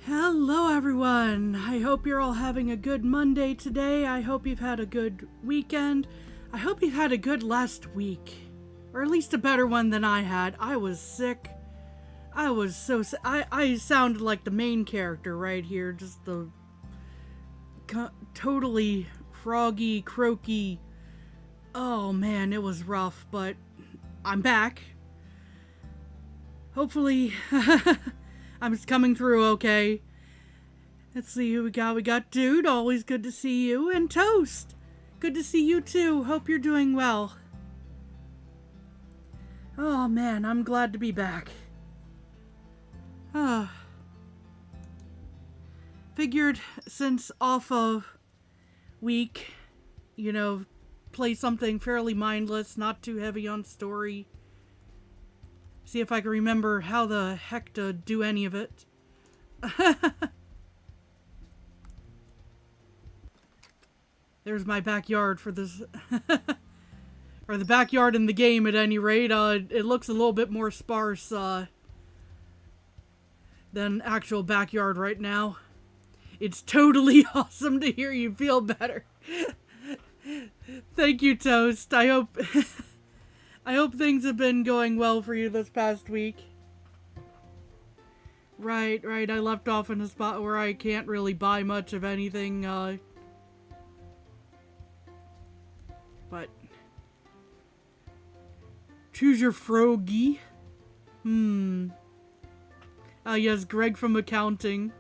Hello everyone! I hope you're all having a good Monday today. I hope you've had a good weekend. I hope you've had a good last week. Or at least a better one than I had. I was sick. I was so sick. I sounded like the main character right here. Just the totally froggy, croaky. Oh man, it was rough, but I'm back. Hopefully, I'm just coming through okay. Let's see who we got. We got Dude, always good to see you. And Toast, good to see you too. Hope you're doing well. Oh man, I'm glad to be back. Figured since off of week, play something fairly mindless, not too heavy on story. See if I can remember how the heck to do any of it. There's my backyard for this. Or the backyard in the game at any rate. It looks a little bit more sparse than actual backyard right now. It's totally awesome to hear you feel better. Thank you, Toast. I hope things have been going well for you this past week. Right. I left off in a spot where I can't really buy much of anything, but choose your Froggy. Yes, Greg from accounting.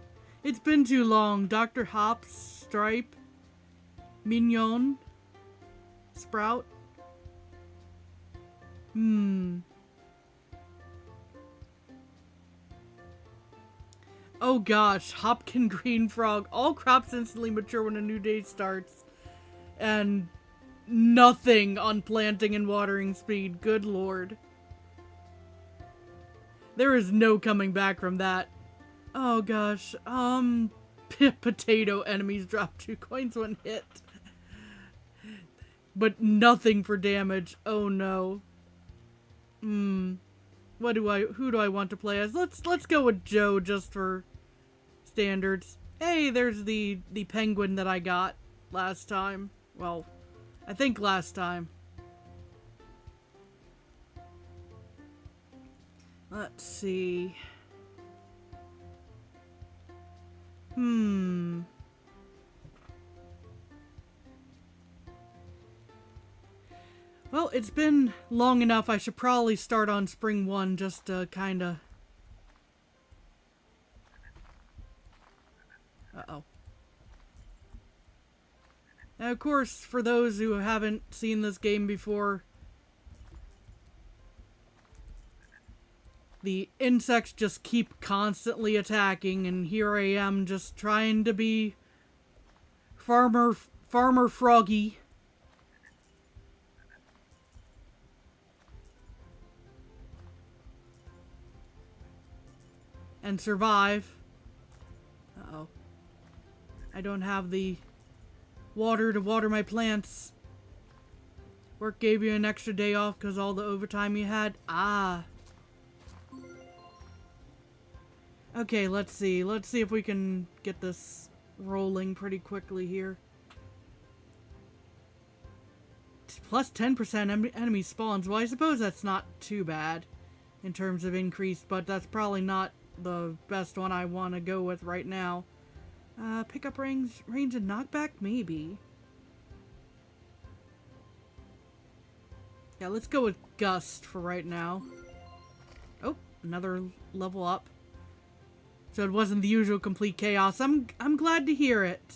It's been too long. Dr. Hops, Stripe, Mignon, Sprout. Oh gosh, Hopkin Green Frog. All crops instantly mature when a new day starts. And nothing on planting and watering speed. Good lord. There is no coming back from that. Oh gosh. Potato enemies drop 2 coins when hit. But nothing for damage. Oh no. Who do I want to play as? Let's go with Joe just for standards. Hey, there's the penguin that I got last time. Well, I think last time. Let's see. Well, it's been long enough. I should probably start on Spring 1 just to kinda... Uh-oh. Now, of course, for those who haven't seen this game before, the insects just keep constantly attacking, and here I am just trying to be Farmer Froggy. And survive. Uh-oh. I don't have the water to water my plants. Work gave you an extra day off because all the overtime you had? Ah. Okay, let's see. Let's see if we can get this rolling pretty quickly here. Plus 10% enemy spawns. Well, I suppose that's not too bad in terms of increase, but that's probably not the best one I want to go with right now. Pickup range and knockback? Maybe. Yeah, let's go with Gust for right now. Oh, another level up. So it wasn't the usual complete chaos. I'm glad to hear it.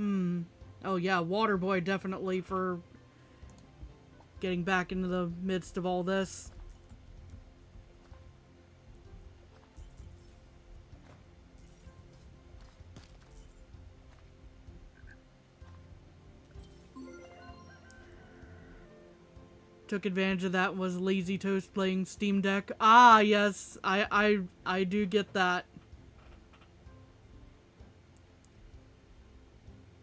Oh yeah, Water Boy definitely for getting back into the midst of all this. took advantage of that was Lazy Toast playing Steam Deck. Ah, yes, I do get that.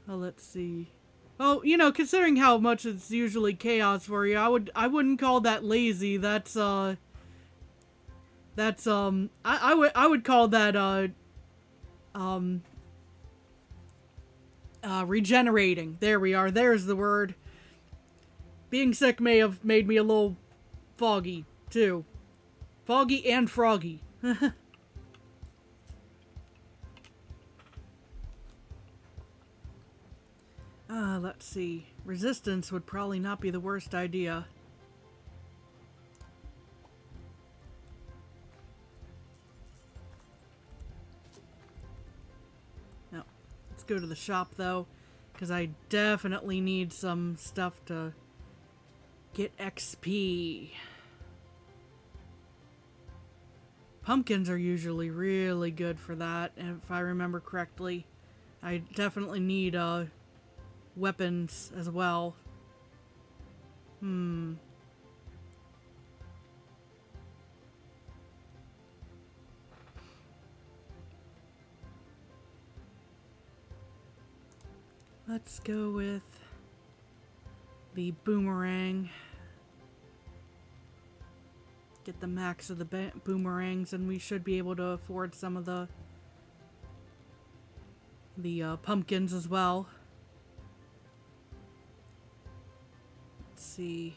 Oh, let's see. Oh, you know, considering how much it's usually chaos for you, I wouldn't call that lazy. I would call that regenerating. There we are. There's the word. Being sick may have made me a little foggy, too. Foggy and froggy. Let's see. Resistance would probably not be the worst idea. No. Let's go to the shop, though, because I definitely need some stuff to get XP. Pumpkins are usually really good for that, and if I remember correctly. I definitely need, weapons as well. Let's go with the boomerang. Get the max of the boomerangs, and we should be able to afford some of the pumpkins as well. Let's see.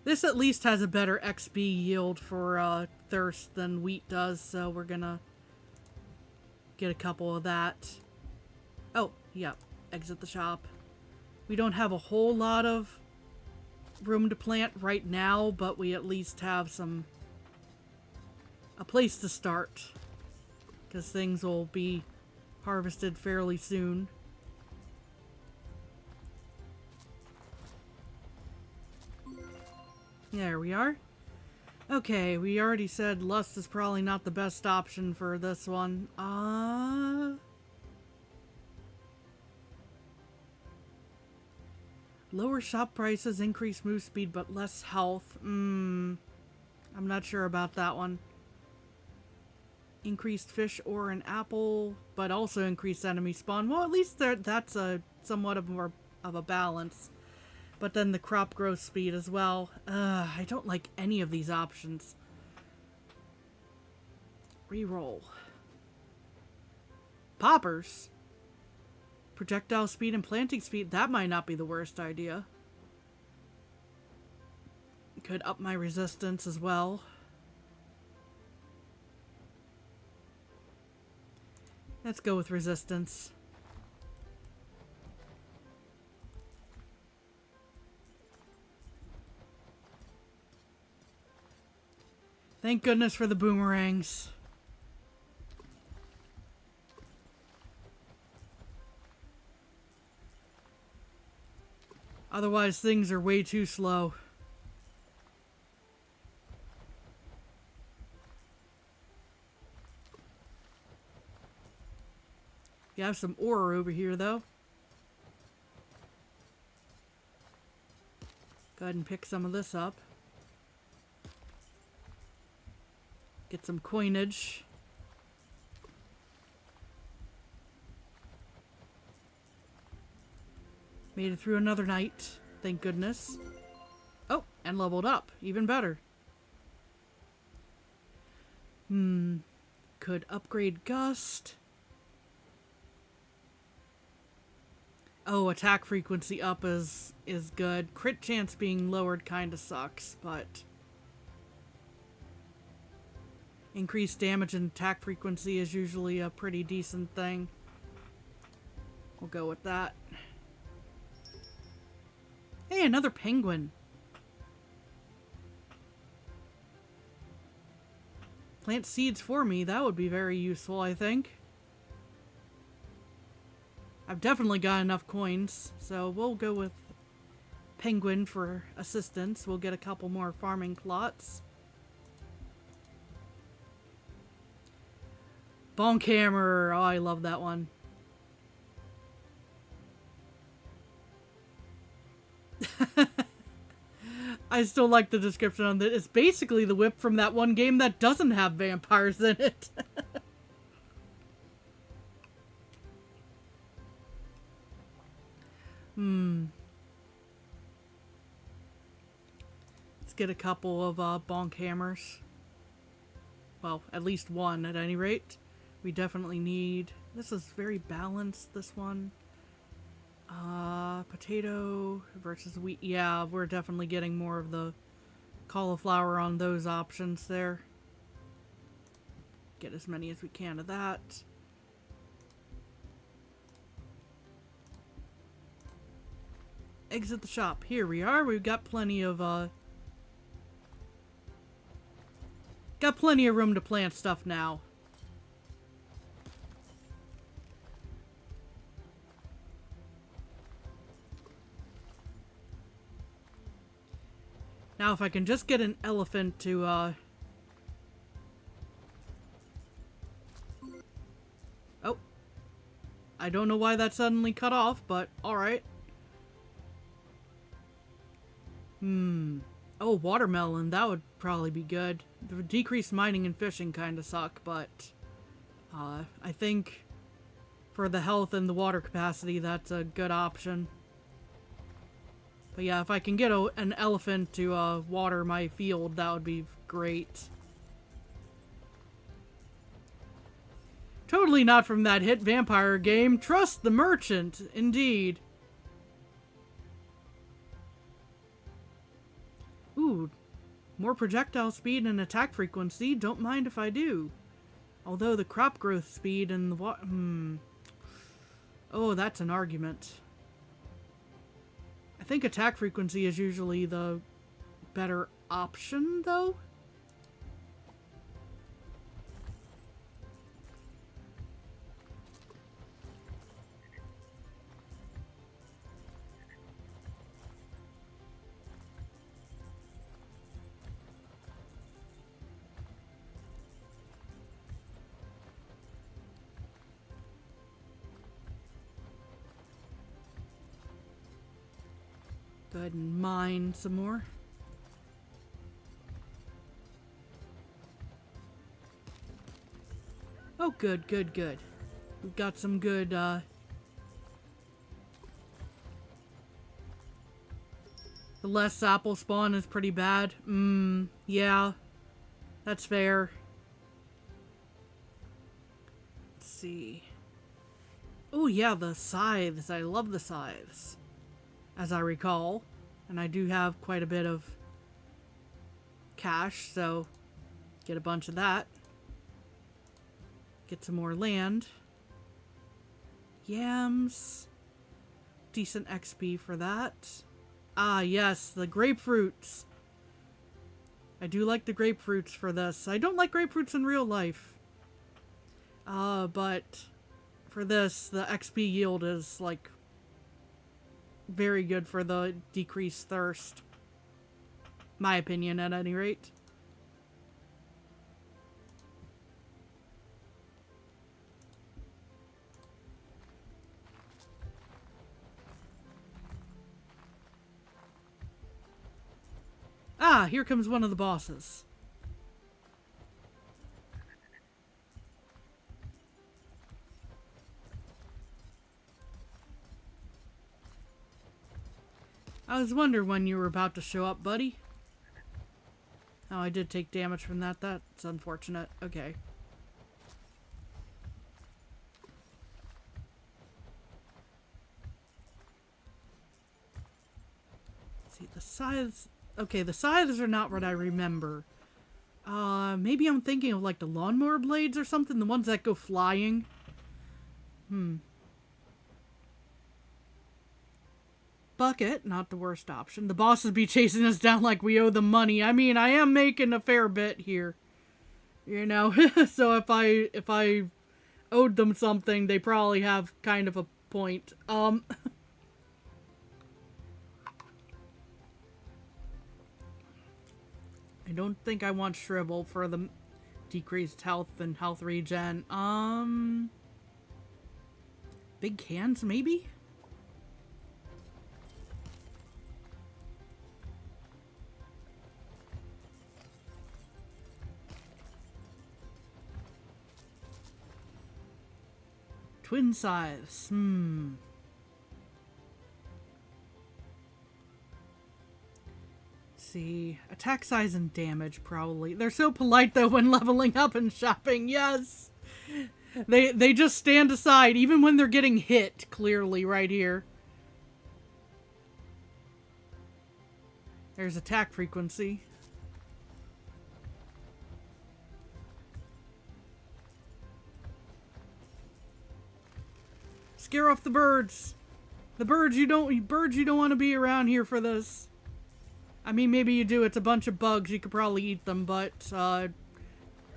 This at least has a better XP yield for thirst than wheat does, so we're gonna get a couple of that. Oh, yeah, exit the shop. We don't have a whole lot of room to plant right now, but we at least have a place to start, because things will be harvested fairly soon. There we are. Okay, we already said lust is probably not the best option for this one. Lower shop prices, increase move speed, but less health. I'm not sure about that one. Increased fish or an apple, but also increased enemy spawn. Well, at least that's a somewhat of more of a balance. But then the crop growth speed as well. I don't like any of these options. Reroll. Poppers. Projectile speed and planting speed. That might not be the worst idea. Could up my resistance as well. Let's go with resistance. Thank goodness for the boomerangs. Otherwise, things are way too slow. You have some ore over here, though. Go ahead and pick some of this up. Get some coinage. Made it through another night. Thank goodness. Oh, and leveled up. Even better. Could upgrade Gust. Oh, attack frequency up is good. Crit chance being lowered kinda sucks, but increased damage and attack frequency is usually a pretty decent thing. We'll go with that. Hey, another penguin. Plant seeds for me. That would be very useful, I think. I've definitely got enough coins, so we'll go with penguin for assistance. We'll get a couple more farming plots. Bonk hammer. Oh, I love that one. I still like the description on it. It's basically the whip from that one game that doesn't have vampires in it. Let's get a couple of bonk hammers. Well, at least one at any rate. We definitely need... This is very balanced, this one. Potato versus wheat. Yeah, we're definitely getting more of the cauliflower on those options there. Get as many as we can of that. Exit the shop. Here we are. We've got plenty of room to plant stuff now. Now if I can just get an elephant to Oh. I don't know why that suddenly cut off, but alright. Oh, watermelon. That would probably be good. The decreased mining and fishing kind of suck, but I think for the health and the water capacity, that's a good option. But yeah, if I can get an elephant to water my field, that would be great. Totally not from that hit vampire game. Trust the merchant, indeed. Ooh, more projectile speed and attack frequency. Don't mind if I do. Although the crop growth speed and the Oh, that's an argument. I think attack frequency is usually the better option, though. Go ahead and mine some more. Oh, good, good, good. We've got some good, The less apple spawn is pretty bad. Yeah. That's fair. Let's see. Oh, yeah, the scythes. I love the scythes. As I recall. And I do have quite a bit of cash, so get a bunch of that. Get some more land. Yams. Decent XP for that. Ah, yes, the grapefruits. I do like the grapefruits for this. I don't like grapefruits in real life. But for this, the XP yield is, like, very good for the decreased thirst. My opinion, at any rate. Ah, here comes one of the bosses. I was wondering when you were about to show up, buddy. Oh, I did take damage from that. That's unfortunate. Okay. Let's see, the scythes... Okay, the scythes are not what I remember. Maybe I'm thinking of, like, the lawnmower blades or something? The ones that go flying? Bucket, not the worst option. The bosses be chasing us down like we owe them money. I mean, I am making a fair bit here. You know? So if I owed them something, they probably have kind of a point. I don't think I want Shrivel for the decreased health and health regen. Big cans, maybe? weapon size. See, attack size and damage probably. They're so polite though when leveling up and shopping. Yes, they just stand aside even when they're getting hit. Clearly, right here. There's attack frequency. Scare off the birds. The birds you don't want to be around here for this. I mean, maybe you do. It's a bunch of bugs. You could probably eat them, but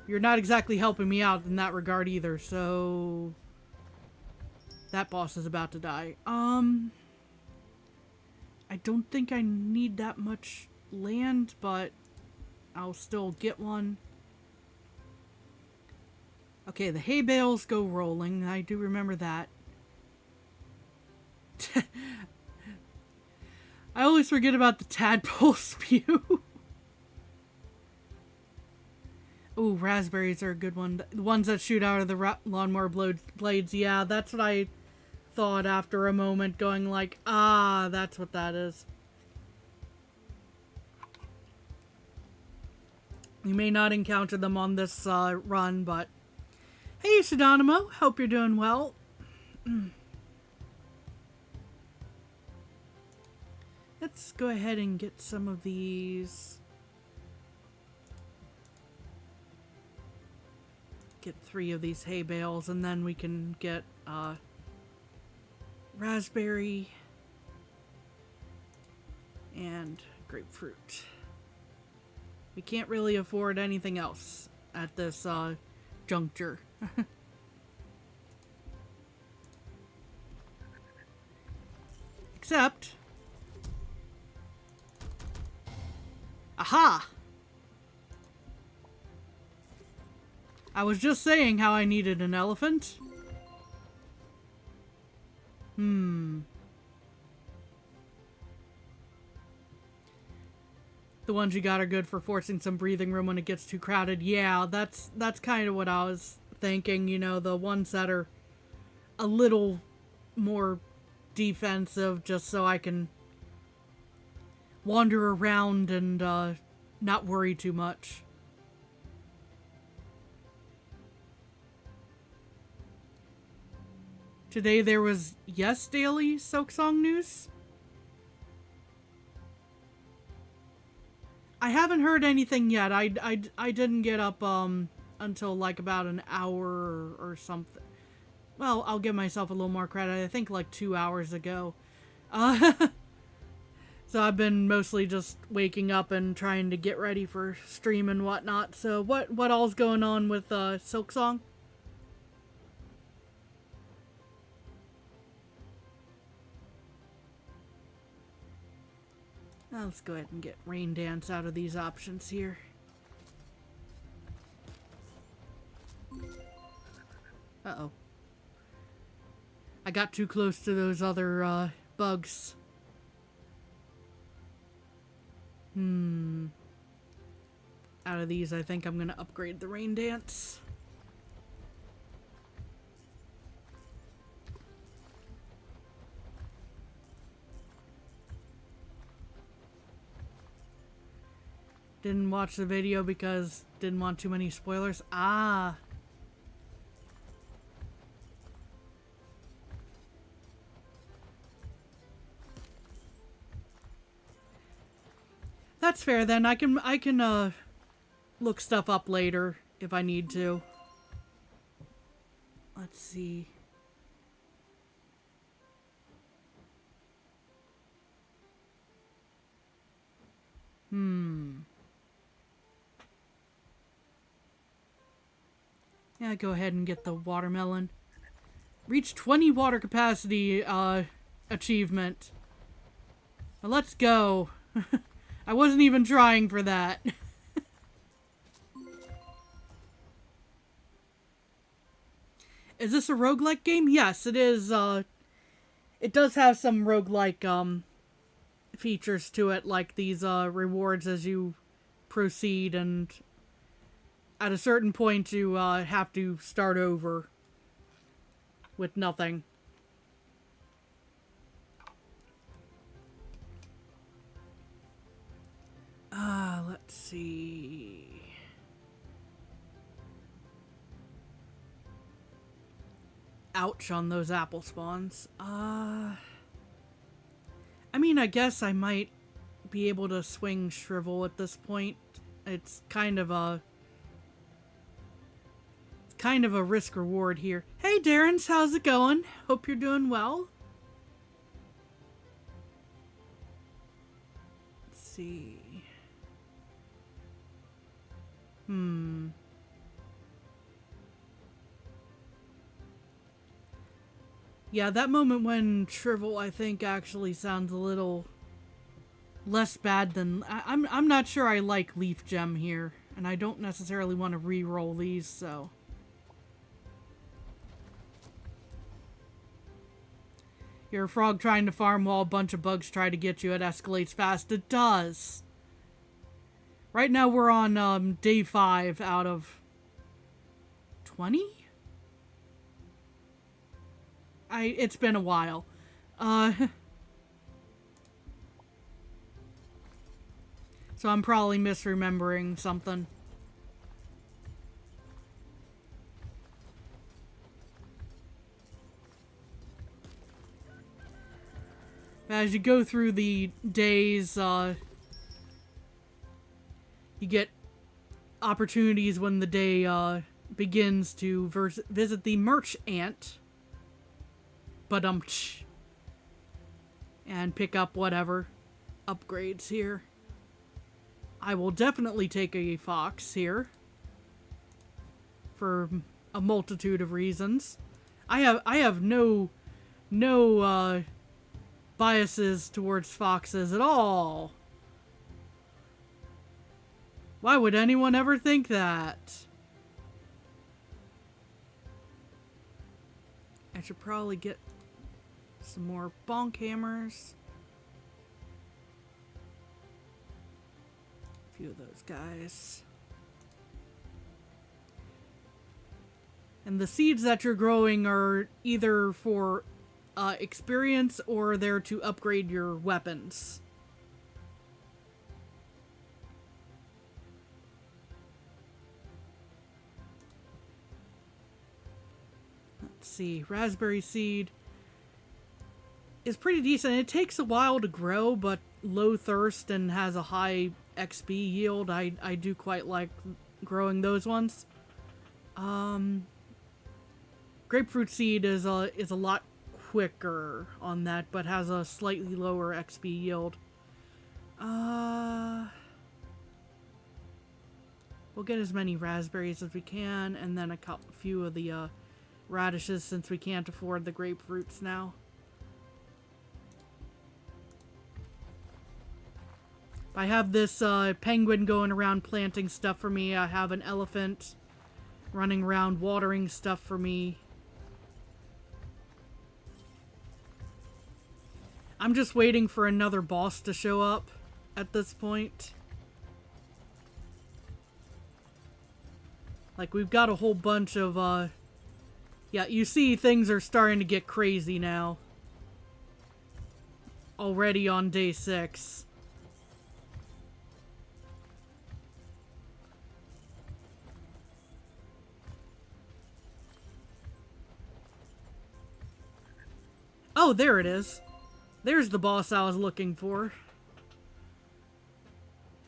you're not exactly helping me out in that regard either. So that boss is about to die. I don't think I need that much land, but I'll still get one. Okay, the hay bales go rolling. I do remember that. I always forget about the tadpole spew. Ooh, raspberries are a good one. The ones that shoot out of the lawnmower blades. Yeah, that's what I thought after a moment, going like, ah, that's what that is. You may not encounter them on this run, but hey, Pseudonymous, hope you're doing well. Let's go ahead and get some of these. Get 3 of these hay bales, and then we can get raspberry and grapefruit. We can't really afford anything else at this juncture. Except... aha! I was just saying how I needed an elephant. The ones you got are good for forcing some breathing room when it gets too crowded. Yeah, that's kind of what I was thinking. You know, the ones that are a little more defensive, just so I can wander around and not worry too much. Today there was daily Silksong news. I haven't heard anything yet. I didn't get up until like about an hour or something. Well, I'll give myself a little more credit. I think like 2 hours ago. So I've been mostly just waking up and trying to get ready for stream and whatnot. So what all's going on with Silksong? Now let's go ahead and get Rain Dance out of these options here. Uh-oh. I got too close to those other bugs. Out of these, I think I'm gonna upgrade the Rain Dance. Didn't watch the video because didn't want too many spoilers. Ah. That's fair then. I can look stuff up later if I need to. Let's see. Yeah, go ahead and get the watermelon. Reach 20 water capacity achievement. Well, let's go. I wasn't even trying for that. Is this a roguelike game? Yes, it is. It does have some roguelike features to it, like these rewards as you proceed, and at a certain point you have to start over. with nothing. Let's see. Ouch on those apple spawns. I mean, I guess I might be able to swing Shrivel at this point. It's kind of a risk reward here. Hey Darren's, how's it going? Hope you're doing well. Let's see. Yeah, that moment when Shrivel, I think, actually sounds a little less bad than... I'm not sure I like Leaf Gem here, and I don't necessarily want to re-roll these, so... You're a frog trying to farm while a bunch of bugs try to get you. It escalates fast. It does! Right now we're on day 5 out of 20? It's been a while. So I'm probably misremembering something. As you go through the days, you get opportunities when the day begins to visit the merch ant. And pick up whatever upgrades here. I will definitely take a fox here for a multitude of reasons. I have no biases towards foxes at all. Why would anyone ever think that? I should probably get some more bonk hammers. A few of those guys. And the seeds that you're growing are either for experience or they're to upgrade your weapons. Let's see, raspberry seed is pretty decent. It takes a while to grow, but low thirst and has a high XP yield. I do quite like growing those ones. Grapefruit seed is a lot quicker on that, but has a slightly lower XP yield. We'll get as many raspberries as we can, and then a few of the radishes since we can't afford the grapefruits now. I have this penguin going around planting stuff for me. I have an elephant running around watering stuff for me. I'm just waiting for another boss to show up at this point. Like, we've got a whole bunch of, yeah, you see things are starting to get crazy now. Already on day 6. Oh, there it is. There's the boss I was looking for.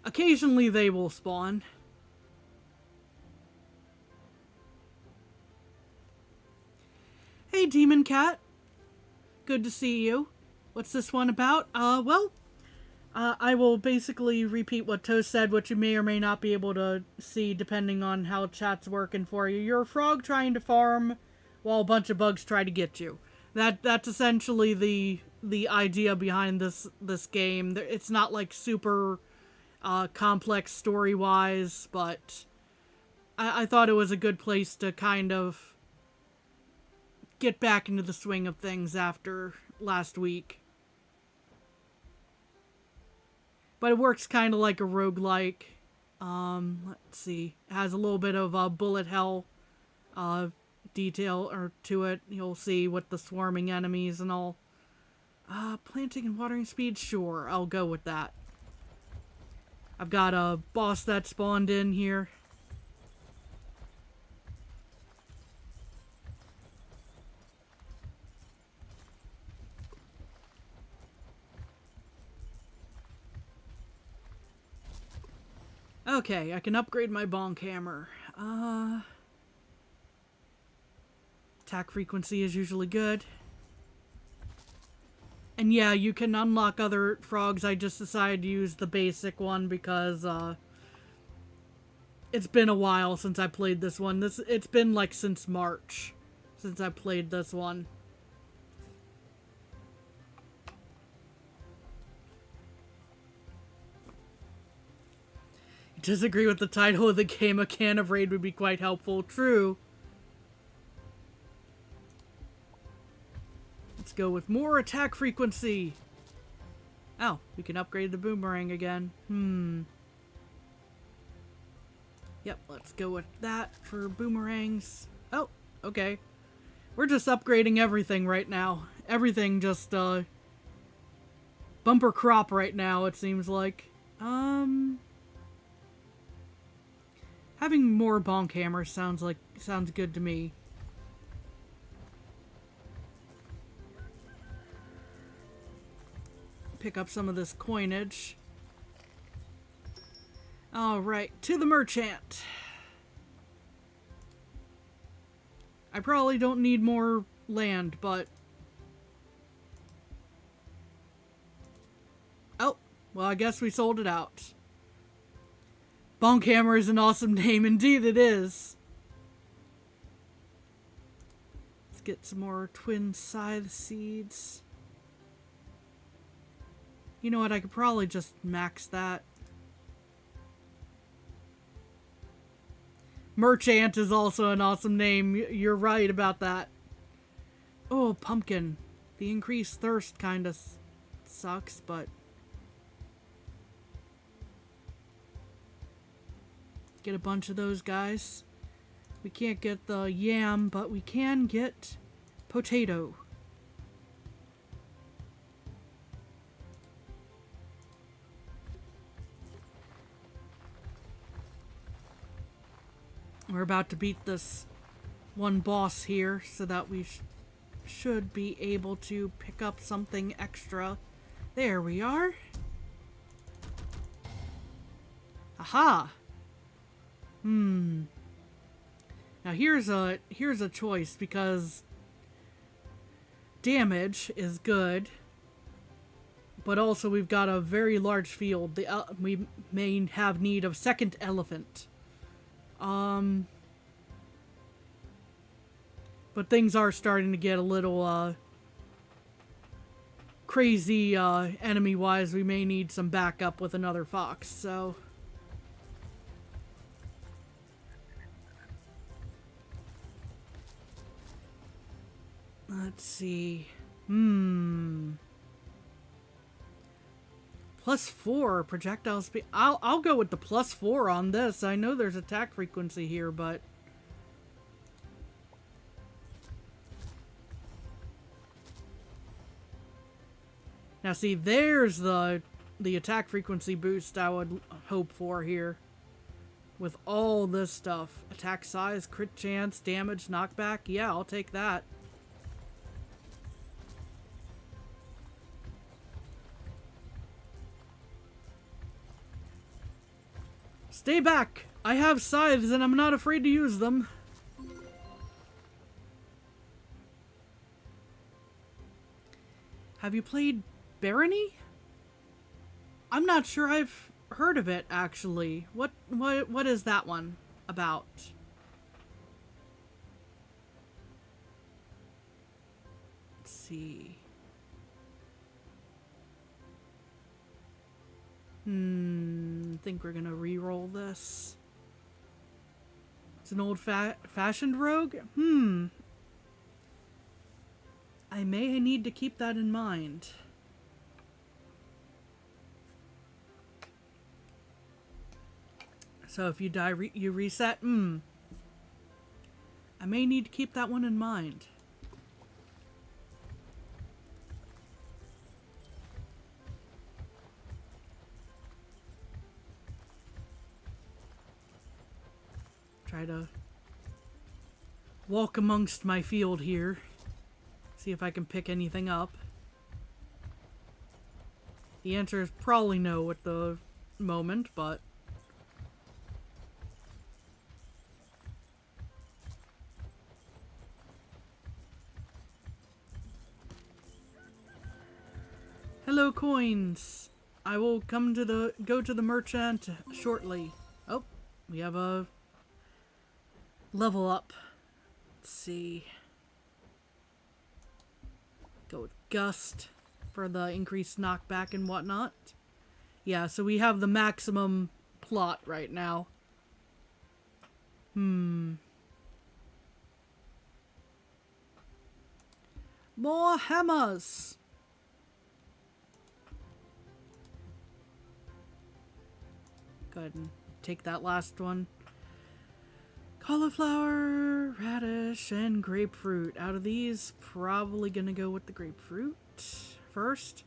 Occasionally they will spawn. Hey, Demon Cat. Good to see you. What's this one about? I will basically repeat what Toast said, which you may or may not be able to see depending on how chat's working for you. You're a frog trying to farm while a bunch of bugs try to get you. That's essentially the idea behind this game. It's not like super complex story-wise, but I thought it was a good place to kind of get back into the swing of things after last week. But it works kind of like a roguelike. Let's see. It has a little bit of bullet hell detail or to it. You'll see with the swarming enemies and all. Planting and watering speed? Sure, I'll go with that. I've got a boss that spawned in here. Okay, I can upgrade my bonk hammer. Attack frequency is usually good. And yeah, you can unlock other frogs. I just decided to use the basic one because, it's been a while since I played this one. It's been like since March since I played this one. Disagree with the title of the game. A can of raid would be quite helpful. True. Let's go with more attack frequency. Oh, we can upgrade the boomerang again. Yep, let's go with that for boomerangs. Oh, okay. We're just upgrading everything right now. Everything just, bumper crop right now, it seems like. Having more bonk hammers sounds good to me. Pick up some of this coinage. Alright, to the merchant. I probably don't need more land, but... Oh, well, I guess we sold it out. Bonkhammer is an awesome name. Indeed it is. Let's get some more twin scythe seeds. You know what? I could probably just max that. Merchant is also an awesome name. You're right about that. Oh, pumpkin. The increased thirst kind of sucks, but... Get a bunch of those guys. We can't get the yam, but we can get potato. We're about to beat this one boss here, so that we should be able to pick up something extra. There we are. Aha! Now here's a choice, because damage is good, but also we've got a very large field. We may have need of second elephant. But things are starting to get a little crazy enemy-wise. We may need some backup with another fox, so... Let's see. +4 projectile speed. I'll go with the +4 on this. I know there's attack frequency here, but now see, there's the attack frequency boost I would hope for here. With all this stuff. Attack size, crit chance, damage, knockback. Yeah, I'll take that. Stay back! I have scythes and I'm not afraid to use them. Have you played Barony? I'm not sure I've heard of it, actually. What is that one about? Let's see. I think we're gonna re-roll this. It's an old-fashioned rogue? I may need to keep that in mind. So if you die, you reset? I I may need to keep that one in mind. Try to walk amongst my field here. See if I can pick anything up. The answer is probably no at the moment, but... Hello, coins! I will go to the merchant shortly. Oh, we have a level up. Let's see. Go with Gust for the increased knockback and whatnot. Yeah, so we have the maximum plot right now. More hammers! Go ahead and take that last one. Cauliflower, radish, and grapefruit. Out of these, probably gonna go with the grapefruit first.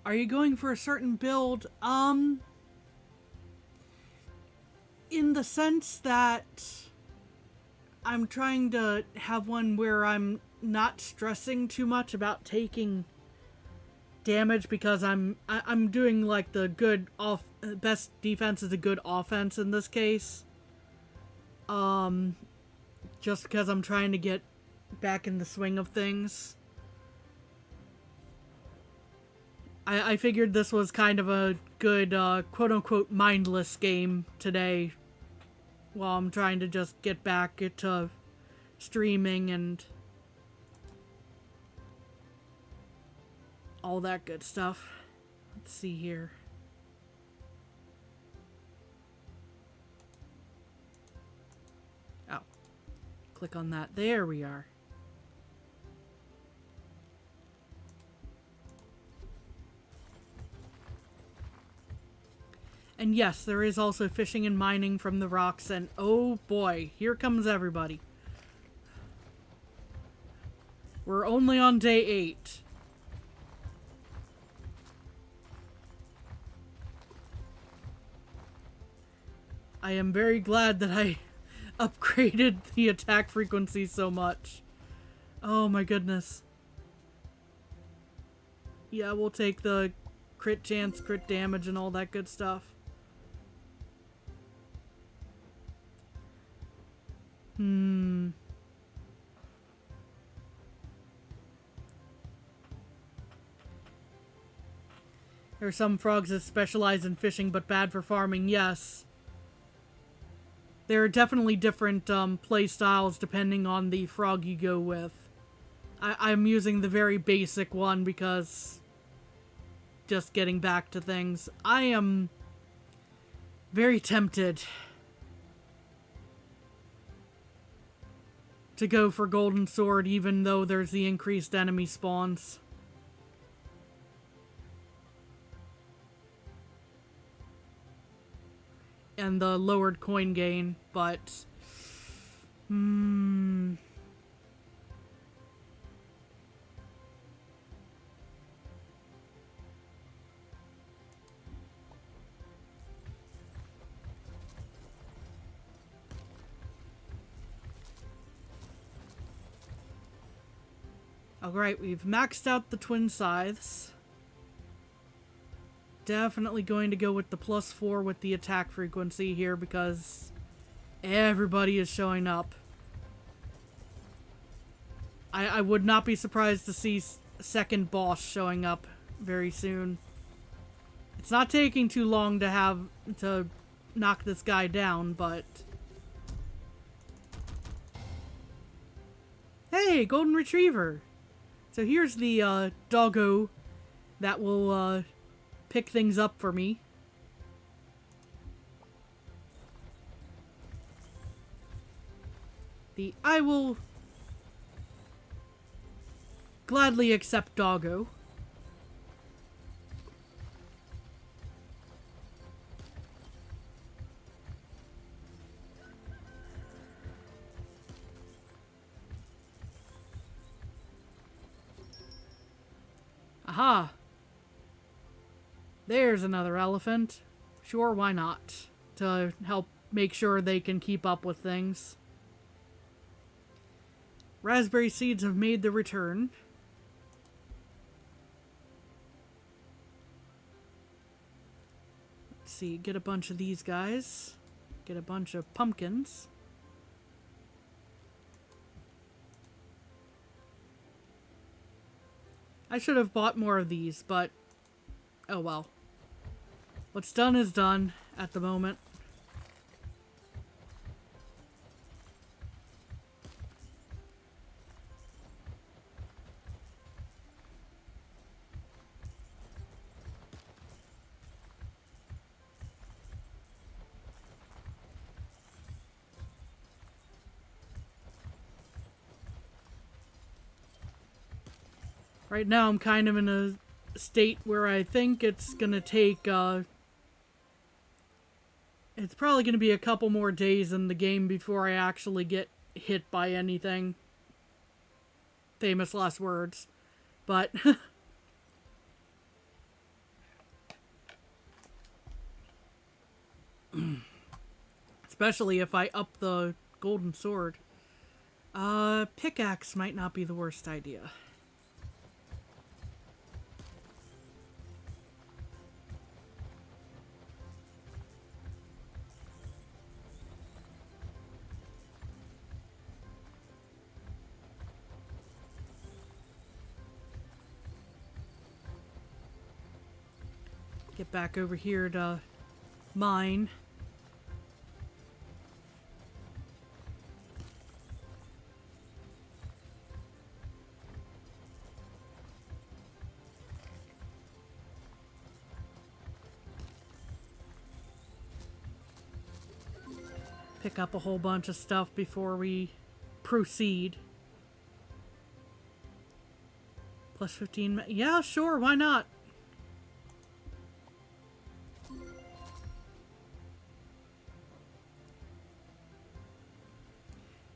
Are you going for a certain build? In the sense that I'm trying to have one where I'm not stressing too much about taking damage, because I'm doing like the good best defense is a good offense in this case. Just because I'm trying to get back in the swing of things. I figured this was kind of a good quote-unquote mindless game today, while I'm trying to just get back into streaming and all that good stuff. Let's see here. Oh. Click on that. There we are. And yes, there is also fishing and mining from the rocks, and oh boy, here comes everybody. We're only on day 8. I am very glad that I upgraded the attack frequency so much. Oh my goodness. Yeah, we'll take the crit chance, crit damage, and all that good stuff. There are some frogs that specialize in fishing but bad for farming, yes. There are definitely different play styles depending on the frog you go with. I'm using the very basic one because just getting back to things. I am very tempted to go for Golden Sword even though there's the increased enemy spawns. And the lowered coin gain, but... Alright, we've maxed out the twin scythes. Definitely going to go with the +4 with the attack frequency here because everybody is showing up. I would not be surprised to see second boss showing up very soon. It's not taking too long to knock this guy down, but... Hey, golden retriever! So here's the doggo that will pick things up for me. I will gladly accept doggo. Aha! There's another elephant. Sure, why not? To help make sure they can keep up with things. Raspberry seeds have made the return. Let's see, get a bunch of these guys. Get a bunch of pumpkins. I should have bought more of these, but oh well. What's done is done at the moment. Right now I'm kind of in a state where I think it's gonna take, it's probably gonna be a couple more days in the game before I actually get hit by anything. Famous last words. But especially if I up the golden sword. Pickaxe might not be the worst idea. Get back over here to mine. Pick up a whole bunch of stuff before we proceed. Plus 15. Yeah, sure, why not?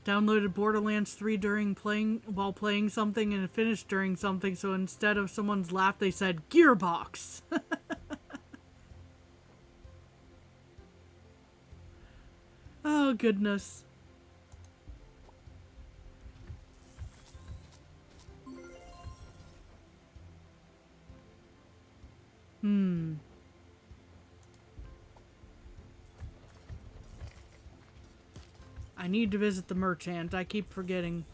Downloaded Borderlands 3 while playing something and finished during something, so instead of someone's laugh they said Gearbox. Oh goodness. I need to visit the merchant. I keep forgetting.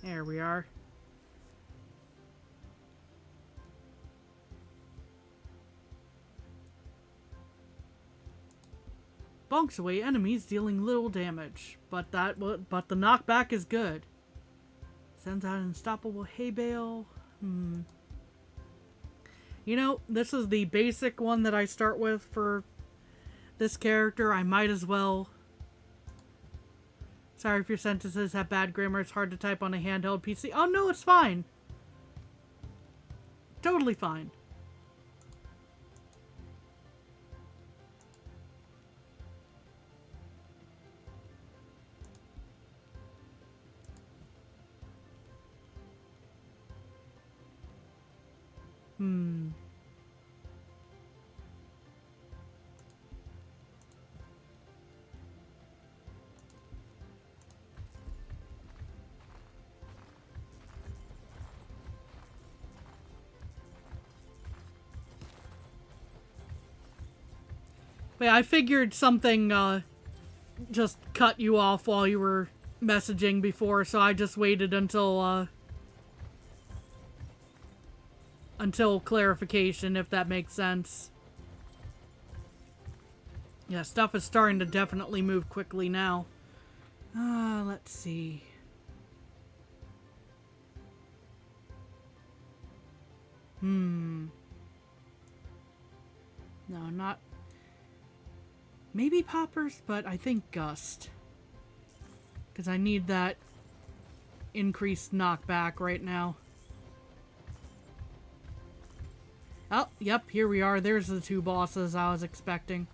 There we are. Bonks away enemies, dealing little damage. But the knockback is good. Sends out an unstoppable hay bale. You know, this is the basic one that I start with for this character. I might as well. Sorry if your sentences have bad grammar. It's hard to type on a handheld PC. Oh no, it's fine. Totally fine. But yeah, I figured something just cut you off while you were messaging before, so I just waited until clarification, if that makes sense. Yeah, stuff is starting to definitely move quickly now. Let's see. No, not... Maybe poppers, but I think gust. Because I need that increased knockback right now. Oh, yep, here we are. There's the two bosses I was expecting.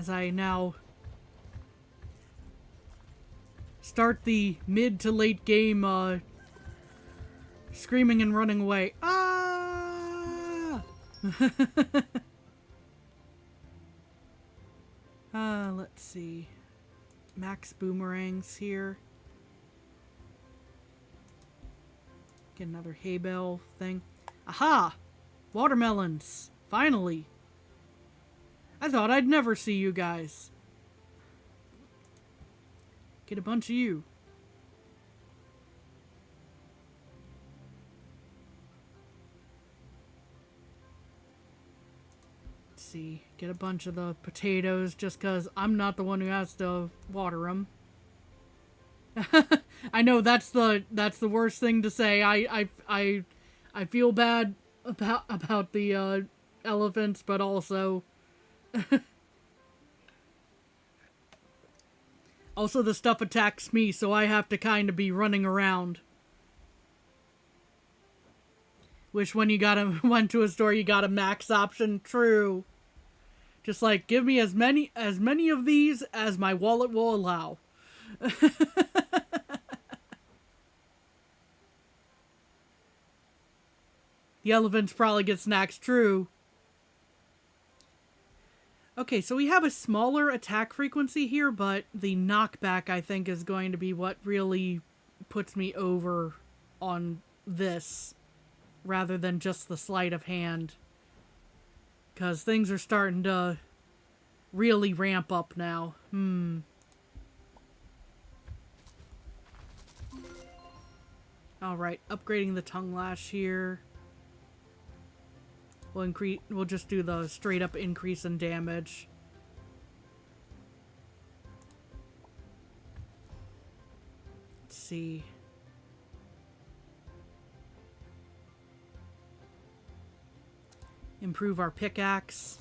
as I now start the mid to late game screaming and running away. Ah! Let's see. Max boomerangs here. Get another hay bale thing. Aha! Watermelons! Finally! I thought I'd never see you guys. Get a bunch of you. Let's see. Get a bunch of the potatoes just because I'm not the one who has to water them. I know that's the worst thing to say. I feel bad about the elephants, but also also the stuff attacks me, so I have to kind of be running around. Wish when you went to a store you got a max option. True. Just like give me as many of these as my wallet will allow. The elephants probably get snacks, true. Okay, so we have a smaller attack frequency here, but the knockback, I think, is going to be what really puts me over on this, rather than just the sleight of hand. Because things are starting to really ramp up now. Alright, upgrading the tongue lash here. We'll just do the straight up increase in damage. Let's see. Improve our pickaxe.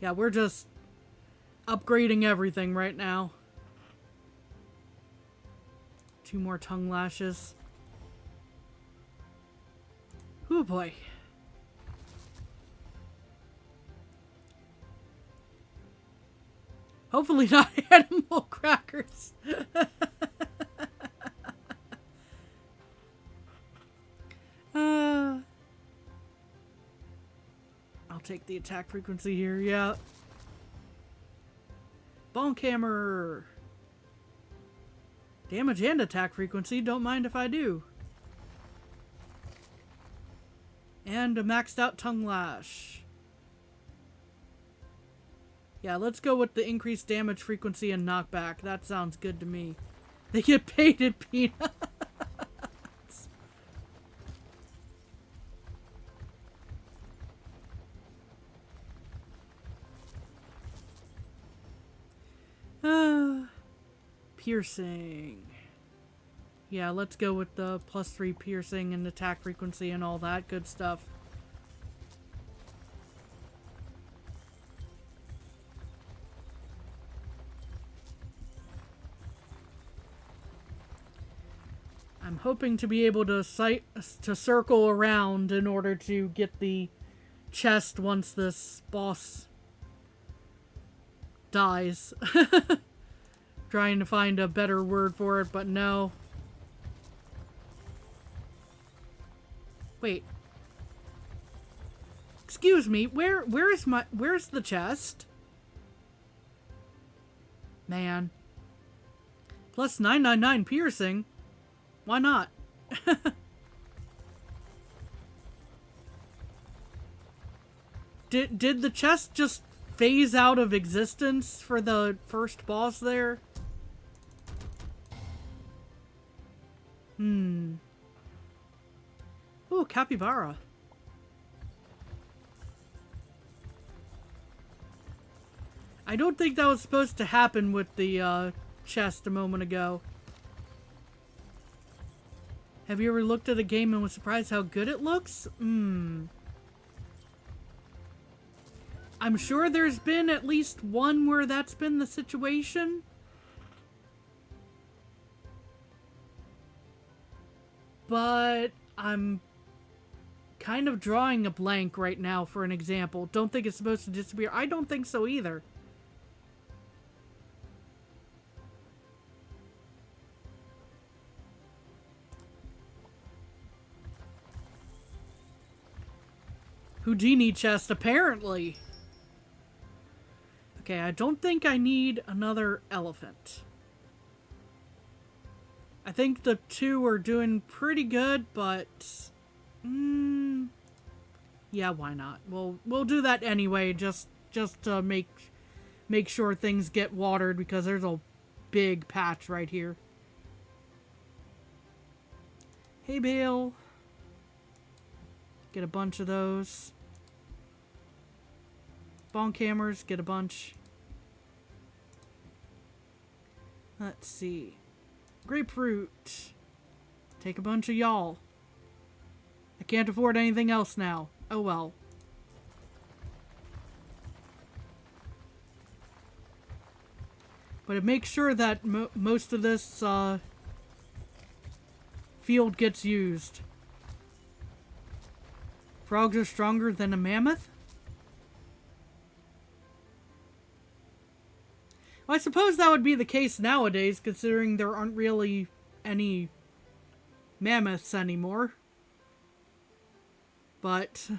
Yeah, we're just upgrading everything right now. 2 more tongue lashes. Oh boy. Hopefully not animal crackers. I'll take the attack frequency here, yeah. Bonk hammer. Damage and attack frequency, don't mind if I do. And a maxed out tongue lash. Yeah, let's go with the increased damage frequency and knockback. That sounds good to me. They get paid in peanuts. Piercing. Yeah, let's go with the +3 piercing and attack frequency and all that good stuff. I'm hoping to be able to circle around in order to get the chest once this boss dies. Trying to find a better word for it, but no. Wait. Excuse me, where's the chest? Man. Plus 999 piercing. Why not? Did the chest just phase out of existence for the first boss there? Ooh, capybara. I don't think that was supposed to happen with the chest a moment ago. Have you ever looked at a game and was surprised how good it looks? I'm sure there's been at least one where that's been the situation. But I'm kind of drawing a blank right now for an example. Don't think it's supposed to disappear. I don't think so either. Houdini chest, apparently. Okay, I don't think I need another elephant. I think the two are doing pretty good, but... yeah, why not? We'll do that anyway, just to make sure things get watered, because there's a big patch right here. Hay bale. Get a bunch of those. Bonk hammers, get a bunch. Let's see. Grapefruit. Take a bunch of y'all. I can't afford anything else now. Oh well. But it makes sure that most of this field gets used. Frogs are stronger than a mammoth? Well, I suppose that would be the case nowadays, considering there aren't really any mammoths anymore. But... let's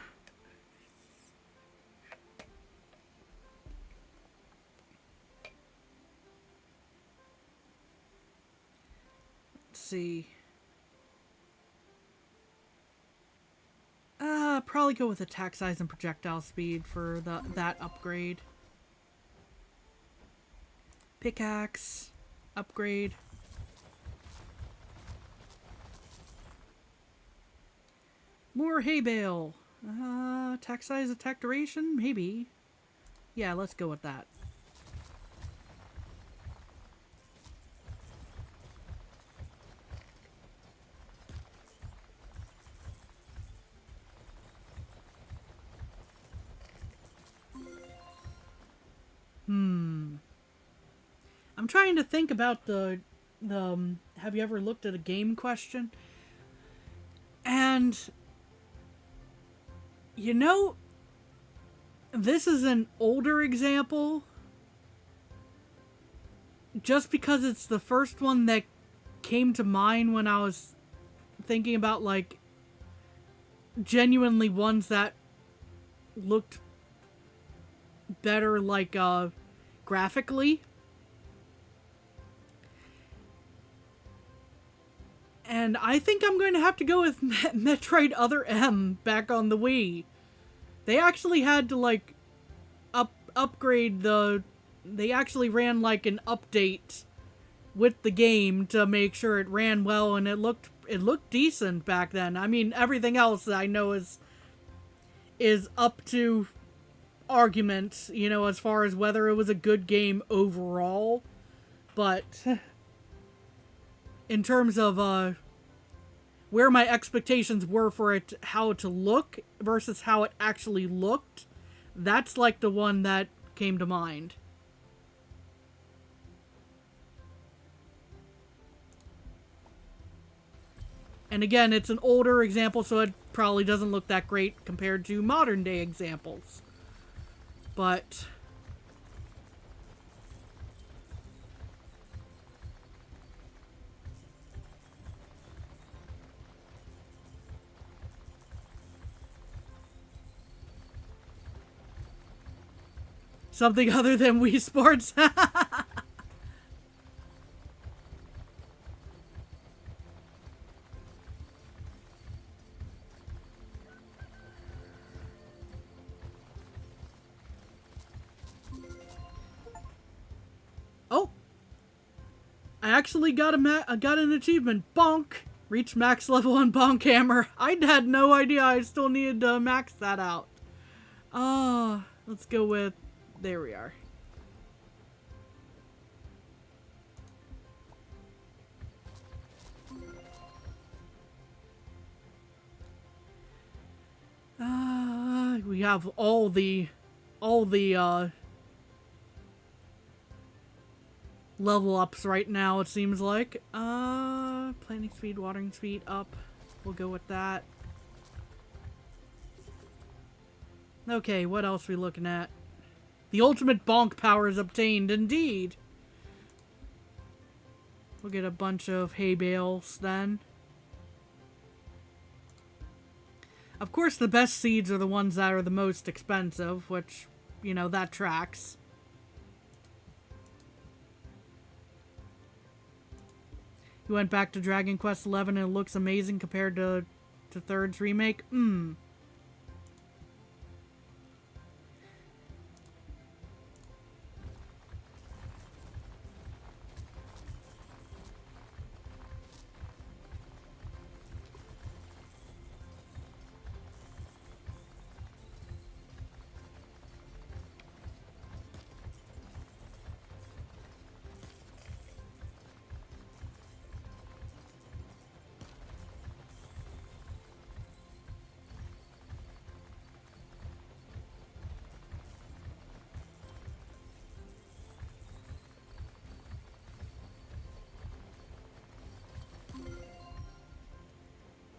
see. Probably go with attack size and projectile speed for that upgrade. Pickaxe. Upgrade. More hay bale. Attack size, attack duration? Maybe. Yeah, let's go with that. I'm trying to think about the have you ever looked at a game question? And you know, this is an older example just because it's the first one that came to mind when I was thinking about, like, genuinely ones that looked better, like, graphically. And I think I'm going to have to go with Metroid Other M back on the Wii. They actually had to, like, upgrade the... They actually ran, like, an update with the game to make sure it ran well, and it looked decent back then. I mean, everything else I know is up to argument, you know, as far as whether it was a good game overall. But in terms of where my expectations were for it, how to look versus how it actually looked, that's like the one that came to mind. And again, it's an older example, so it probably doesn't look that great compared to modern day examples. But something other than Wii Sports. Oh, I actually got an achievement. Bonk! Reach max level on Bonk Hammer. I had no idea I still needed to max that out. Let's go with... There we are. We have all the level ups right now, it seems like. Planting speed, watering speed up. We'll go with that. Okay, what else are we looking at? The ultimate bonk power is obtained, indeed. We'll get a bunch of hay bales then. Of course, the best seeds are the ones that are the most expensive, which, you know, that tracks. You went back to Dragon Quest XI and it looks amazing compared to Third's remake?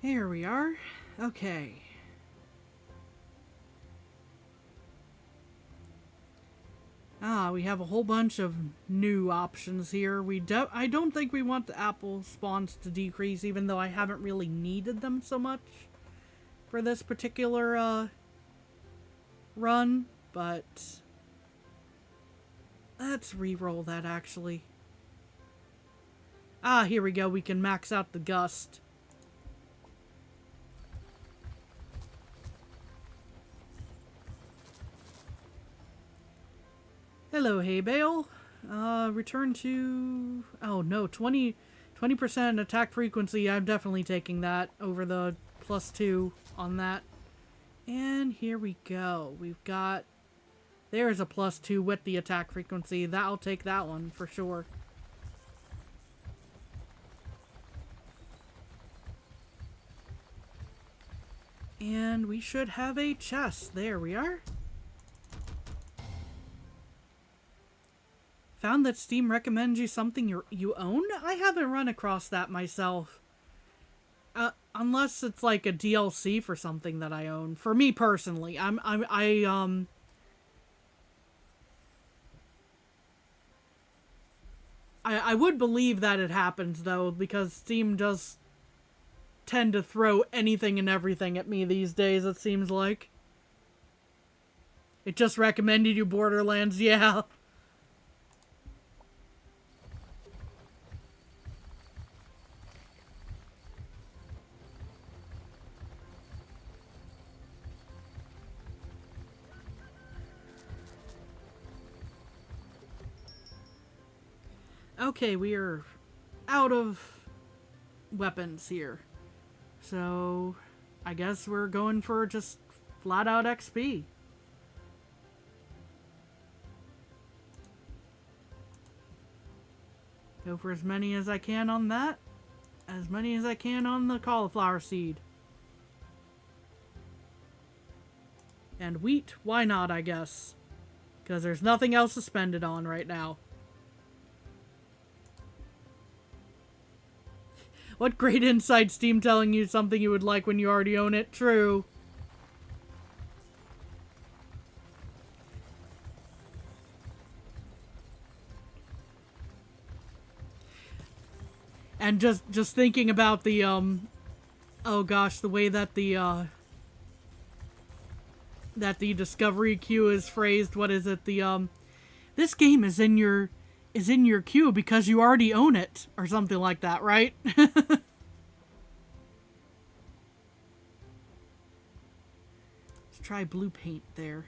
Here we are. Okay. We have a whole bunch of new options here. I don't think we want the apple spawns to decrease, even though I haven't really needed them so much for this particular run, but let's re-roll that actually. Here we go. We can max out the gust. Hello, hay bale. Return to... Oh, no. 20% attack frequency. I'm definitely taking that over the +2 on that. And here we go. We've got... There's a +2 with the attack frequency. I'll take that one for sure. And we should have a chest. There we are. Found that Steam recommends you something you own? I haven't run across that myself. Unless it's like a DLC for something that I own. For me personally, I would believe that it happens though, because Steam does tend to throw anything and everything at me these days, it seems like. It just recommended you Borderlands, yeah. Okay, we are out of weapons here. So, I guess we're going for just flat out XP. Go for as many as I can on that. As many as I can on the cauliflower seed. And wheat, why not, I guess. Because there's nothing else to spend it on right now. What great insight, Steam telling you something you would like when you already own it. True. And just thinking about the, oh gosh, the way that the discovery queue is phrased. What is it? This game is in your queue because you already own it, or something like that, right? Let's try blue paint there.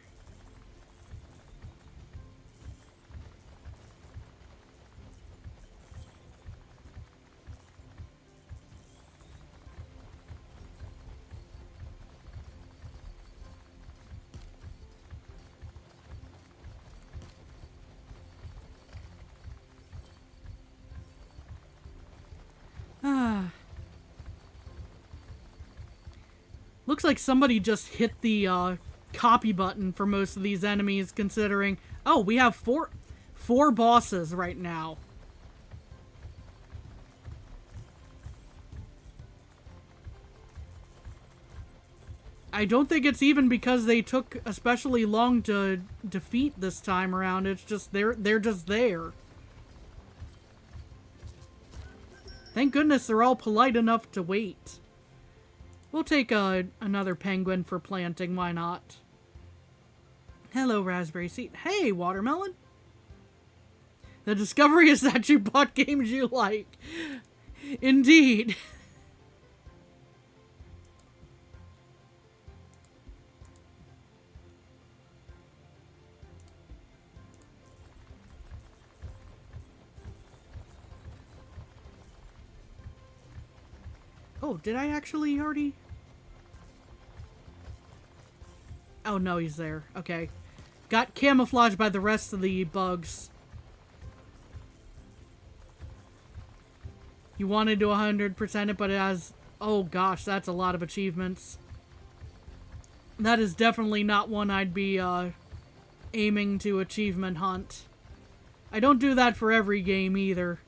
Looks like somebody just hit the copy button for most of these enemies, considering... Oh, we have four bosses right now. I don't think it's even because they took especially long to defeat this time around. It's just they're just there. Thank goodness they're all polite enough to wait. We'll take another penguin for planting, why not? Hello, raspberry seed. Hey, watermelon. The discovery is that you bought games you like. Indeed. Oh, did I actually already? Oh, no, he's there. Okay. Got camouflaged by the rest of the bugs. You wanted to 100% it, but it has... Oh, gosh, that's a lot of achievements. That is definitely not one I'd be, aiming to achievement hunt. I don't do that for every game, either.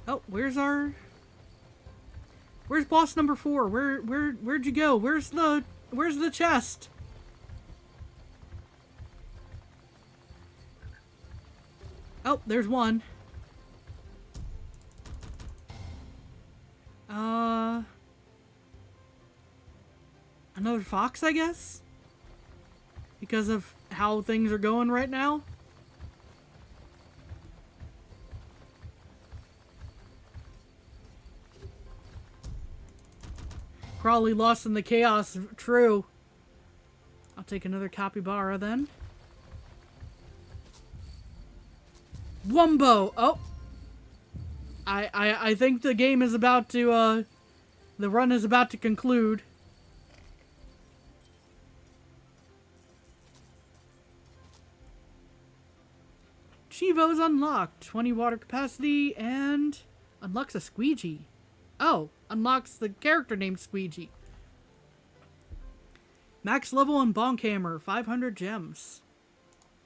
Oh, where's boss number 4? Where'd you go? Where's the chest? Oh, there's one. Another fox, I guess? Because of how things are going right now? Probably lost in the chaos. True. I'll take another capybara then. Wumbo! Oh! I think the game is about to, the run is about to conclude. Chivo's unlocked. 20 water capacity and unlocks a squeegee. Oh, unlocks the character named Squeegee. Max level on Bonk Hammer, 500 gems.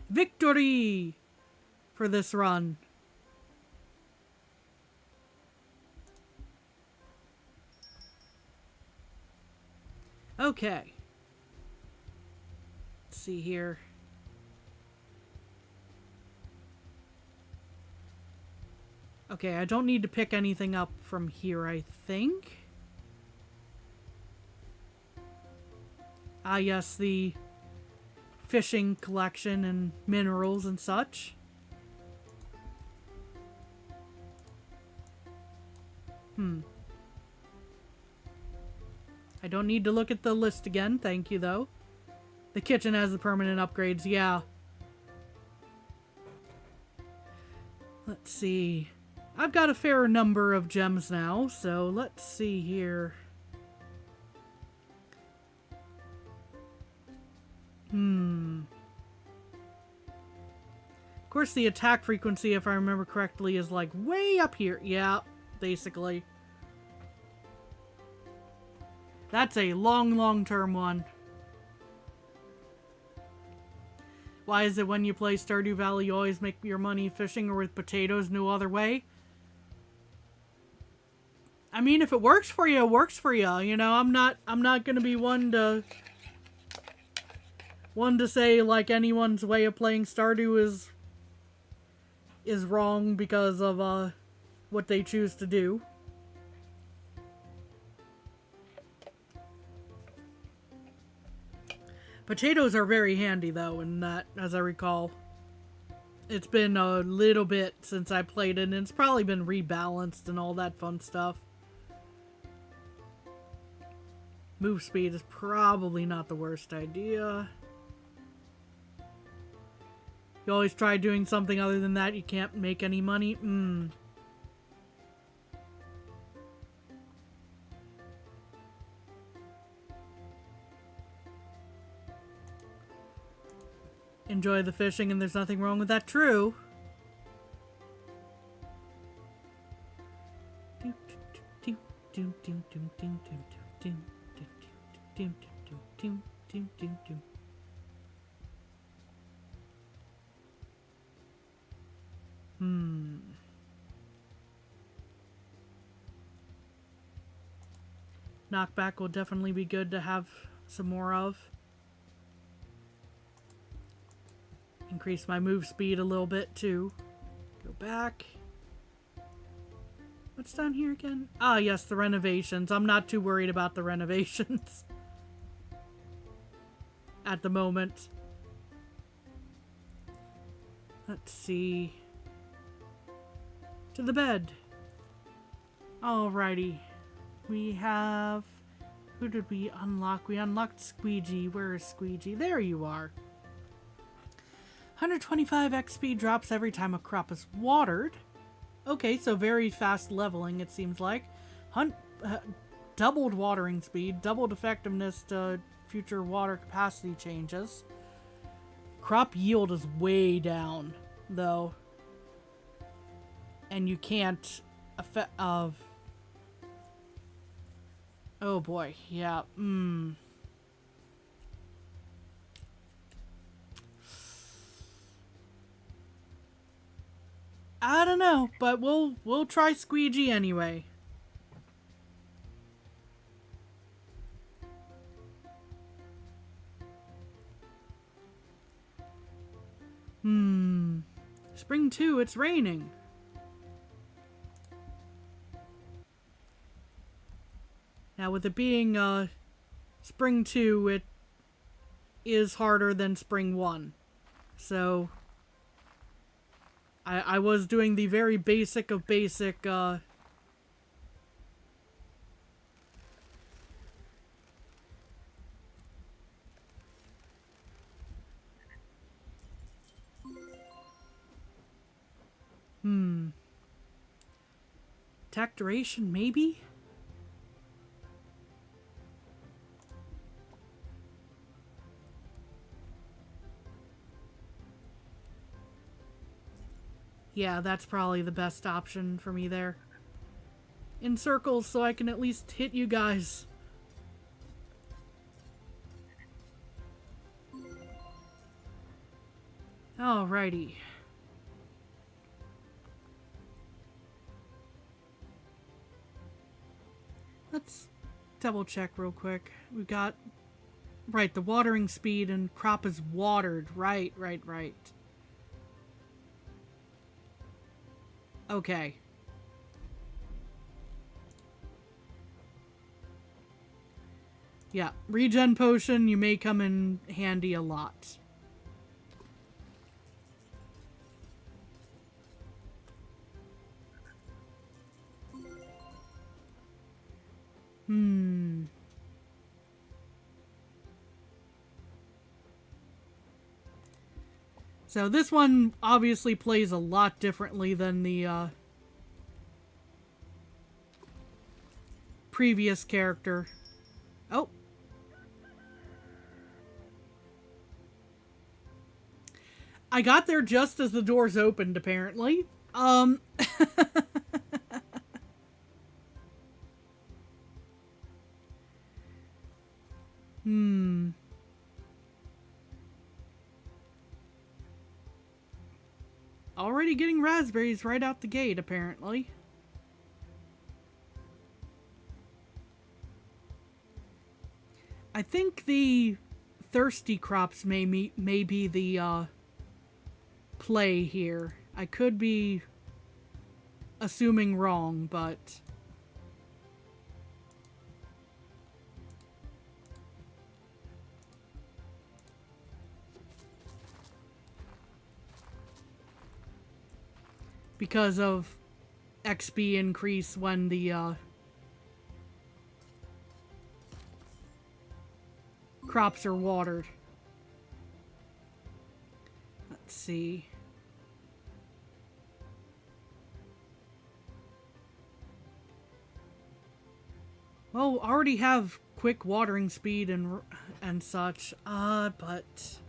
Victory for this run. Okay. Let's see here. Okay, I don't need to pick anything up from here, I think. Ah, yes, the fishing collection and minerals and such. I don't need to look at the list again, thank you, though. The kitchen has the permanent upgrades, yeah. Let's see. I've got a fair number of gems now, so let's see here. Of course, the attack frequency, if I remember correctly, is like way up here. Yeah, basically. That's a long-term one. Why is it when you play Stardew Valley, you always make your money fishing or with potatoes, no other way? I mean, if it works for you, it works for you. You know, I'm not gonna be one to say like anyone's way of playing Stardew is wrong because of what they choose to do. Potatoes are very handy though, in that, as I recall. It's been a little bit since I played it, and it's probably been rebalanced and all that fun stuff. Move speed is probably not the worst idea. You always try doing something other than that, you can't make any money? Enjoy the fishing and there's nothing wrong with that, true. Knockback will definitely be good to have some more of. Increase my move speed a little bit too. Go back. What's down here again? Ah, yes, the renovations. I'm not too worried about the renovations at the moment. Let's see. To the bed. Alrighty. We have... Who did we unlock? We unlocked Squeegee. Where is Squeegee? There you are. 125 XP drops every time a crop is watered. Okay, so very fast leveling, it seems like. Doubled watering speed, doubled effectiveness to future water capacity changes. Crop yield is way down, though. And you can't affect... Oh boy, yeah, I don't know, but we'll try Squeegee anyway. Spring 2, it's raining. Now with it being Spring 2, it is harder than Spring 1. So I was doing the very basic of basic attack duration, maybe? Yeah, that's probably the best option for me there. In circles so I can at least hit you guys. Alrighty. Let's double check real quick. We've got... Right, the watering speed and crop is watered. Right. Okay. Yeah, regen potion, you may come in handy a lot. So this one obviously plays a lot differently than the previous character. Oh. I got there just as the doors opened, apparently. Already getting raspberries right out the gate, apparently. I think the thirsty crops may be the play here. I could be assuming wrong, but... because of XP increase when the crops are watered. Let's see. Well, already have quick watering speed and such, but...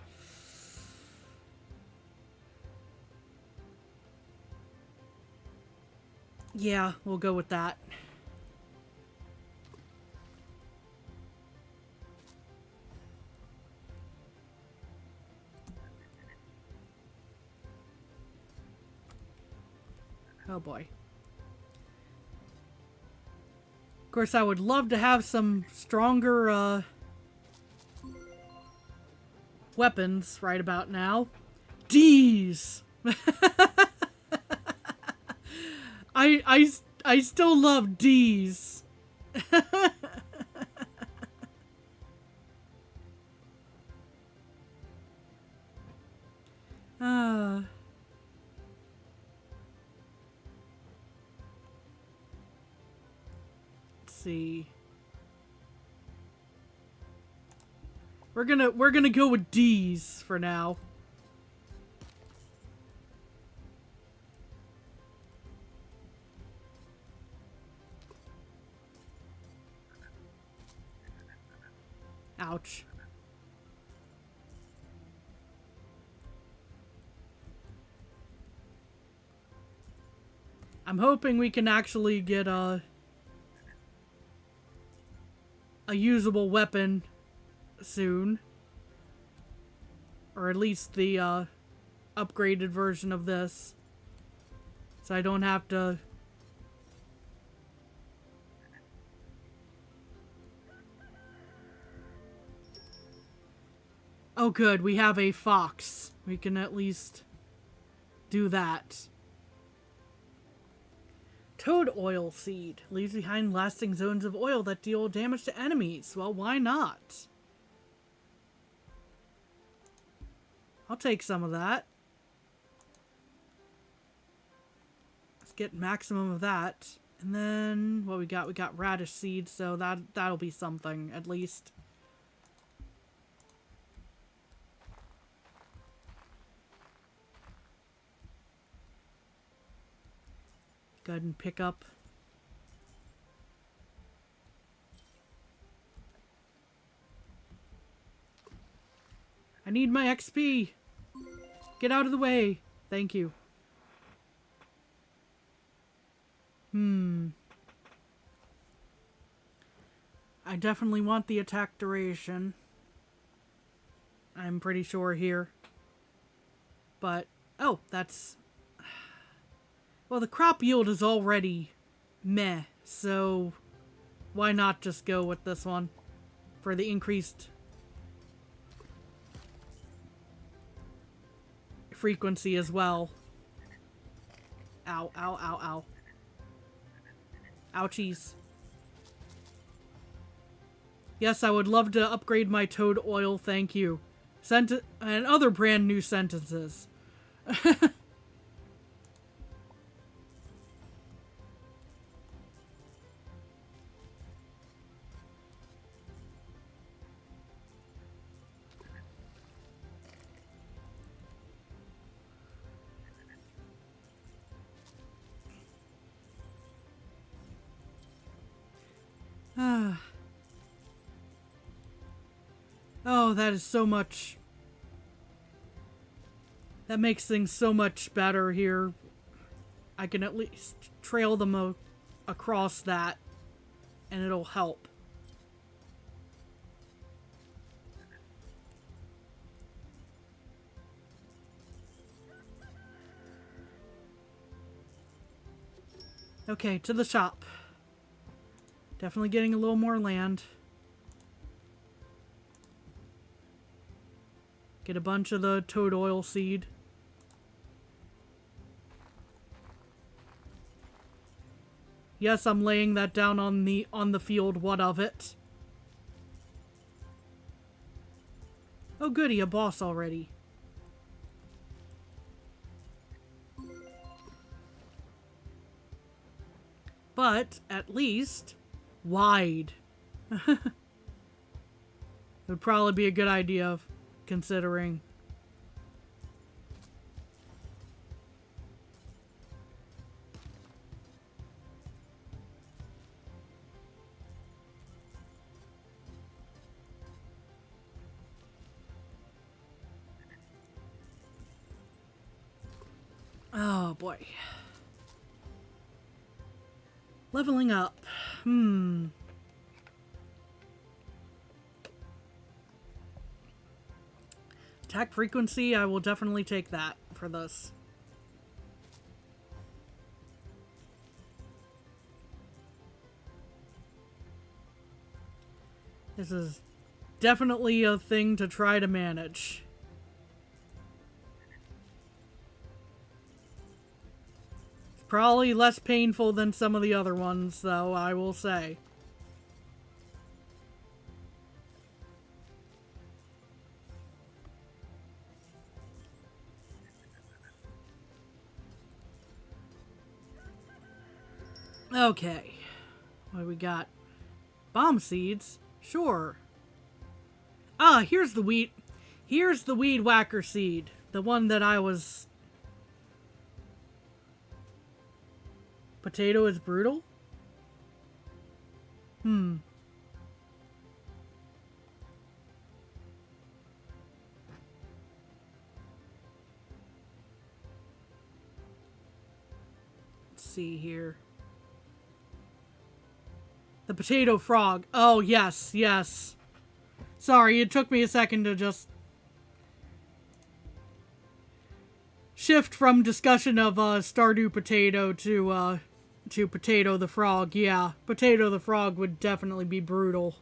Yeah, we'll go with that. Oh boy. Of course, I would love to have some stronger, weapons right about now. D's! I still love D's. Let's see. We're gonna go with D's for now. Ouch. I'm hoping we can actually get a usable weapon soon. Or at least the upgraded version of this. So I don't have to... Oh good, we have a fox. We can at least do that. Toad oil seed. Leaves behind lasting zones of oil that deal damage to enemies. Well, why not? I'll take some of that. Let's get maximum of that. And then what we got? We got radish seeds, so that'll be something at least. Go ahead and pick up. I need my XP. Get out of the way. Thank you. I definitely want the attack duration. I'm pretty sure here. But, oh, that's... Well, the crop yield is already meh, so why not just go with this one for the increased frequency as well. Ow, ow, ow, ow. Ouchies. Yes, I would love to upgrade my toad oil, thank you. And other brand new sentences. Oh, that is so much... That makes things so much better here. I can at least trail them across that, and it'll help. Okay, to the shop. Definitely getting a little more land. Get a bunch of the toad oil seed. Yes, I'm laying that down on the field. What of it? Oh goody, a boss already. But at least wide. It would probably be a good idea of considering. Oh boy. Leveling up. Attack frequency, I will definitely take that for this. This is definitely a thing to try to manage. It's probably less painful than some of the other ones, though, I will say. Okay. What do we got? Bomb seeds? Sure. Ah, here's the wheat. Here's the weed whacker seed. The one that I was... Potato is brutal? Let's see here. The potato frog. Oh, yes, yes. Sorry, it took me a second to just shift from discussion of Stardew Potato to Potato the Frog. Yeah, Potato the Frog would definitely be brutal.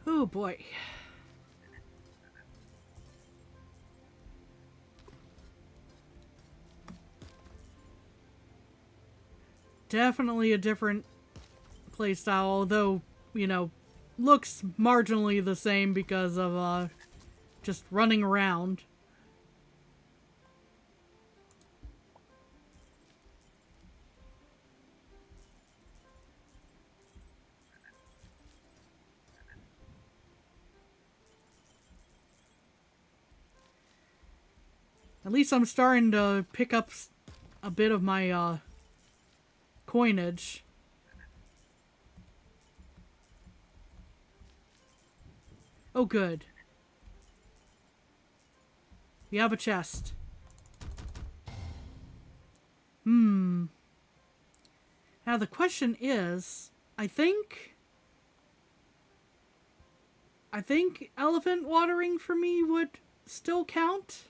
Oh boy. Definitely a different playstyle, although, you know, looks marginally the same because of just running around. At least I'm starting to pick up a bit of my coinage. Oh, good. We have a chest. Now the question is, I think elephant watering for me would still count.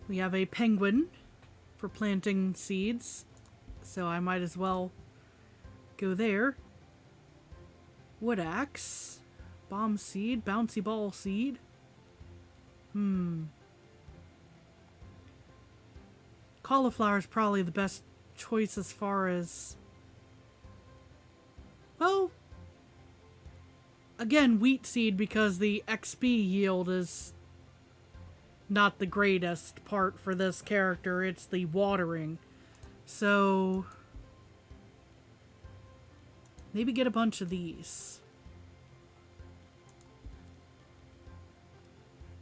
We have a penguin for planting seeds, so I might as well go there. Wood axe, bomb seed, bouncy ball seed. Cauliflower is probably the best choice as far as... Well, again, wheat seed because the XP yield is not the greatest part for this character. It's the watering. So maybe get a bunch of these.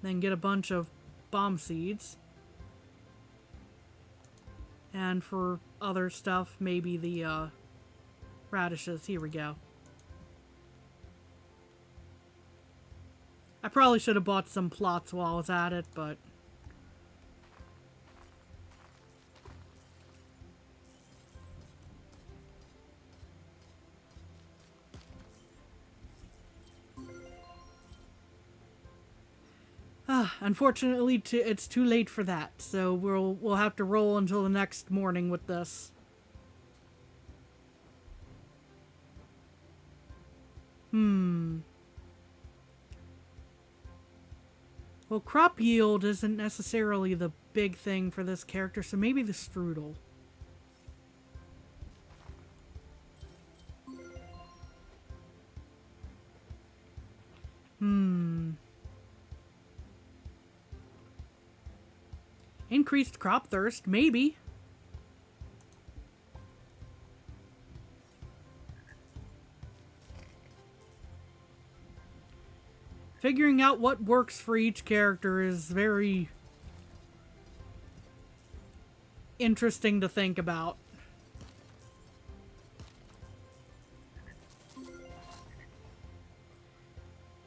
Then get a bunch of bomb seeds. And for other stuff, maybe the radishes. Here we go. I probably should have bought some plots while I was at it, but... unfortunately, it's too late for that, so we'll have to roll until the next morning with this. Well, crop yield isn't necessarily the big thing for this character, so maybe the strudel. Increased crop thirst, maybe. Figuring out what works for each character is very interesting to think about.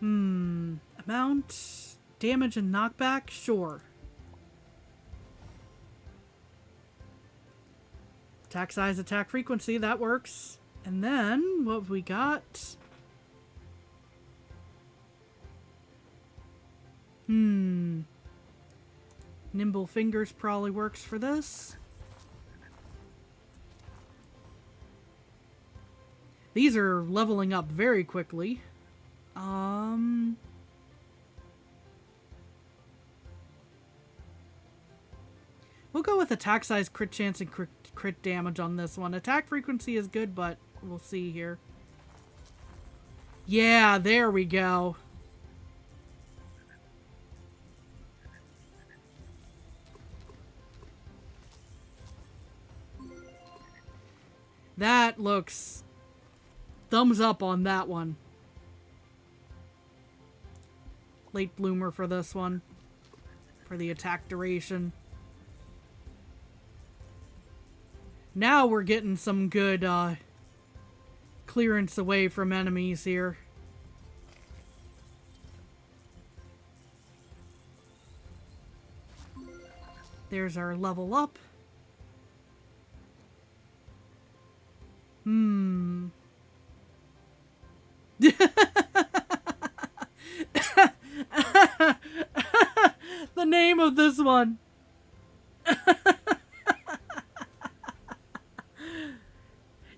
Amount, damage, and knockback? Sure. Attack size, attack frequency, that works. And then, what have we got? Nimble fingers probably works for this. These are leveling up very quickly. We'll go with attack size, crit chance, and crit damage on this one. Attack frequency is good, but we'll see here. Yeah, there we go. That looks... thumbs up on that one. Late bloomer for this one. For the attack duration. Now we're getting some good clearance away from enemies here. There's our level up. The name of this one.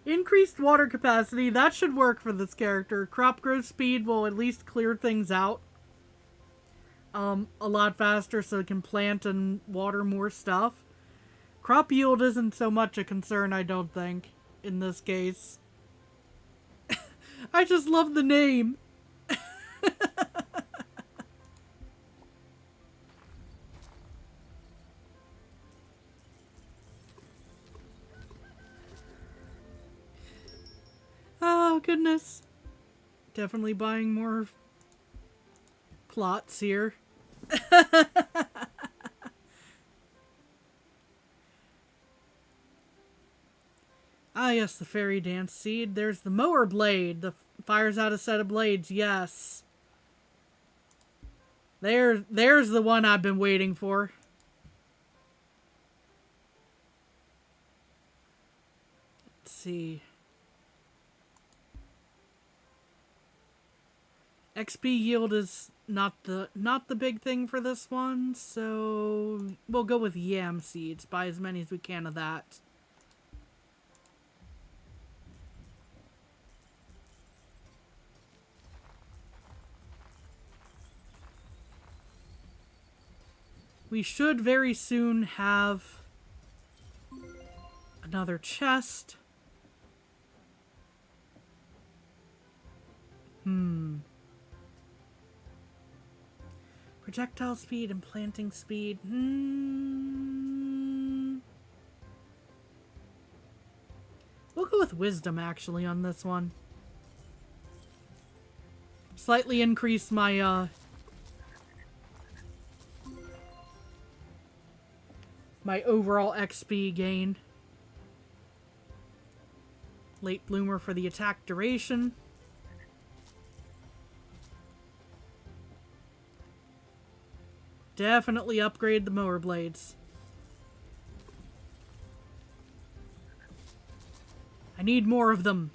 Increased water capacity. That should work for this character. Crop growth speed will at least clear things out a lot faster so it can plant and water more stuff. Crop yield isn't so much a concern, I don't think, in this case. I just love the name. Oh, goodness. Definitely buying more plots here. Ah, yes, the fairy dance seed. There's the mower blade. The fires out a set of blades. Yes. There's the one I've been waiting for. Let's see. XP yield is not the big thing for this one, so we'll go with yam seeds. Buy as many as we can of that. We should very soon have another chest. Projectile speed and planting speed. We'll go with wisdom, actually, on this one. Slightly increase my, my overall XP gain. Late bloomer for the attack duration. Definitely upgrade the mower blades. I need more of them.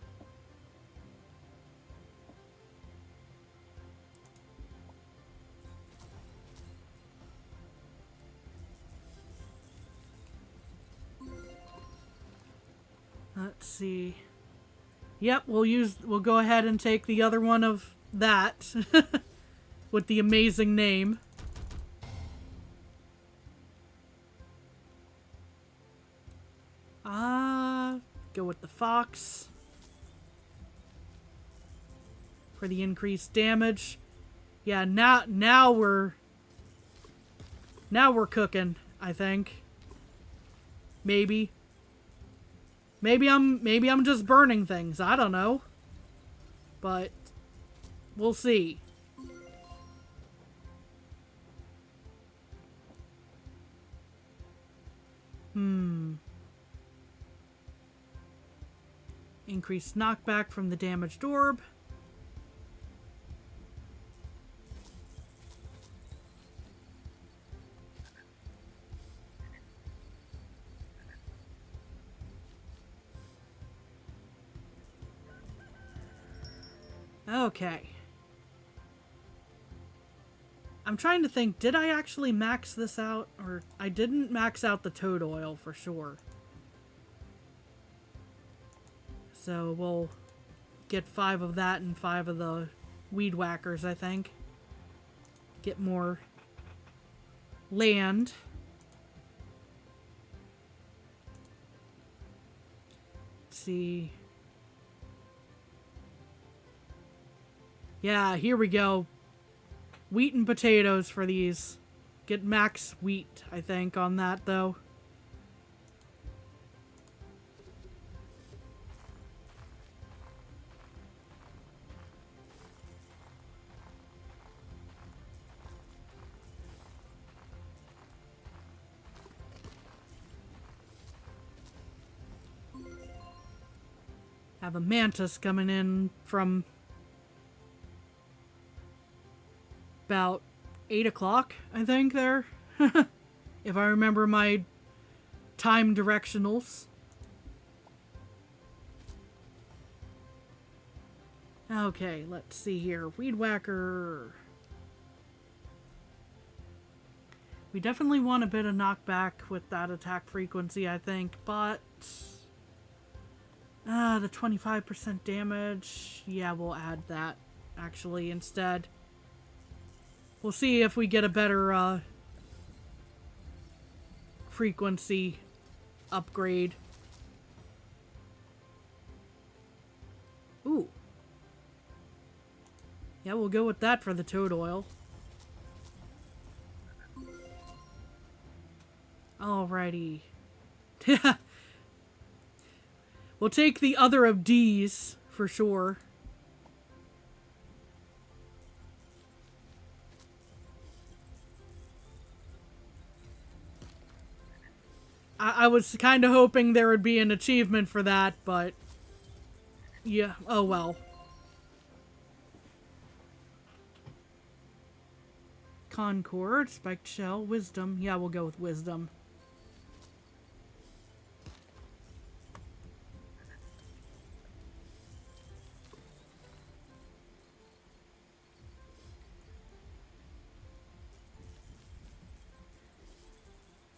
Let's see. Yep, we'll go ahead and take the other one of that with the amazing name. Go with the fox for the increased damage. Yeah, now we're cooking, I think. Maybe I'm just burning things. I don't know. But we'll see. Increased knockback from the damaged orb. Okay. I'm trying to think, did I actually max this out? Or I didn't max out the toad oil for sure. So we'll get 5 of that and 5 of the weed whackers, I think. Get more land. Let's see. Yeah, here we go. Wheat and potatoes for these. Get max wheat, I think, on that, though. Have a mantis coming in from about 8 o'clock, I think, there. If I remember my time directionals. Okay, let's see here. Weed whacker. We definitely want a bit of knockback with that attack frequency, I think, but the 25% damage. Yeah, we'll add that actually instead. We'll see if we get a better frequency upgrade. Ooh. Yeah, we'll go with that for the toad oil. Alrighty. We'll take the other of D's for sure. I was kind of hoping there would be an achievement for that, but yeah, oh well. Concord, spiked shell, wisdom. Yeah, we'll go with wisdom.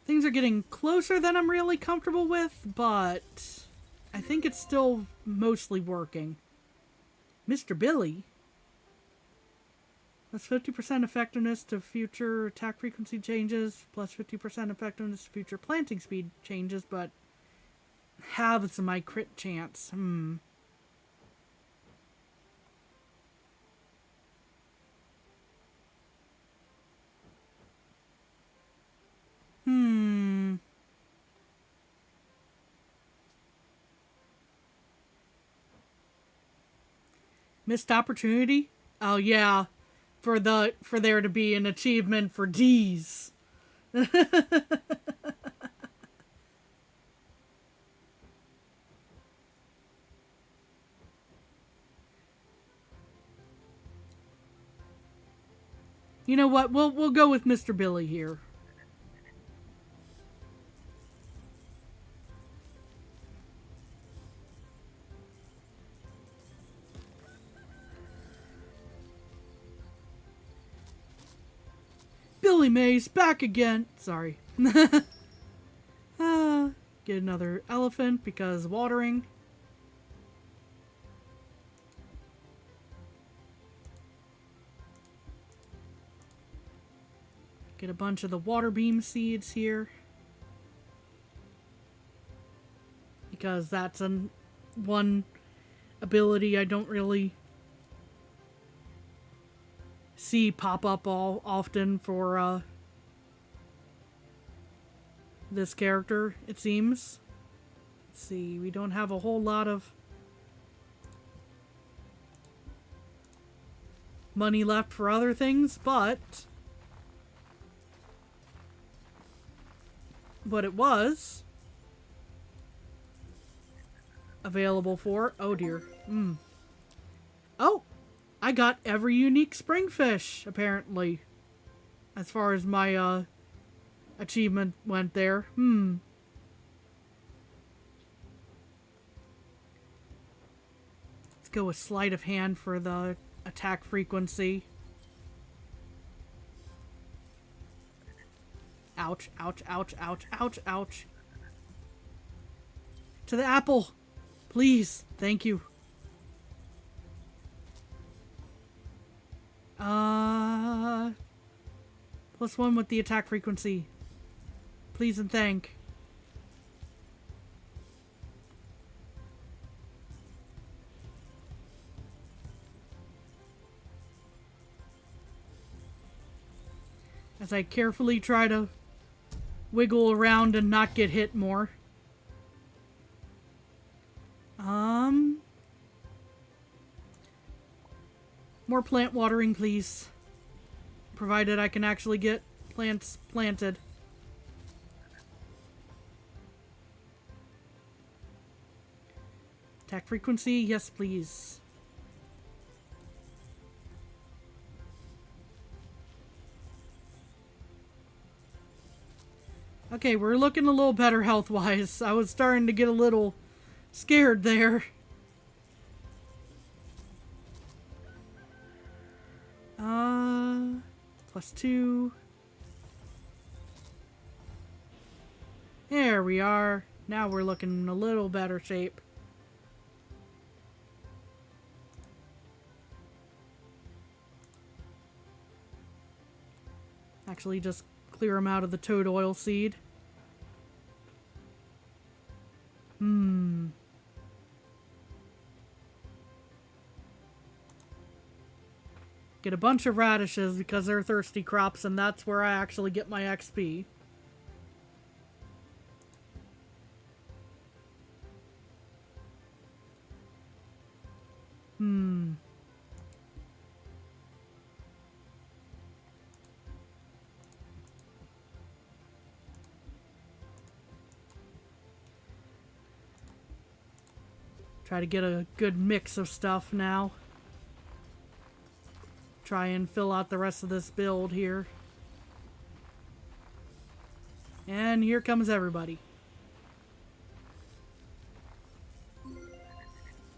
Things are getting closer than I'm really comfortable with, but I think it's still mostly working. Mr. Billy. Plus 50% effectiveness to future attack frequency changes, plus 50% effectiveness to future planting speed changes, but halves my crit chance. Missed opportunity? Oh yeah. For there to be an achievement for D's. You know what? We'll go with Mr. Billy here. Billy Mays back again. Sorry. Get another elephant because watering. Get a bunch of the water beam seeds here. Because that's one ability I don't really see pop up all often for this character, it seems. Let's see, we don't have a whole lot of money left for other things, but what it was available for. Oh dear. Oh! I got every unique springfish, apparently. As far as my, achievement went there. Let's go with sleight of hand for the attack frequency. Ouch, ouch, ouch, ouch, ouch, ouch. To the apple! Please, thank you. +1 with the attack frequency. Please and thank. As I carefully try to wiggle around and not get hit more. More plant watering, please. Provided I can actually get plants planted. Attack frequency, yes please. Okay, we're looking a little better health-wise. I was starting to get a little scared there. +2. There we are. Now we're looking in a little better shape. Actually, just clear them out of the toad oil seed. Get a bunch of radishes because they're thirsty crops, and that's where I actually get my XP. Try to get a good mix of stuff now. Try and fill out the rest of this build here. And here comes everybody.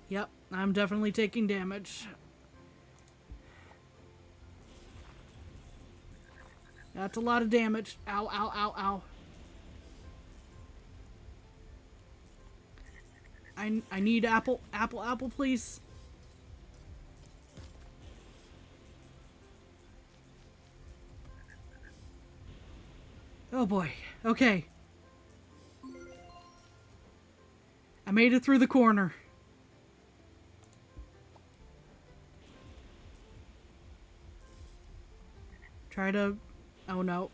Yep, I'm definitely taking damage. That's a lot of damage. Ow, ow, ow, ow. I need apple, apple, apple, please. Oh boy. Okay. I made it through the corner. Try to... Oh no.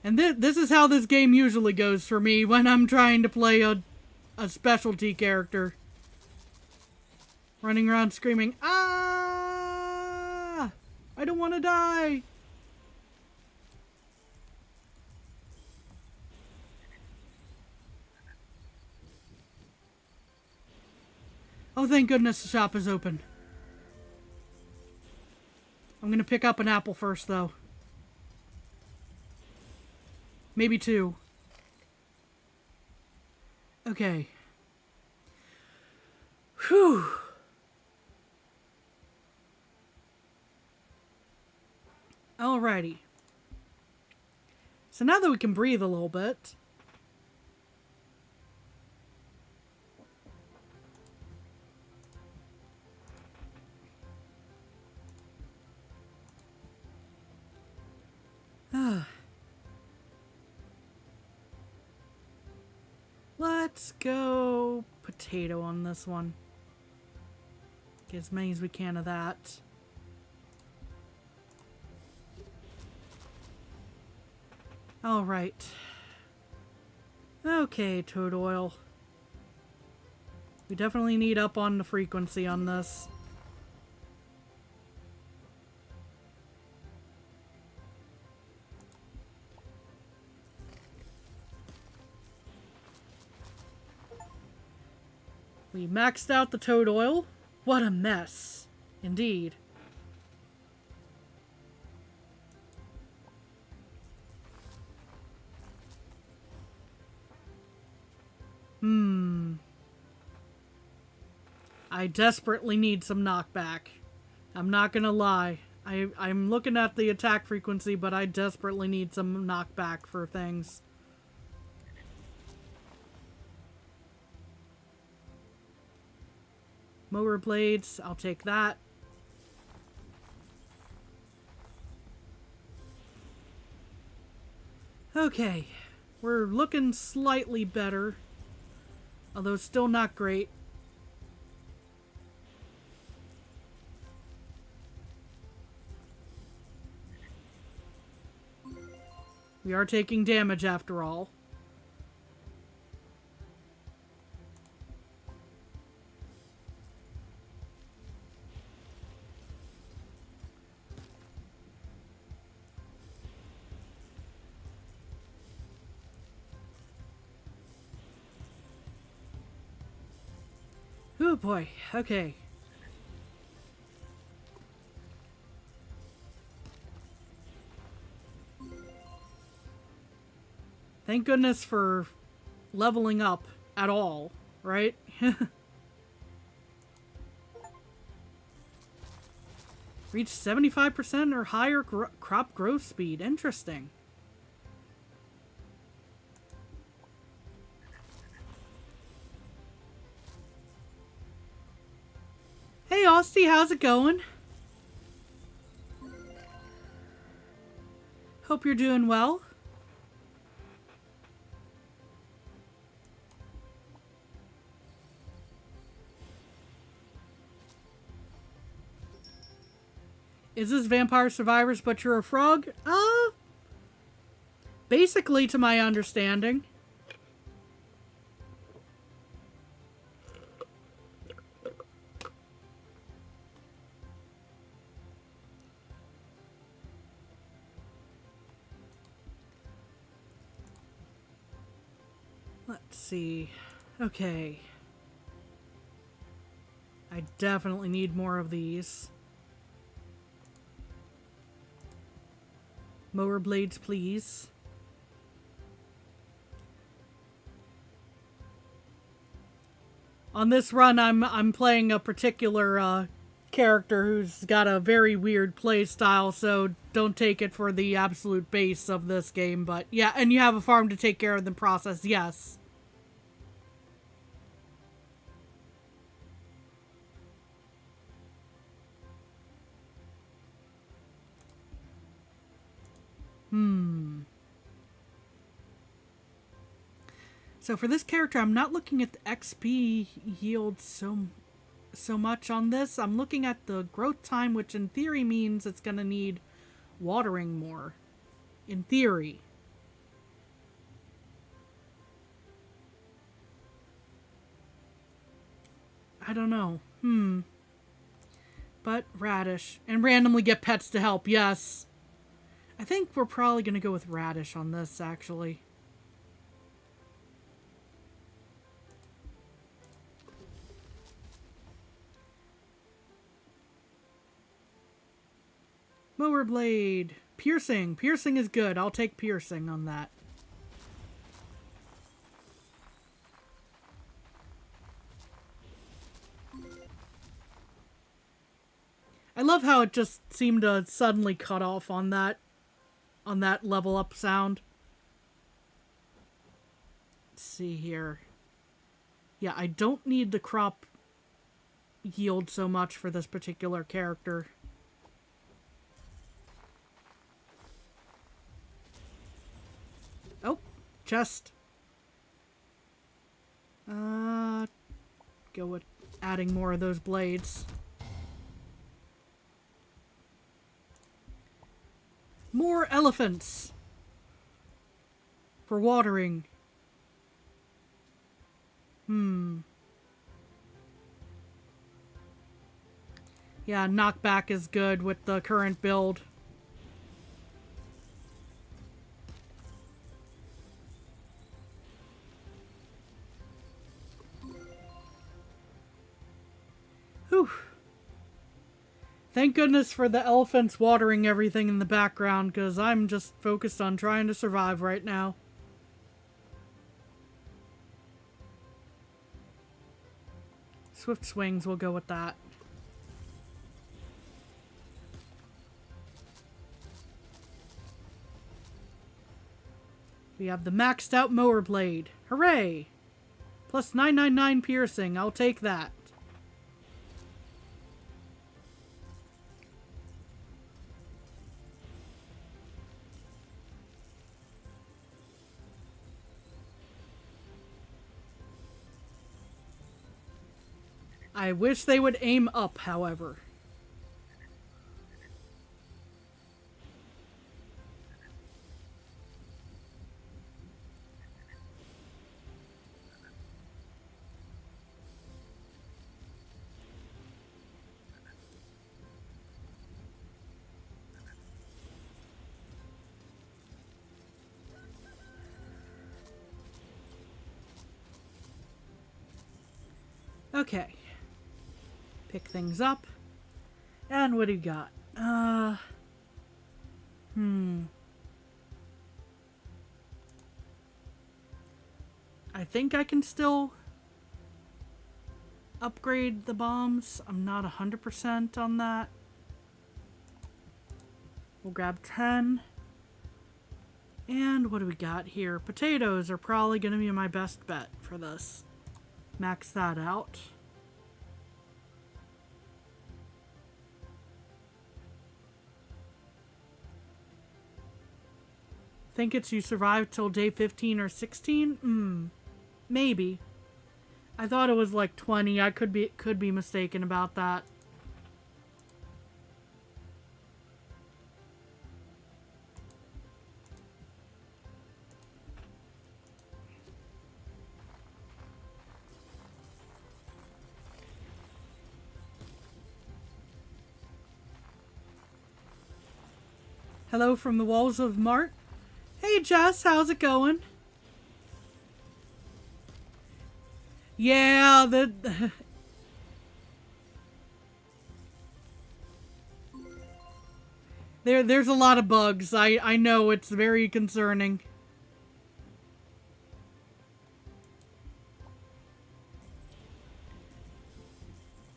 And this is how this game usually goes for me when I'm trying to play a specialty character. Running around screaming, "Ah! I don't want to die!" Oh, thank goodness the shop is open. I'm gonna pick up an apple first, though. Maybe 2. Okay. Whew. Alrighty. So now that we can breathe a little bit... Let's go potato on this one. Get as many as we can of that. Alright. Okay, toad oil. We definitely need up on the frequency on this. maxed out the toad oil. What a mess. Indeed. I desperately need some knockback. I'm not gonna lie. I'm looking at the attack frequency, but I desperately need some knockback for things. Mower blades, I'll take that. Okay, we're looking slightly better, although still not great. We are taking damage after all. Oh boy, okay. Thank goodness for leveling up at all, right? Reach 75% or higher crop growth speed. Interesting. Hey, Austie, how's it going? Hope you're doing well. Is this Vampire Survivors but you're a frog? Basically, to my understanding. Let's see. Okay. I definitely need more of these. Mower blades, please. On this run, I'm playing a particular character who's got a very weird play style, so don't take it for the absolute base of this game. But yeah, and you have a farm to take care of in the process, yes. So for this character, I'm not looking at the XP yield so much on this. I'm looking at the growth time, which in theory means it's going to need watering more. In theory. I don't know. But radish. And randomly get pets to help, yes. I think we're probably going to go with radish on this, actually. Mower blade. Piercing. Piercing is good. I'll take piercing on that. I love how it just seemed to suddenly cut off on that level up sound. Let's see here. Yeah, I don't need the crop yield so much for this particular character. Oh, chest. Go with adding more of those blades. More elephants for watering. Yeah, knockback is good with the current build. Whew. Thank goodness for the elephants watering everything in the background, because I'm just focused on trying to survive right now. Swift swings, we'll go with that. We have the maxed out mower blade. Hooray! Plus 999 piercing, I'll take that. I wish they would aim up, however. Okay. Pick things up. And what do you got? I think I can still upgrade the bombs. I'm not 100% on that. We'll grab 10. And what do we got here? Potatoes are probably going to be my best bet for this. Max that out. Think it's you survive till day 15 or 16? Maybe. I thought it was like 20. I could be mistaken about that. Hello from the walls of Mart. Hey Jess, how's it going? Yeah, there's a lot of bugs. I know, it's very concerning.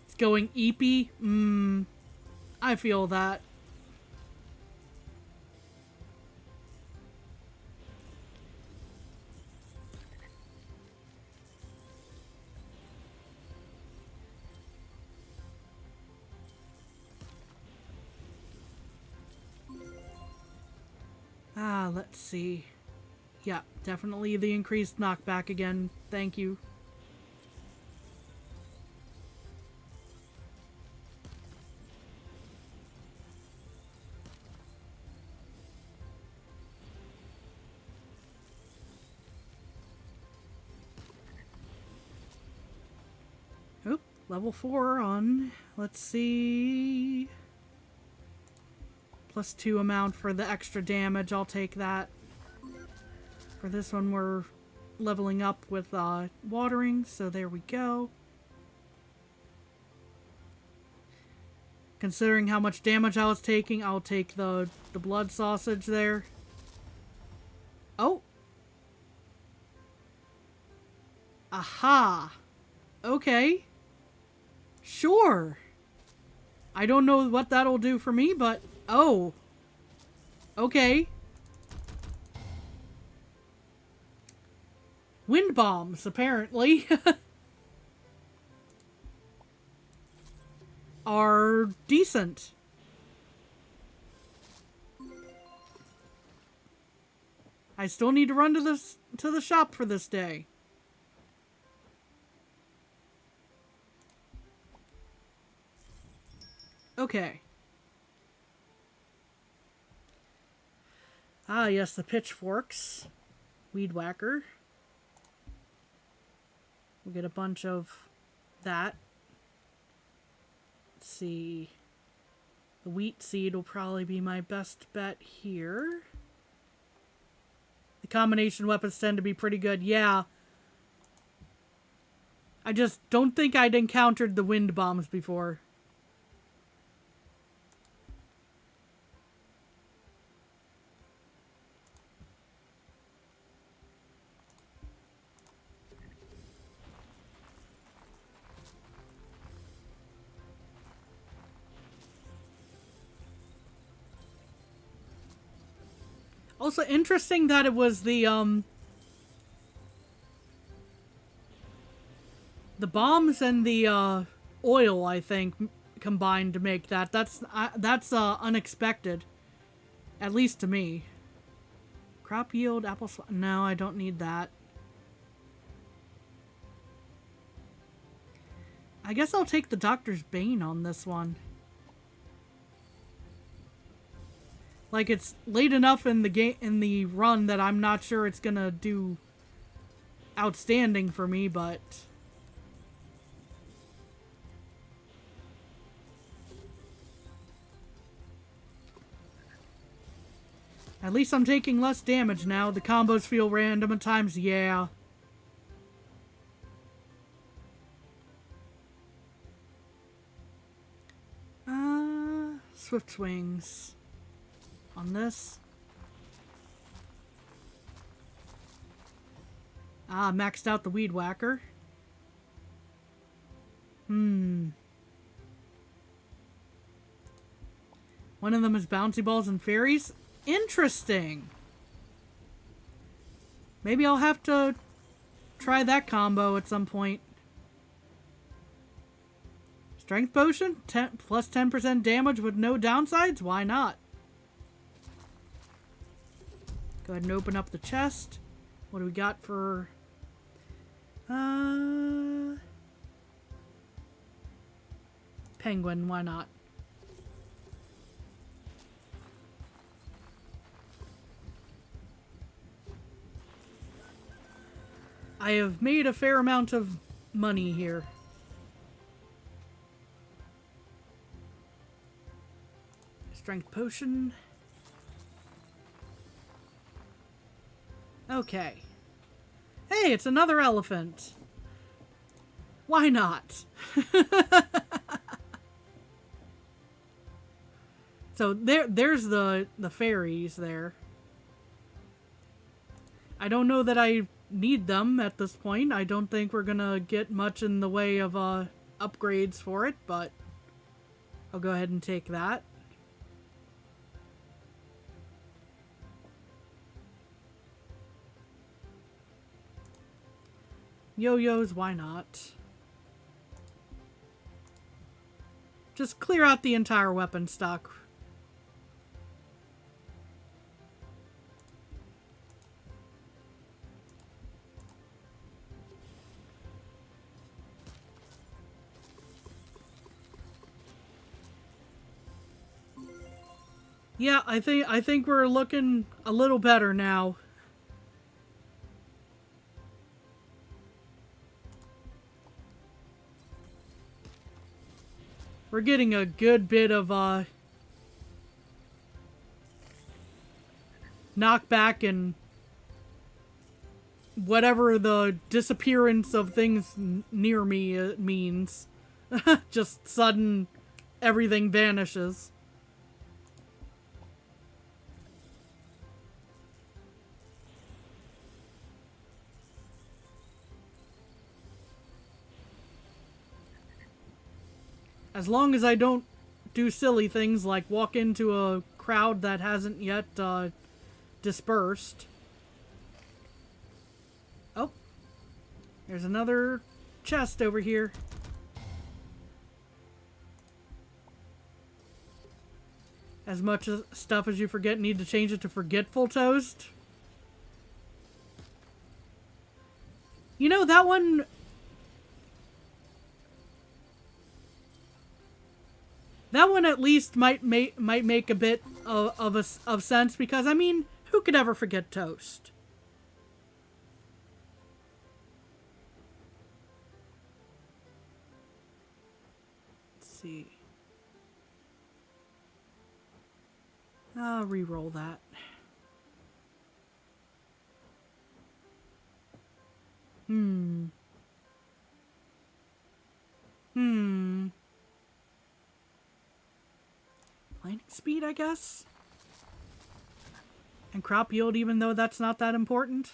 It's going eepy. I feel that. Let's see. Yeah, definitely the increased knockback again. Thank you. Oh, level 4 on. Let's see. +2 amount for the extra damage. I'll take that. For this one, we're leveling up with watering, so there we go. Considering how much damage I was taking, I'll take the blood sausage there. Oh! Aha! Okay. Sure. I don't know what that'll do for me, but... Oh. Okay. Wind bombs, apparently, are decent. I still need to run to the shop for this day. Okay. Ah, yes, the pitchforks. Weed whacker. We'll get a bunch of that. Let's see. The wheat seed will probably be my best bet here. The combination weapons tend to be pretty good. Yeah. I just don't think I'd encountered the wind bombs before. Also interesting that it was the bombs and the oil, I think, combined to make that. That's unexpected, at least to me. Crop yield, apple. No, I don't need that. I guess I'll take the Doctor's Bane on this one. Like, it's late enough in the game, in the run, that I'm not sure it's gonna do outstanding for me, but at least I'm taking less damage now. The combos feel random at times, yeah. Swift swings on this. Maxed out the Weed Whacker. One of them is bouncy balls and fairies. Interesting. Maybe I'll have to try that combo at some point. Strength potion, plus 10% damage with no downsides? Why not? Go ahead and open up the chest. What do we got for... Penguin, why not? I have made a fair amount of money here. Strength potion. Okay. Hey, it's another elephant. Why not? So there's the fairies there. I don't know that I need them at this point. I don't think we're gonna get much in the way of upgrades for it, but I'll go ahead and take that. Yo-yos, why not? Just clear out the entire weapon stock. Yeah, I think we're looking a little better now. We're getting a good bit of knockback and whatever the disappearance of things near me means. Just sudden everything vanishes. As long as I don't do silly things like walk into a crowd that hasn't yet dispersed. Oh, there's another chest over here. As much stuff as you forget, need to change it to Forgetful Toast. You know, that one... That one at least might make a bit of sense, because, I mean, who could ever forget toast? Let's see. I'll re-roll that. Mining speed, I guess? And crop yield, even though that's not that important.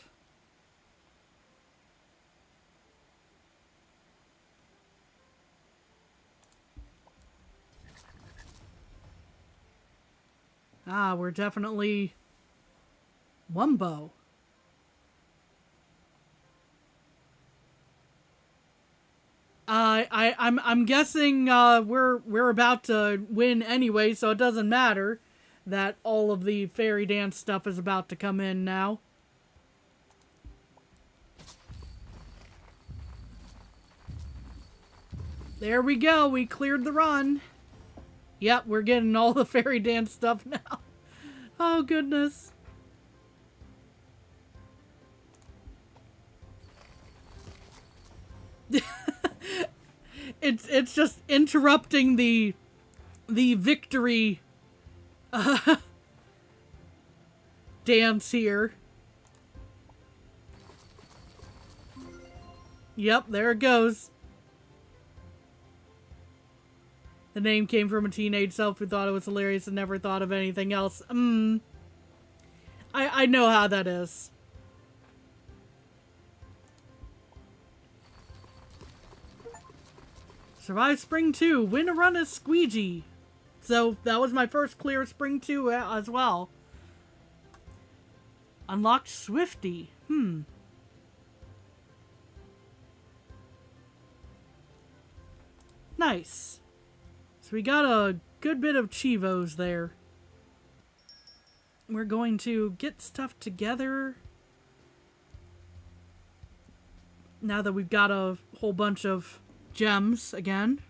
Ah, we're definitely Wumbo. I'm guessing we're about to win anyway, so it doesn't matter that all of the fairy dance stuff is about to come in now. There we go, we cleared the run. Yep, we're getting all the fairy dance stuff now. Oh goodness. It's just interrupting the victory dance here. Yep, there it goes. The name came from a teenage self who thought it was hilarious and never thought of anything else. I know how that is. Survive Spring 2. Win a run as Squeegee. So, that was my first clear Spring 2 as well. Unlocked Swifty. Nice. So we got a good bit of Chivos there. We're going to get stuff together. Now that we've got a whole bunch of gems again.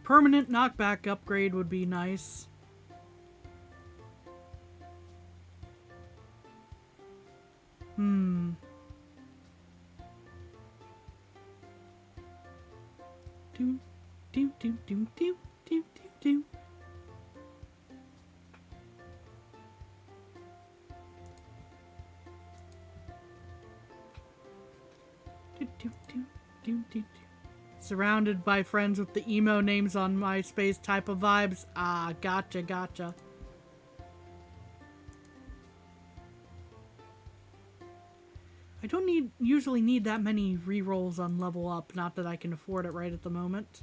Permanent knockback upgrade would be nice. Surrounded by friends with the emo names on MySpace type of vibes. Ah, gotcha. I don't usually need that many rerolls on level up, not that I can afford it right at the moment.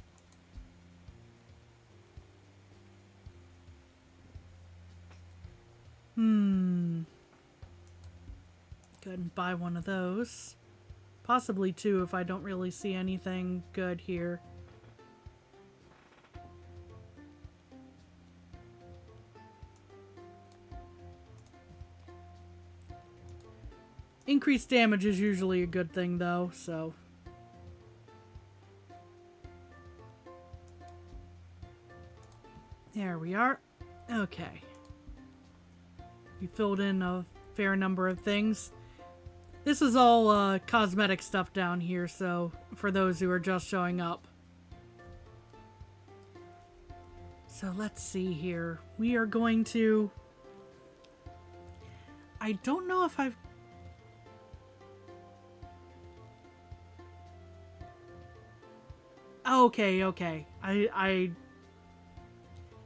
Go ahead and buy one of those. Possibly two if I don't really see anything good here. Increased damage is usually a good thing though, so. There we are. Okay. We filled in a fair number of things. This is all cosmetic stuff down here, so for those who are just showing up. So let's see here. We are going to... I don't know if I've... Okay.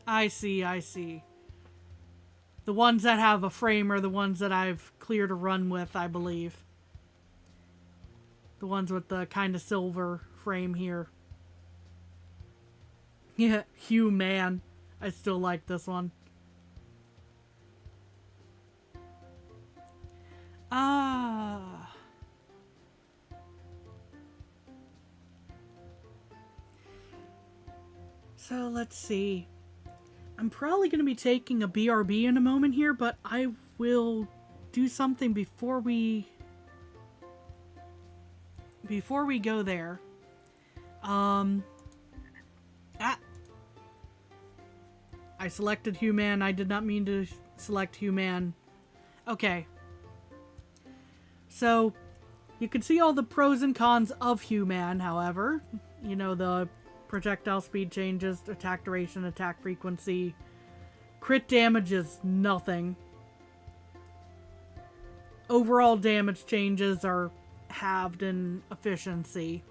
I see. The ones that have a frame are the ones that I've cleared a run with, I believe. The ones with the kind of silver frame here. Yeah, human. I still like this one. Ah. So let's see. I'm probably going to be taking a BRB in a moment here, but I will do something before we go there. I selected human. I did not mean to select human. Okay. So, You can see all the pros and cons of Human, however. You know, the projectile speed changes, attack duration, attack frequency. Crit damage is nothing. Overall damage changes are halved in efficiency.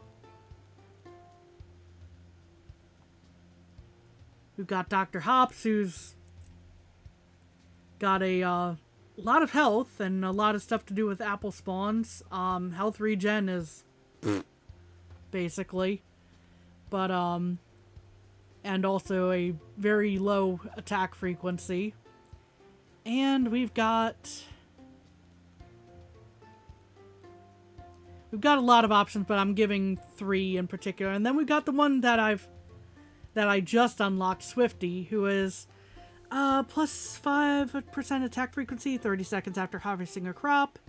We've got Dr. Hops, who's got a lot of health and a lot of stuff to do with apple spawns. Health regen is basically. But, and also a very low attack frequency. And we've got a lot of options, but I'm giving 3 in particular. And then we've got the one that I just unlocked, Swifty, who is plus 5% attack frequency 30 seconds after harvesting a crop.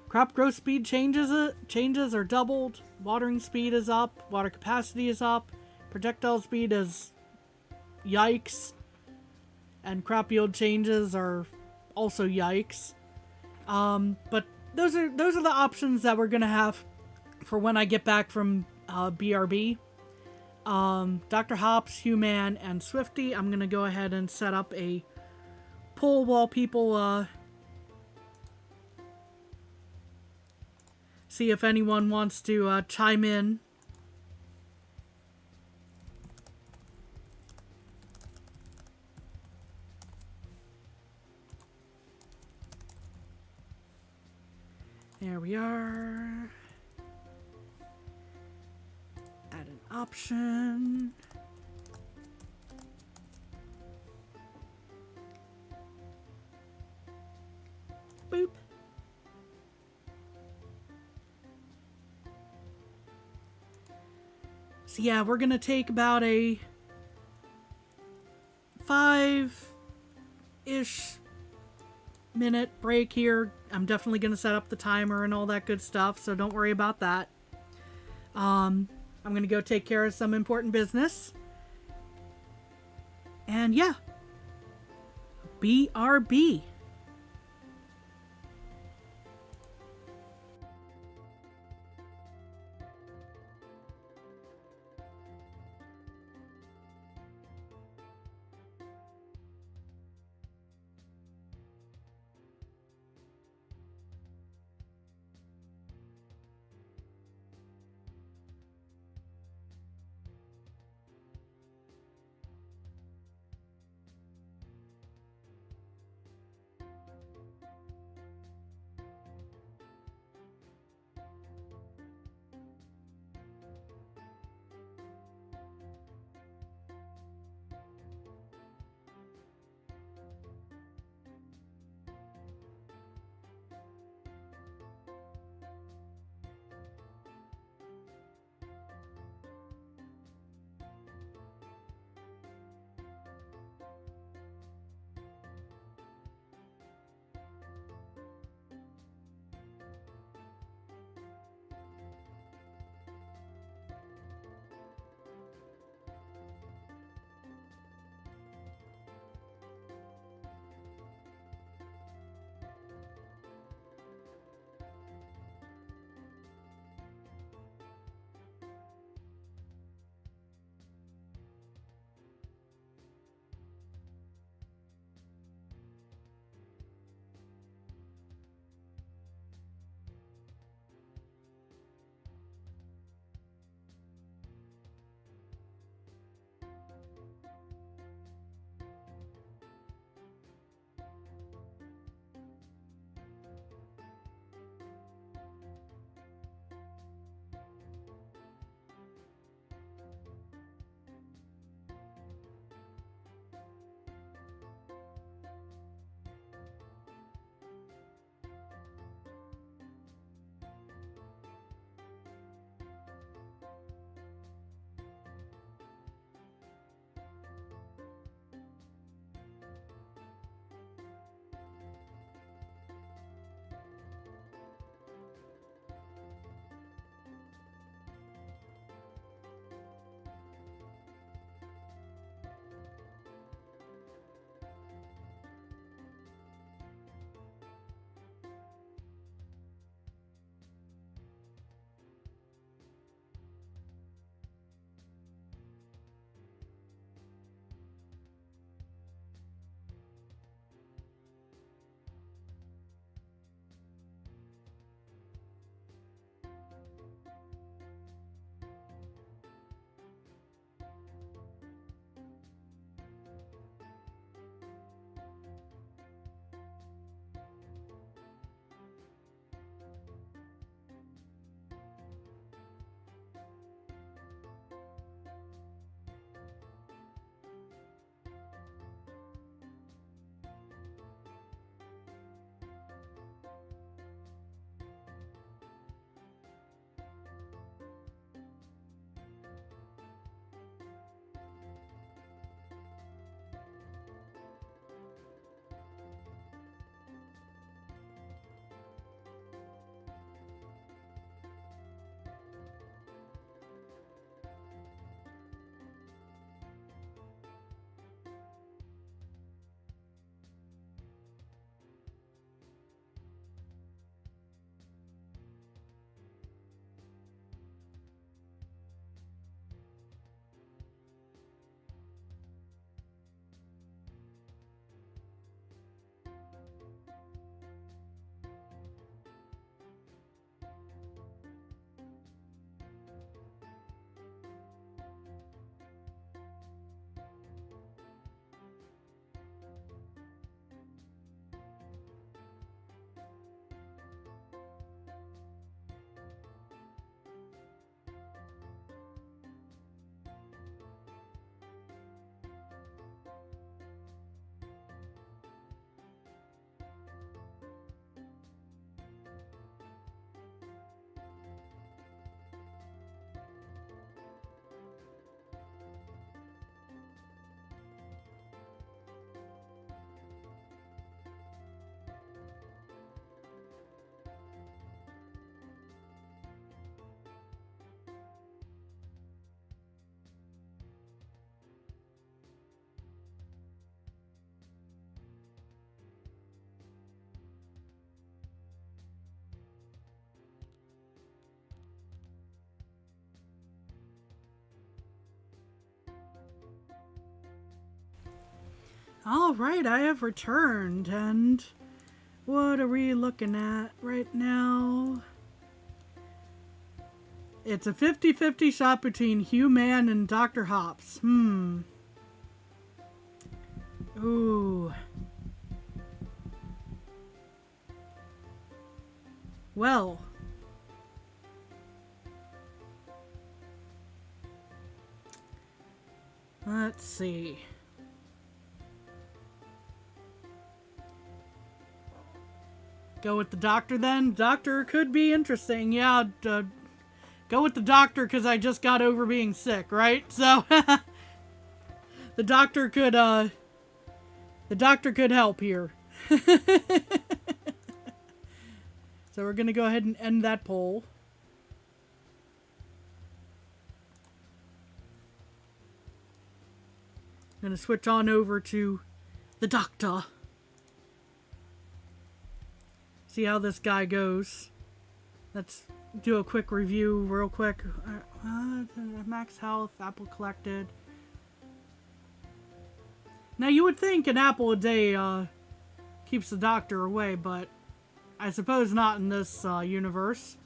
Crop growth speed changes are doubled. Watering speed is up. Water capacity is up. Projectile speed is yikes. And crop yield changes are also yikes. But those are the options that we're gonna have for when I get back from BRB. Dr. Hops, Human, and Swifty. I'm gonna go ahead and set up a poll while people see if anyone wants to chime in. There we are. Add an option. Boop. So yeah, we're gonna take about a 5-ish minute break here. I'm definitely gonna set up the timer and all that good stuff, so don't worry about that. I'm gonna go take care of some important business. And yeah, BRB. Alright, I have returned, and what are we looking at right now? It's a 50-50 shot between Hugh-Man and Dr. Hops. Ooh. Well. Let's see. Go with the doctor then? Doctor could be interesting. Yeah, go with the doctor because I just got over being sick, right? So the doctor could help here. So we're gonna go ahead and end that poll. I'm gonna switch on over to the doctor. See how this guy goes. Let's do a quick review real quick. Max health, apple collected. Now you would think an apple a day keeps the doctor away, but I suppose not in this universe.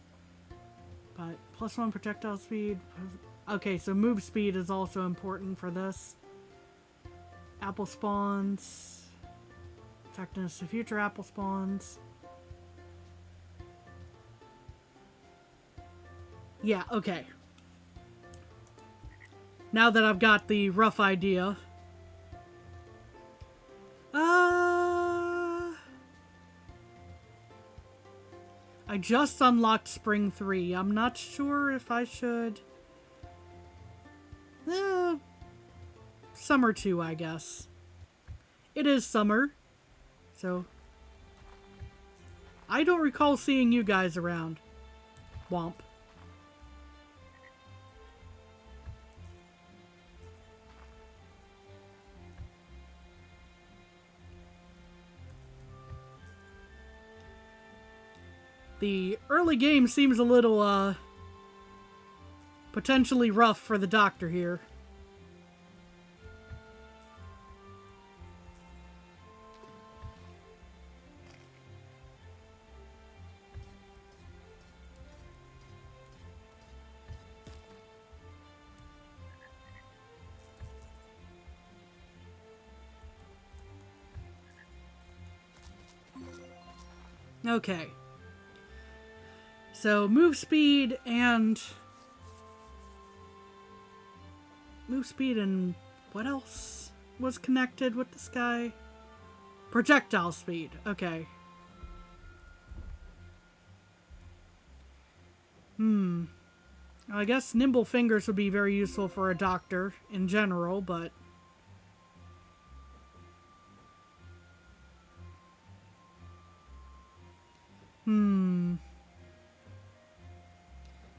But +1 projectile speed. Okay, so move speed is also important for this. Apple spawns. Effectiveness to future apple spawns. Yeah, okay. Now that I've got the rough idea. I just unlocked Spring 3. I'm not sure if I should... Summer 2, I guess. It is summer. So... I don't recall seeing you guys around. Womp. The early game seems a little, potentially rough for the doctor here. Okay. So, move speed and what else was connected with this guy? Projectile speed. Okay. I guess nimble fingers would be very useful for a doctor in general, but...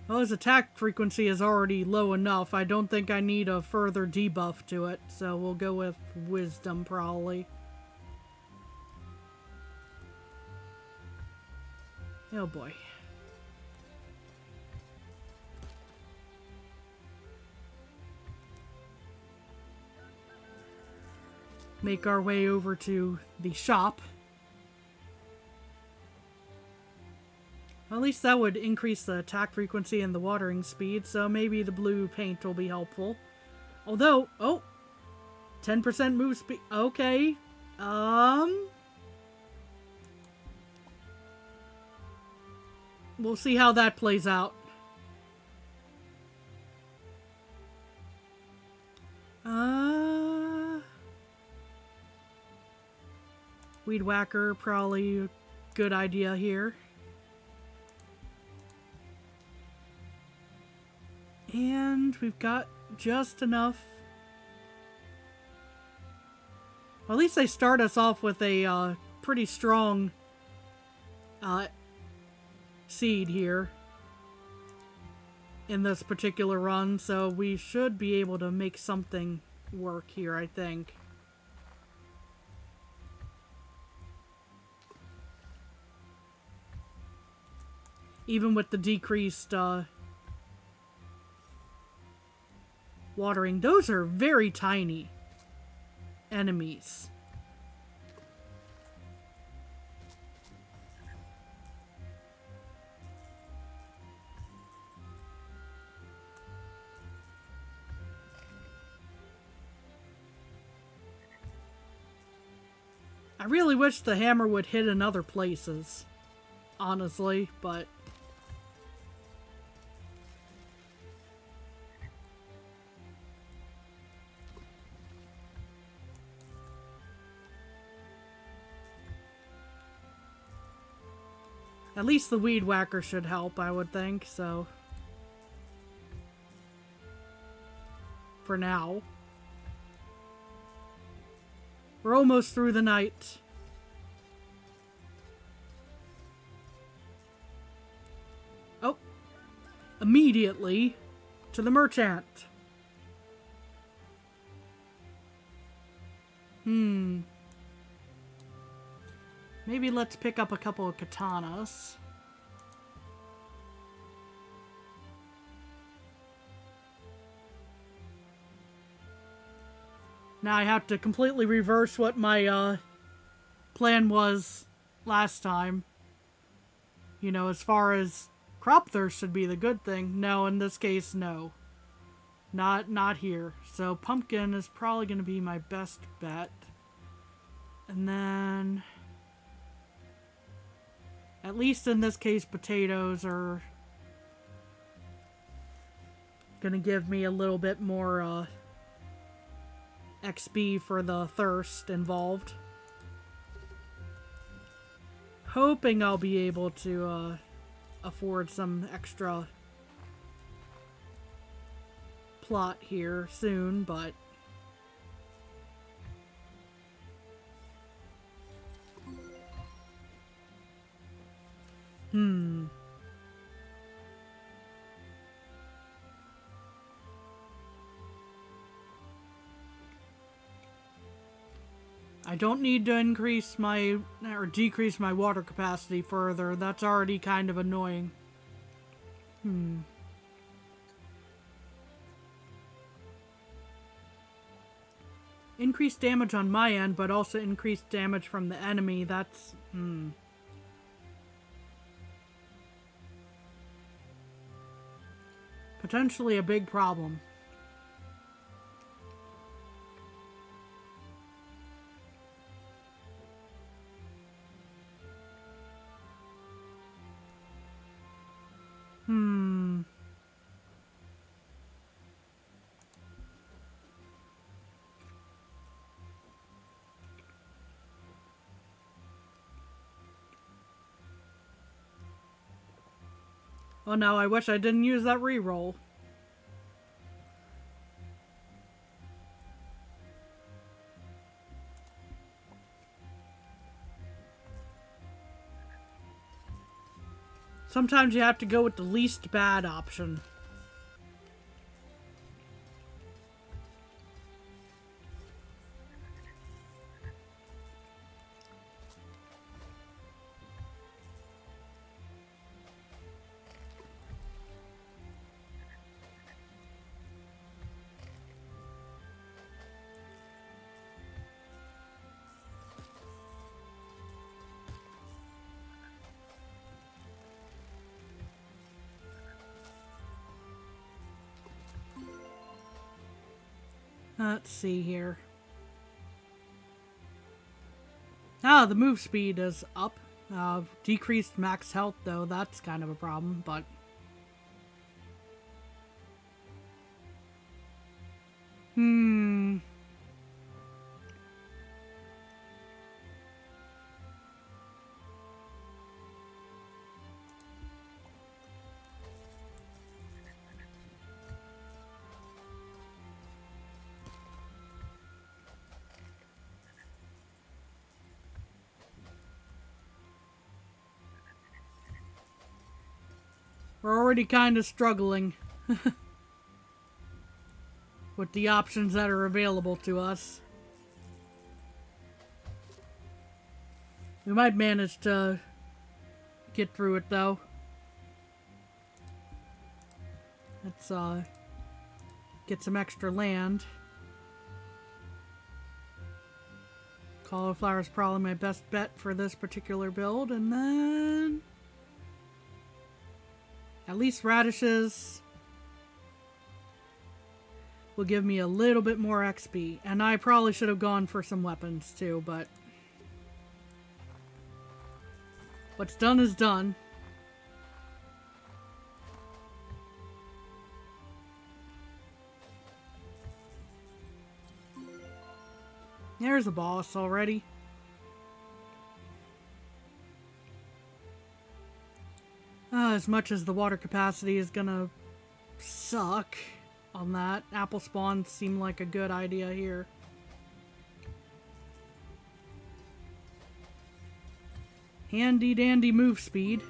Well, his attack frequency is already low enough. I don't think I need a further debuff to it, so we'll go with wisdom, probably. Oh boy. Make our way over to the shop. At least that would increase the attack frequency and the watering speed, so maybe the blue paint will be helpful. Although, 10% move speed. Okay. We'll see how that plays out. Weed Whacker, probably a good idea here. And we've got just enough. Well, at least they start us off with a pretty strong seed here in this particular run, so we should be able to make something work here, I think. Even with the decreased watering. Those are very tiny enemies. I really wish the hammer would hit in other places, honestly, but... At least the weed whacker should help, I would think, so... For now. We're almost through the night. Oh. Immediately to the merchant. Maybe let's pick up a couple of katanas. Now I have to completely reverse what my plan was last time. You know, as far as crop thirst should be the good thing. No, in this case, no. Not here. So pumpkin is probably going to be my best bet. And then... At least in this case, potatoes are going to give me a little bit more XP for the thirst involved. Hoping I'll be able to afford some extra plot here soon, but... I don't need to increase my, or decrease my water capacity further. That's already kind of annoying. Increased damage on my end, but also increased damage from the enemy. That's, potentially a big problem. Oh no, I wish I didn't use that reroll. Sometimes you have to go with the least bad option. Let's see here. Ah, the move speed is up. Decreased max health, though. That's kind of a problem, but... We're already kind of struggling with the options that are available to us. We might manage to get through it, though. Let's get some extra land. Cauliflower is probably my best bet for this particular build, and then... At least radishes will give me a little bit more XP. And I probably should have gone for some weapons too, but... What's done is done. There's a boss already. As much as the water capacity is gonna suck on that, apple spawns seem like a good idea here. Handy dandy move speed.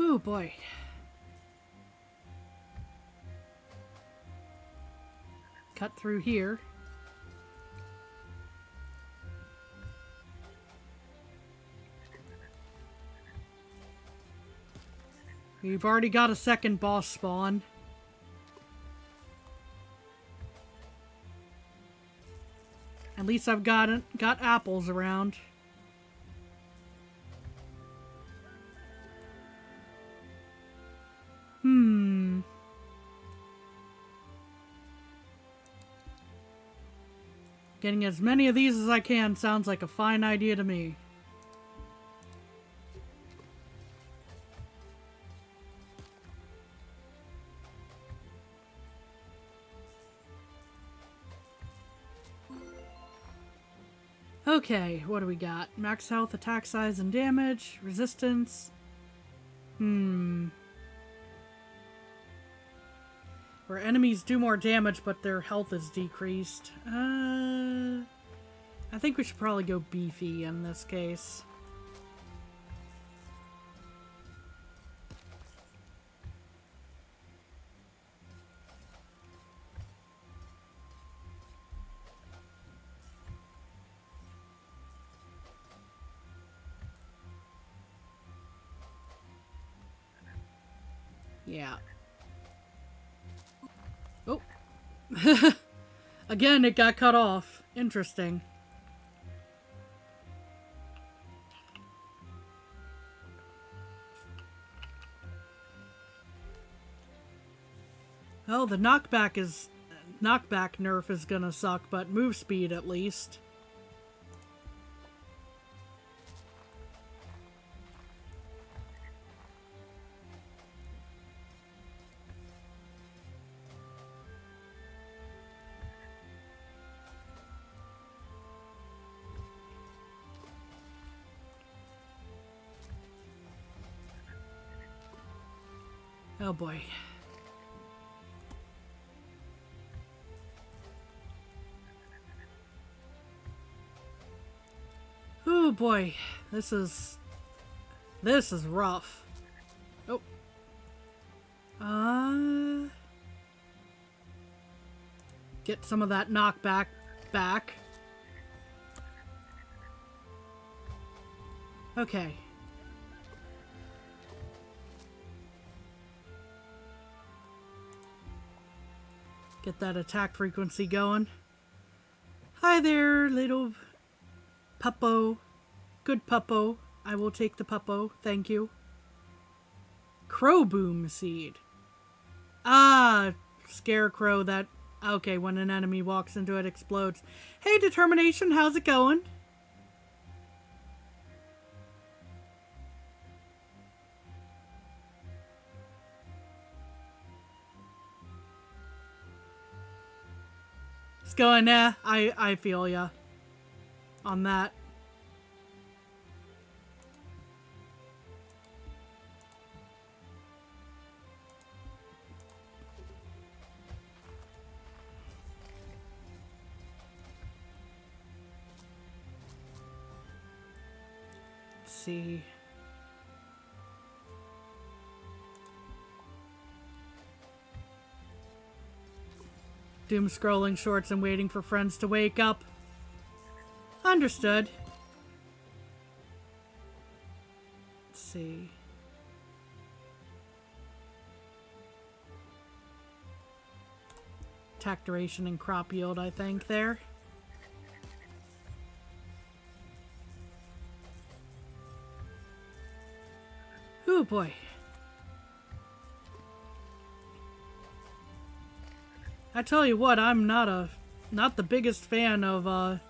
Oh boy. Cut through here. We've already got a second boss spawn. At least I've got apples around. Getting as many of these as I can sounds like a fine idea to me. Okay, what do we got? Max health, attack size, and damage. Resistance. Where enemies do more damage, but their health is decreased. I think we should probably go beefy in this case. Yeah. Oh. Again, it got cut off. Interesting. Oh, the knockback nerf is gonna suck, but move speed at least. Oh boy. Oh boy. This is rough. Oh. Get some of that knockback back. Okay. Get that attack frequency going. Hi there, little puppo. Good puppo. I will take the puppo. Thank you. Crow boom seed. Ah, scarecrow that... Okay, when an enemy walks into it, explodes. Hey, Determination, how's it going? It's going, nah, I feel ya on that. Let's see. Doom scrolling shorts and waiting for friends to wake up. Understood. Let's see. Attack duration and crop yield, I think, there. Oh boy. I tell you what, I'm not the biggest fan of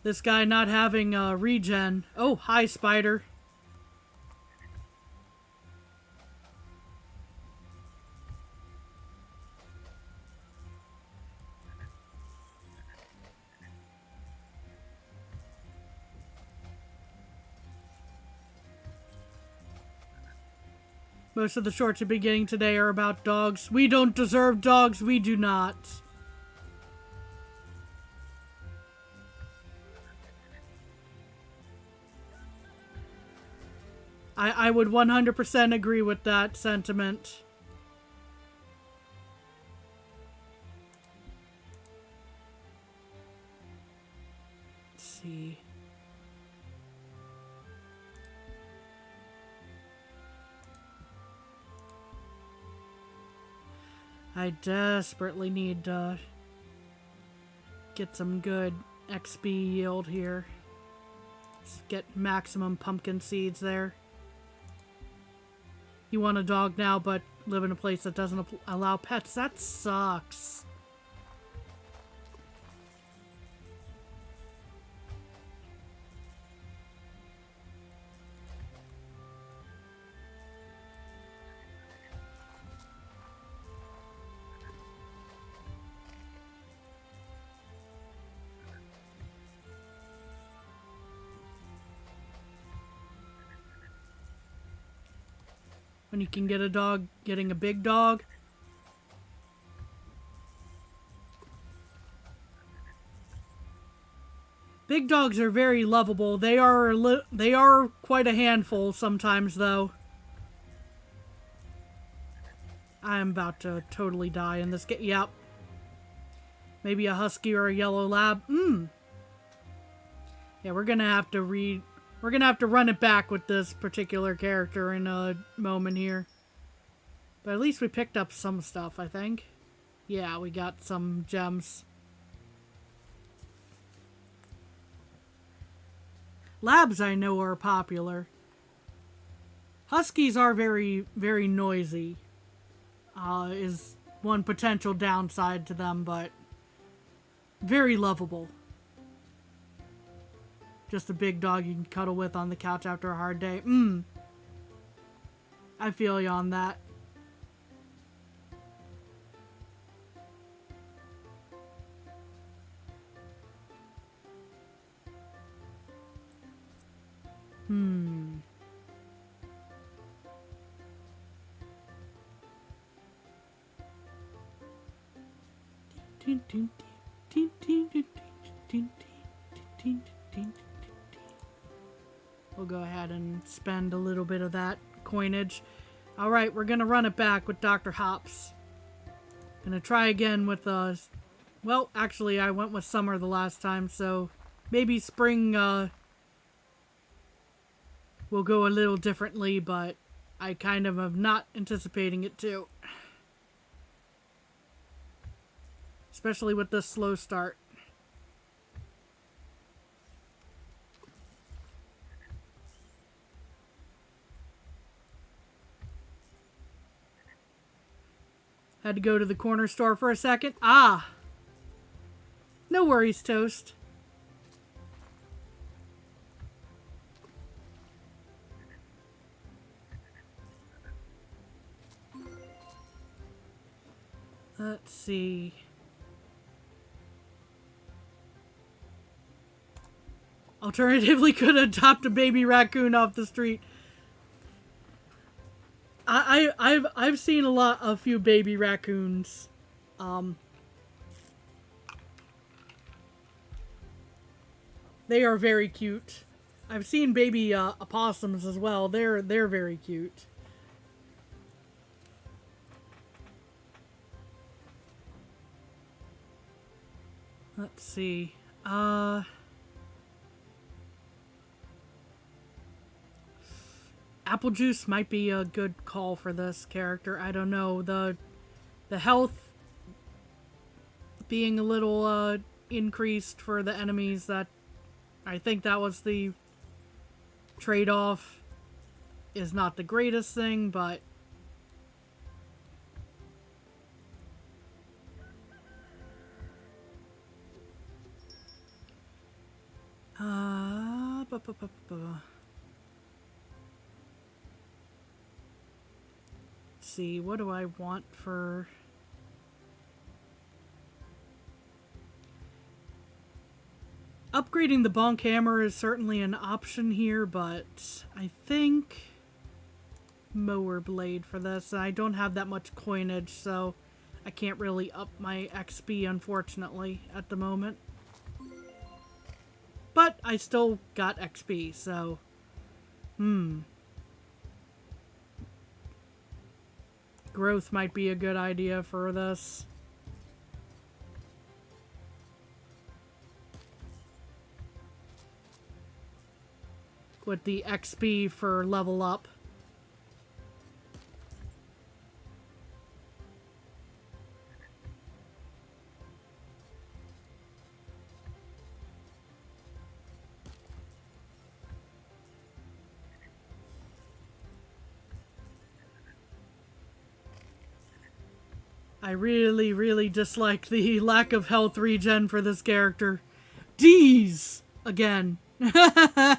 this guy not having regen. Oh, hi, spider. Most of the shorts you've been getting today are about dogs. We don't deserve dogs, we do not. I would 100% agree with that sentiment. Let's see. I desperately need to get some good XP yield here. Let's get maximum pumpkin seeds there. You want a dog now, but live in a place that doesn't allow pets. That sucks. When you can get a dog, getting a big dog. Big dogs are very lovable. They are quite a handful sometimes, though. I am about to totally die in this game. Yep. Maybe a husky or a yellow lab. Yeah, we're gonna have to run it back with this particular character in a moment here. But at least we picked up some stuff, I think. Yeah, we got some gems. Labs, I know, are popular. Huskies are very, very noisy. Is one potential downside to them, but very lovable. Just a big dog you can cuddle with on the couch after a hard day. I feel you on that. We'll go ahead and spend a little bit of that coinage. Alright, we're gonna run it back with Dr. Hops. Gonna try again with, well, actually I went with summer the last time, so maybe spring, will go a little differently, but I kind of am not anticipating it to. Especially with this slow start. Had to go to the corner store for a second. Ah! No worries, Toast. Let's see. Alternatively, could adopt a baby raccoon off the street. I've seen a few baby raccoons. They are very cute. I've seen baby opossums as well. They're very cute. Let's see. Apple juice might be a good call for this character. I don't know. The health being a little increased for the enemies, that I think that was the trade-off, is not the greatest thing, but let's see, what do I want for... Upgrading the bonk hammer is certainly an option here, but I think mower blade for this. I don't have that much coinage, so I can't really up my XP, unfortunately, at the moment. But I still got XP, so... Growth might be a good idea for this. With the XP for level up. I really, really dislike the lack of health regen for this character. D's! Again. I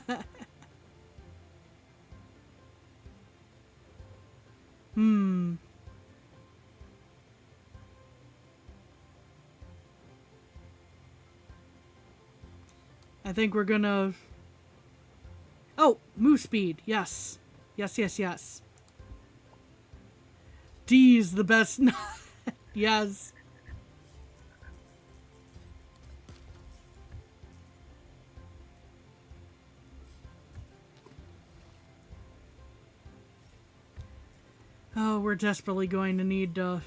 think we're gonna... Oh! Move speed. Yes. Yes, yes, yes. D's the best... Yes. Oh, we're desperately going to need to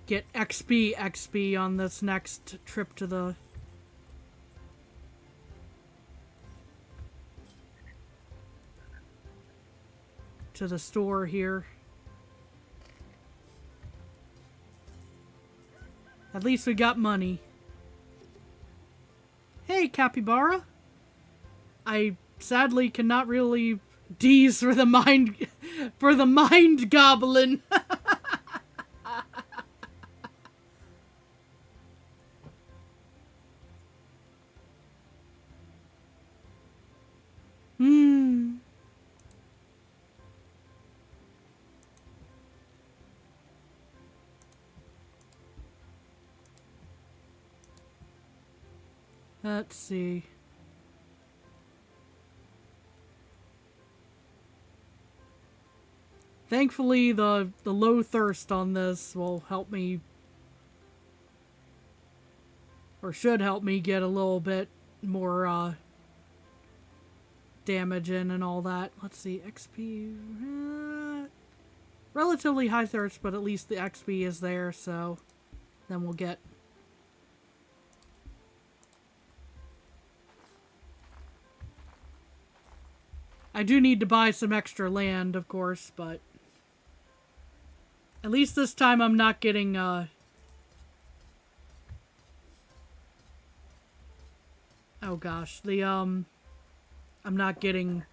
get XP on this next trip to the... to the store here. At least we got money. Hey, Capybara. I sadly cannot really D's for the mind goblin. Let's see. Thankfully, the low thirst on this will help me, or should help me get a little bit more damage in and all that. Let's see, XP. Relatively high thirst, but at least the XP is there, so then we'll get... I do need to buy some extra land, of course, but at least this time I'm not getting, oh gosh, I'm not getting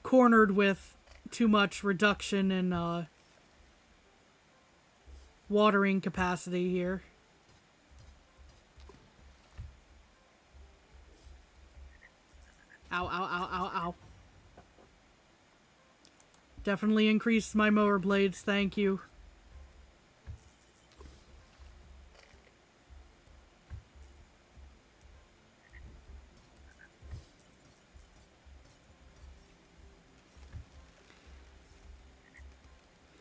cornered with too much reduction in, watering capacity here. Ow, ow, ow, ow, ow. Definitely increased my mower blades, thank you.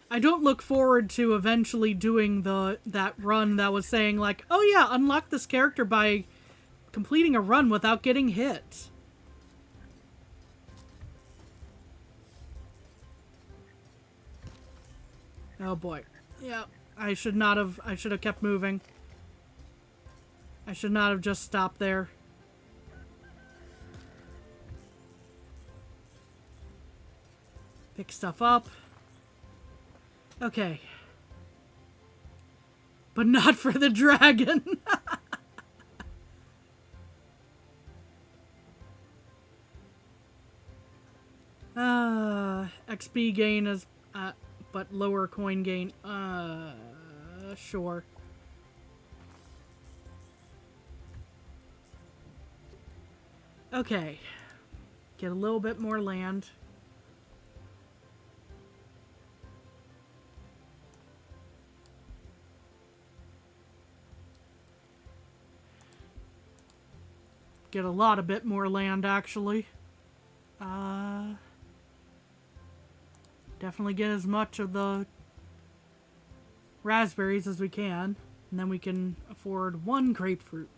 I don't look forward to eventually doing that run that was saying like, oh yeah, unlock this character by completing a run without getting hit. Oh boy. Yeah. I should not have. I should have kept moving. I should not have just stopped there. Pick stuff up. Okay. But not for the dragon. XP gain is, but lower coin gain. Sure. Okay. Get a little bit more land. Get a lot of bit more land, actually. Definitely get as much of the raspberries as we can. And then we can afford one grapefruit.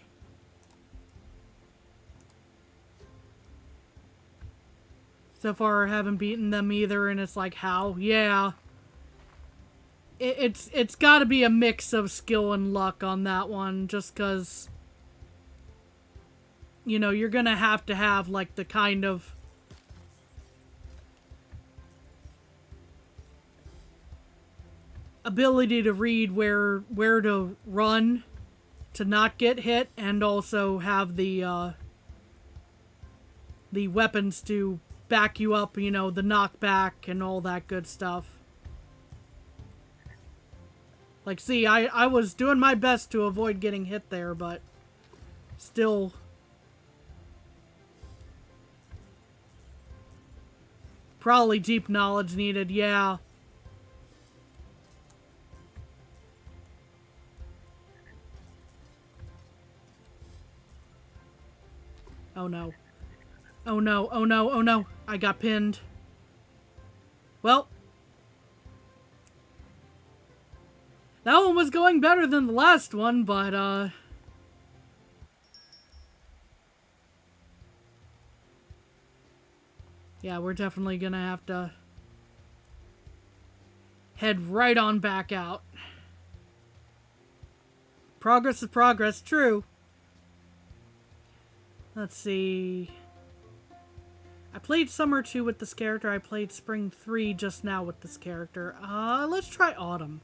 So far, I haven't beaten them either, and it's like, how? Yeah. It's got to be a mix of skill and luck on that one, just because, you know, you're gonna have to have, like, the kind of ability to read where to run to not get hit, and also have the weapons to back you up, you know, the knockback and all that good stuff. Like, see, I was doing my best to avoid getting hit there, but still. Probably deep knowledge needed, yeah. Oh no. Oh no, oh no, oh no. I got pinned. Well. That one was going better than the last one, but, yeah, we're definitely gonna have to head right on back out. Progress is progress, true. Let's see. I played Summer 2 with this character. I played Spring 3 just now with this character. Let's try Autumn.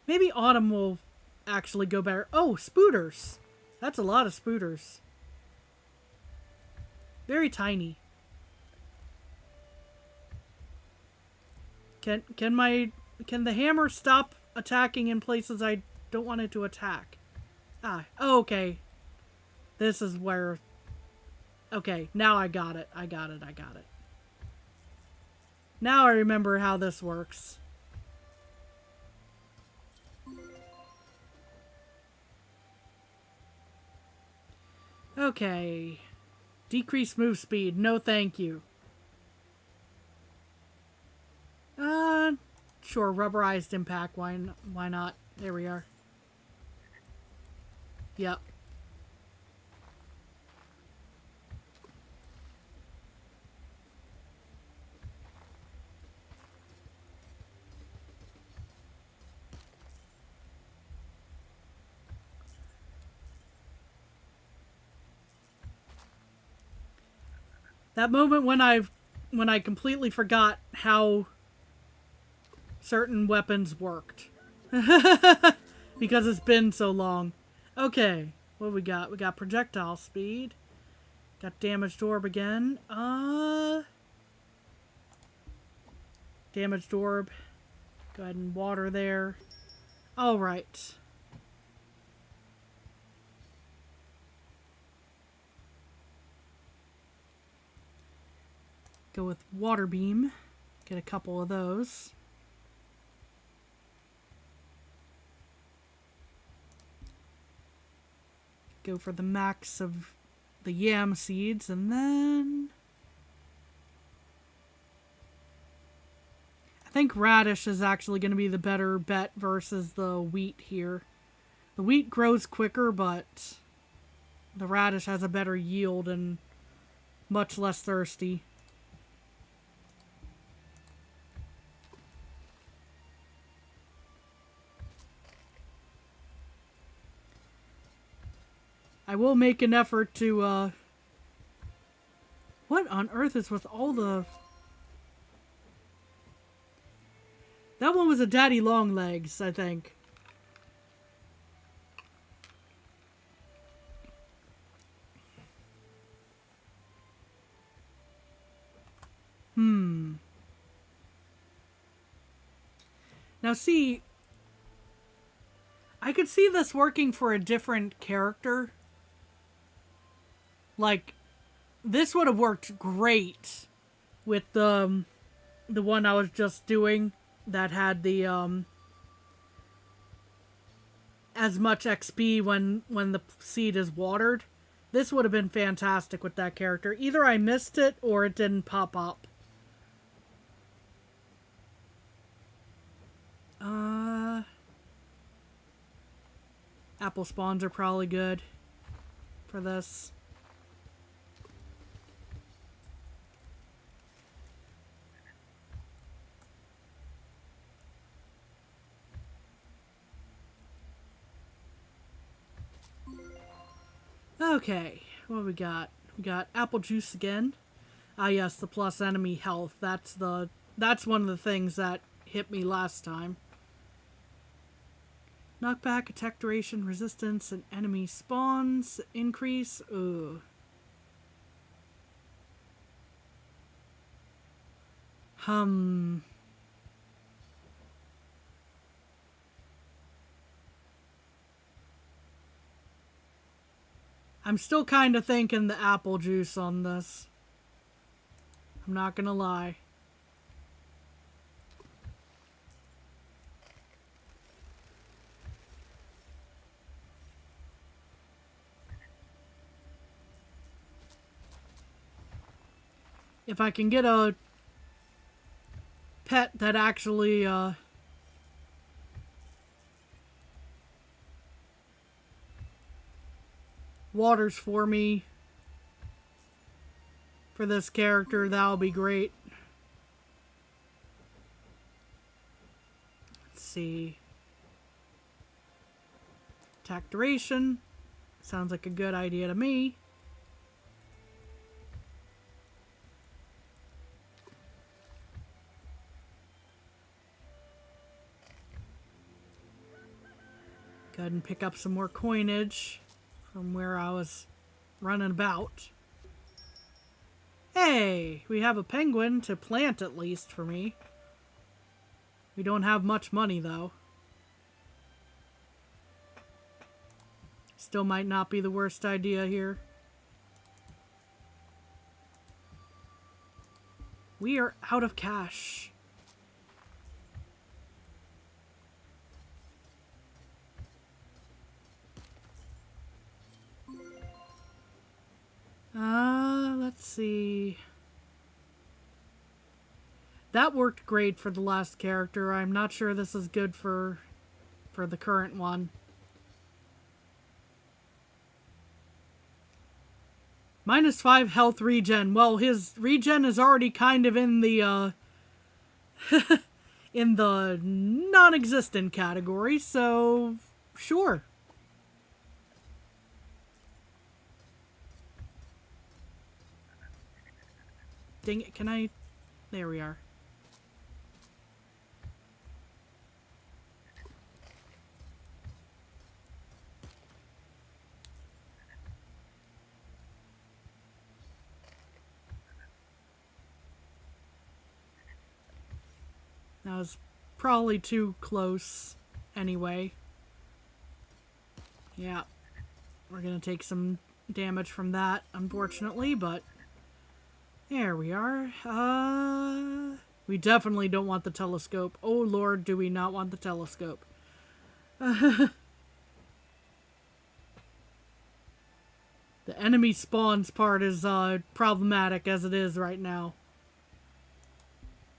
Maybe Autumn will actually go better. Oh, spooters. That's a lot of spooters. Very tiny. Can the hammer stop attacking in places I don't want it to attack? Ah, okay. This is where... Okay, now I got it. I got it. Now I remember how this works. Okay. Decrease move speed. No thank you. Sure, rubberized impact. Why not? There we are. Yep. That moment when I completely forgot how certain weapons worked. Because it's been so long. Okay, what do we got? We got projectile speed. Got damaged orb again. Damaged orb. Go ahead and water there. Alright. Go with water beam. Get a couple of those. Go for the max of the yam seeds, and then I think radish is actually going to be the better bet versus the wheat here. The wheat grows quicker, but the radish has a better yield and much less thirsty. I will make an effort to, what on earth is with all the... That one was a daddy long legs, I think. Now see, I could see this working for a different character. Like, this would have worked great with the one I was just doing that had the as much XP when the seed is watered. This would have been fantastic with that character. Either I missed it or it didn't pop up. Apple spawns are probably good for this. Okay, what we got? We got apple juice again. Ah yes, the plus enemy health. That's one of the things that hit me last time. Knockback, attack duration, resistance, and enemy spawns increase. Ugh. I'm still kind of thinking the apple juice on this. I'm not gonna lie. If I can get a pet that actually waters for me for this character, that'll be great. Let's see. Attack duration. Sounds like a good idea to me. Go ahead and pick up some more coinage from where I was running about. Hey, we have a penguin to plant at least for me. We don't have much money though. Still might not be the worst idea here. We are out of cash. Let's see. That worked great for the last character. I'm not sure this is good for the current one. -5 health regen. Well, his regen is already kind of in the in the non-existent category, so sure. Dang it, can I... There we are. That was probably too close anyway. Yeah. We're gonna take some damage from that, unfortunately, but... There we are. We definitely don't want the telescope. Oh lord, do we not want the telescope. The enemy spawns part is problematic as it is right now.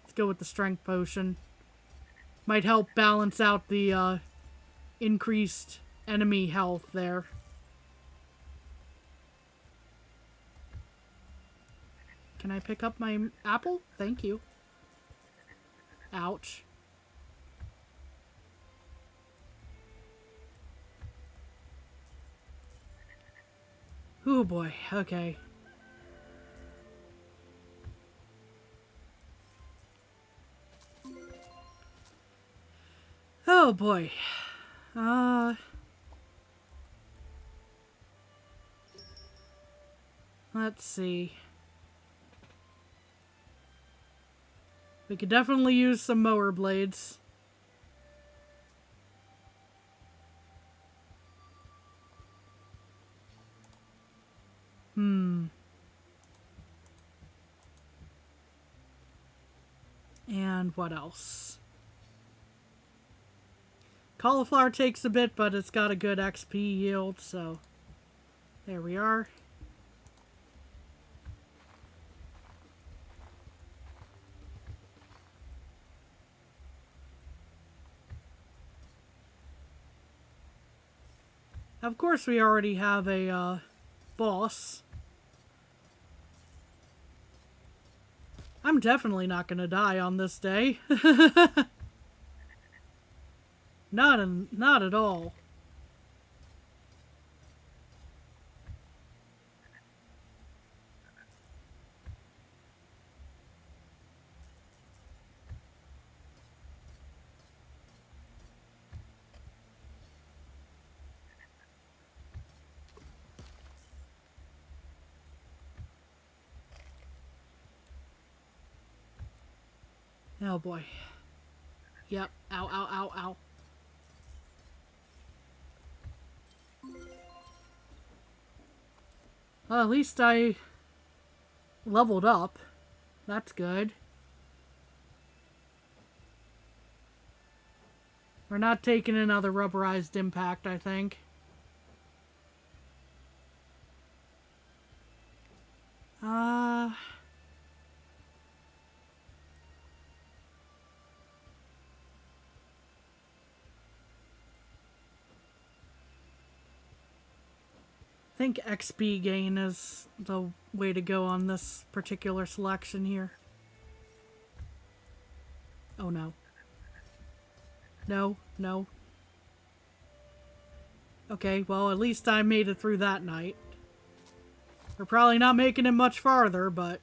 Let's go with the strength potion. Might help balance out the increased enemy health there. Can I pick up my apple? Thank you. Ouch. Oh boy, okay. Oh boy. Let's see. We could definitely use some mower blades. And what else? Cauliflower takes a bit, but it's got a good XP yield, so there we are. Of course, we already have a boss. I'm definitely not gonna die on this day. Not at all. Oh boy. Yep. Ow, ow, ow, ow. Well, at least I leveled up. That's good. We're not taking another rubberized impact, I think. I think XP gain is the way to go on this particular selection here. Oh no. No, no. Okay, well at least I made it through that night. We're probably not making it much farther, but...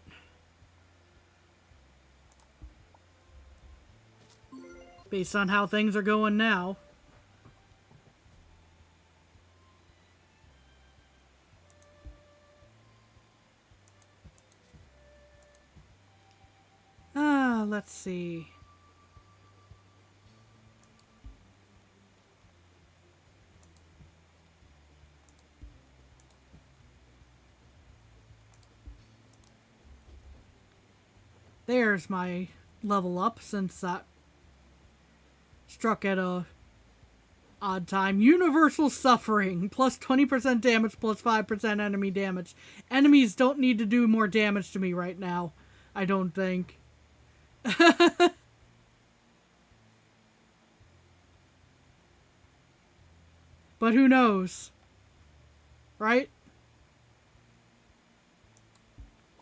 based on how things are going now. Let's see. There's my level up, since that struck at a odd time. Universal suffering. Plus 20% damage, plus 5% enemy damage. Enemies don't need to do more damage to me right now, I don't think. But who knows? Right?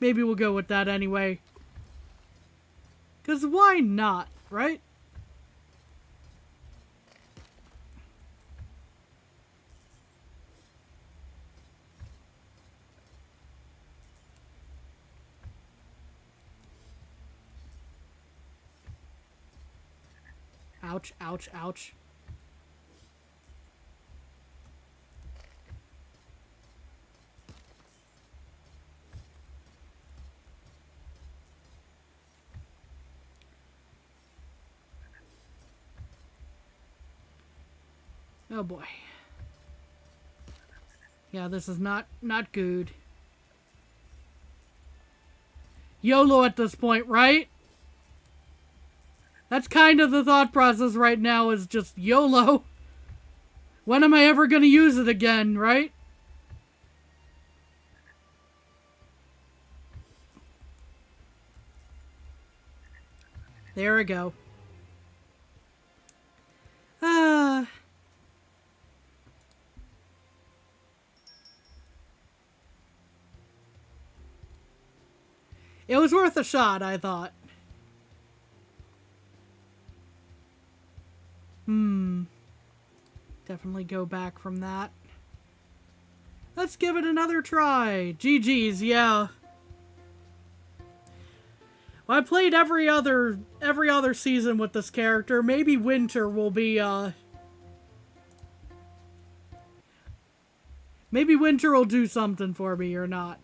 Maybe we'll go with that anyway. 'Cause why not, right? Ouch, ouch, ouch. Oh boy. Yeah, this is not good. YOLO at this point, right? That's kind of the thought process right now, is just YOLO. When am I ever going to use it again, right? There we go. It was worth a shot, I thought. Definitely go back from that. Let's give it another try. GG's, yeah. Well, I played every other season with this character. Maybe winter will be, maybe winter will do something for me or not.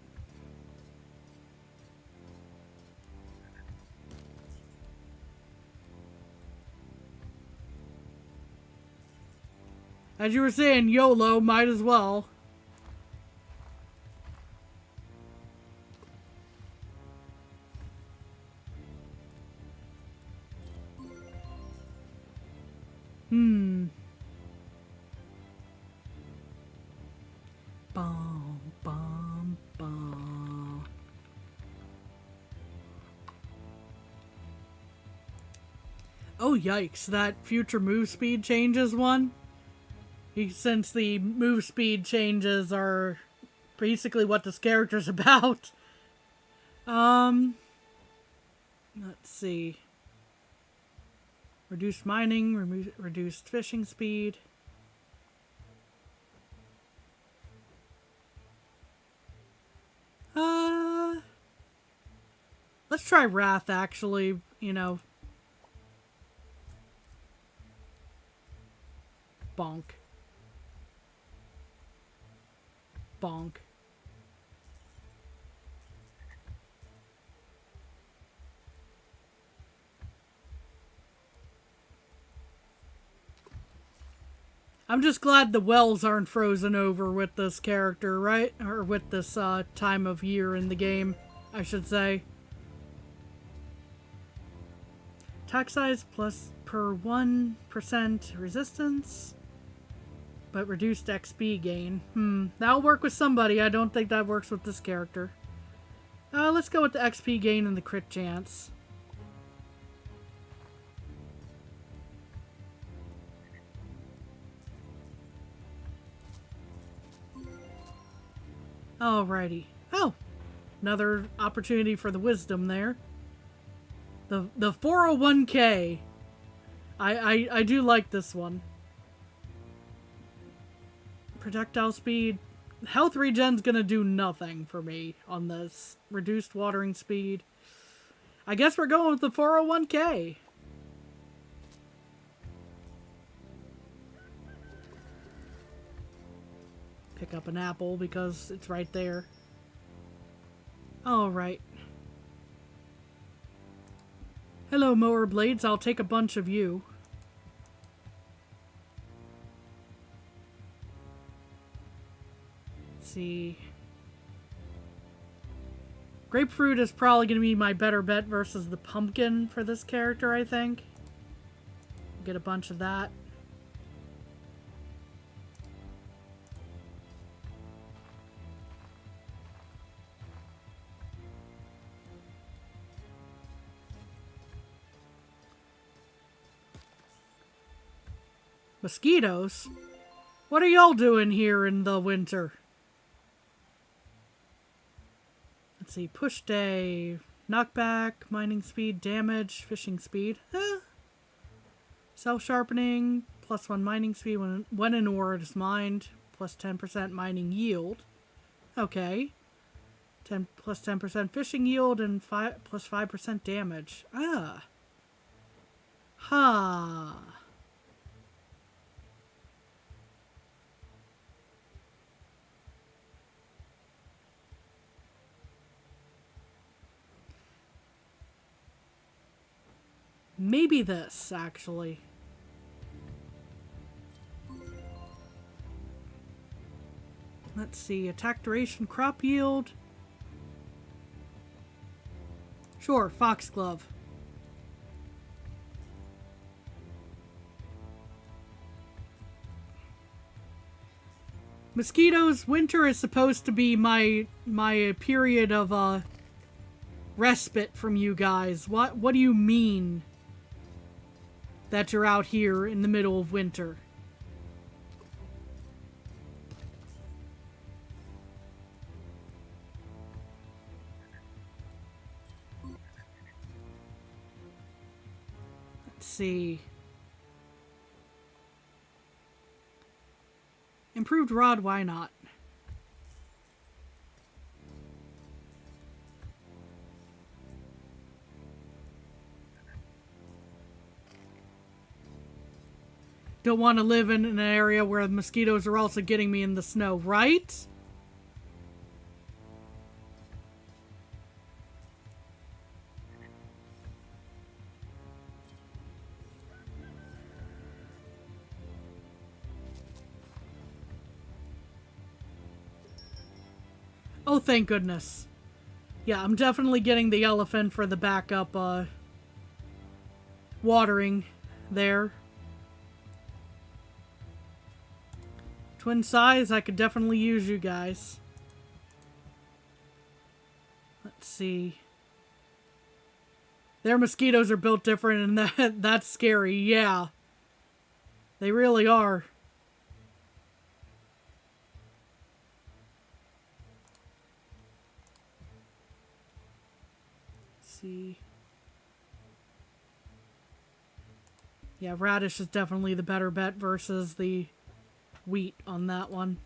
As you were saying, YOLO, might as well. Bum, bum, bum. Oh, yikes. That future move speed changes one? Since the move speed changes are basically what this character's about. Let's see. Reduced mining, reduced fishing speed. Let's try Wrath, actually, you know. Bonk. Bonk. I'm just glad the wells aren't frozen over with this character, right? Or with this time of year in the game, I should say. Attack size plus per 1% resistance, but reduced XP gain. That'll work with somebody. I don't think that works with this character. Let's go with the XP gain and the crit chance. Alrighty. Oh, another opportunity for the wisdom there. The 401k. I do like this one. Projectile speed. Health regen's gonna do nothing for me on this. Reduced watering speed. I guess we're going with the 401k. Pick up an apple because it's right there. Alright. Hello, mower blades. I'll take a bunch of you. Let's see. Grapefruit is probably going to be my better bet versus the pumpkin for this character, I think. Get a bunch of that. Mosquitoes? What are y'all doing here in the winter? Let's see. Push day. Knockback. Mining speed. Damage. Fishing speed. Self-sharpening. +1 mining speed when an ore is mined. Plus 10% mining yield. Okay. 10% fishing yield and plus 5% damage. Ah. Ha. Maybe this, actually. Let's see. Attack duration, crop yield. Sure, foxglove. Mosquitoes, winter is supposed to be my period of respite from you guys. What do you mean that you're out here in the middle of winter? Let's see. Improved rod, why not? don't want to live in an area where the mosquitoes are also getting me in the snow, right? Oh, thank goodness. Yeah, I'm definitely getting the elephant for the backup, watering there. Twin size, I could definitely use you guys. Let's see. Their mosquitoes are built different and that's scary, yeah. They really are. Let's see. Yeah, radish is definitely the better bet versus the wheat on that one.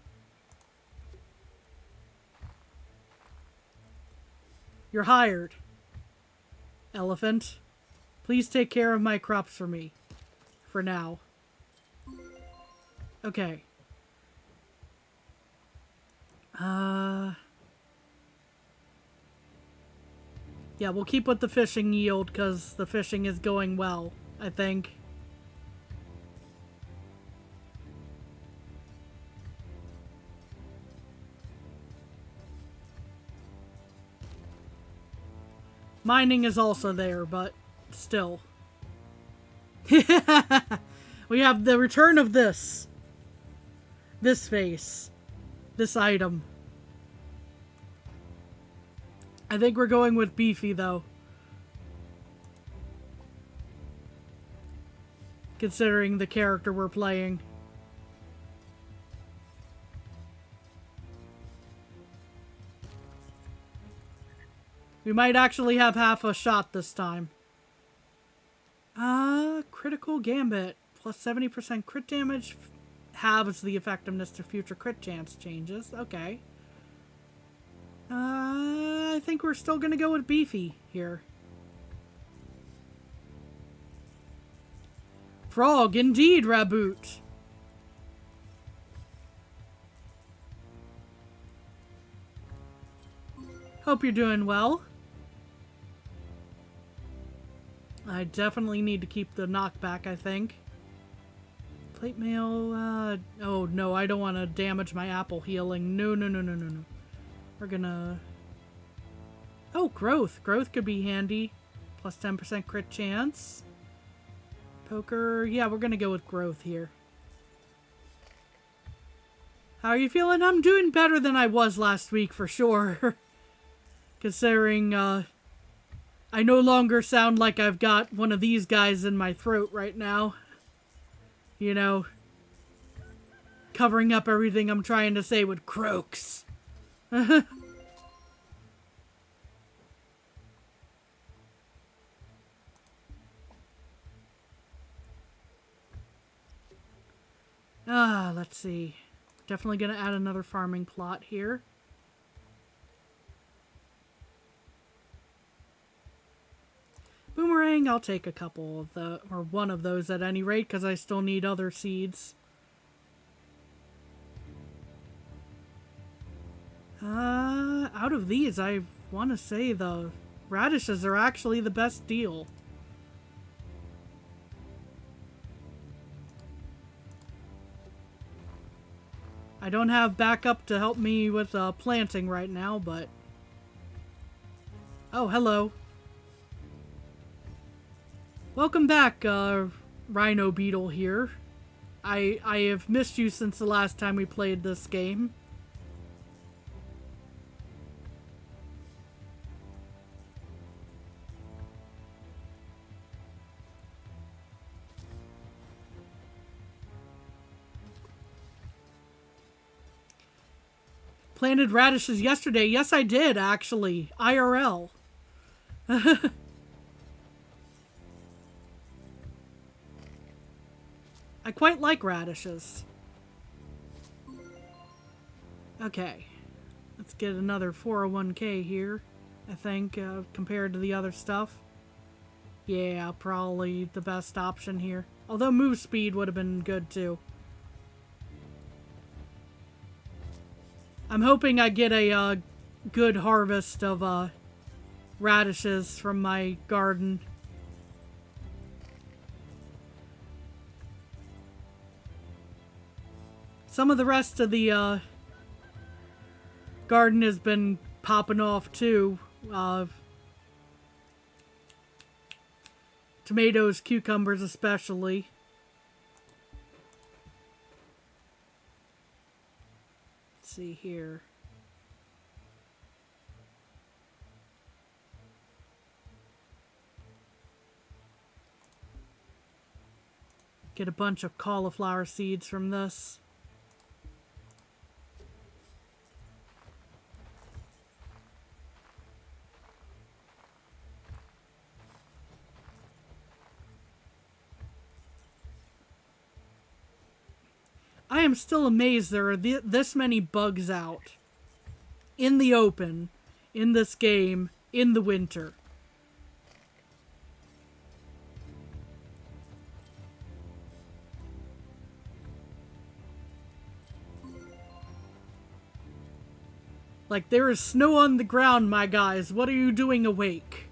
You're hired. Elephant. Please take care of my crops for me. For now. Okay. Yeah, we'll keep with the fishing yield because the fishing is going well, I think. Mining is also there, but still. We have the return of this. This face. This item. I think we're going with beefy, though. Considering the character we're playing. We might actually have half a shot this time. Critical Gambit. Plus 70% crit damage. Halves the effectiveness to future crit chance changes. Okay. I think we're still gonna go with beefy here. Frog, indeed, Raboot. Hope you're doing well. I definitely need to keep the knockback, I think. Plate mail, oh no, I don't want to damage my apple healing. No. We're gonna... Oh, growth. Growth could be handy. Plus 10% crit chance. Poker, yeah, we're gonna go with growth here. How are you feeling? I'm doing better than I was last week, for sure. Considering, I no longer sound like I've got one of these guys in my throat right now. You know, covering up everything I'm trying to say with croaks. Let's see. Definitely gonna add another farming plot here. Boomerang, I'll take a couple of the, or one of those at any rate, because I still need other seeds. Out of these, I want to say the radishes are actually the best deal. I don't have backup to help me with planting right now, but... Oh, hello. Welcome back, Rhino Beetle here. I have missed you since the last time we played this game. Planted radishes yesterday. Yes, I did, actually. IRL. I quite like radishes. Okay. Let's get another 401k here, I think, compared to the other stuff. Yeah, probably the best option here. Although move speed would have been good too. I'm hoping I get a good harvest of radishes from my garden. Some of the rest of the garden has been popping off too. Tomatoes, cucumbers especially. Let's see here. Get a bunch of cauliflower seeds from this. I am still amazed there are this many bugs out in the open, in this game, in the winter. Like, there is snow on the ground, my guys. What are you doing awake?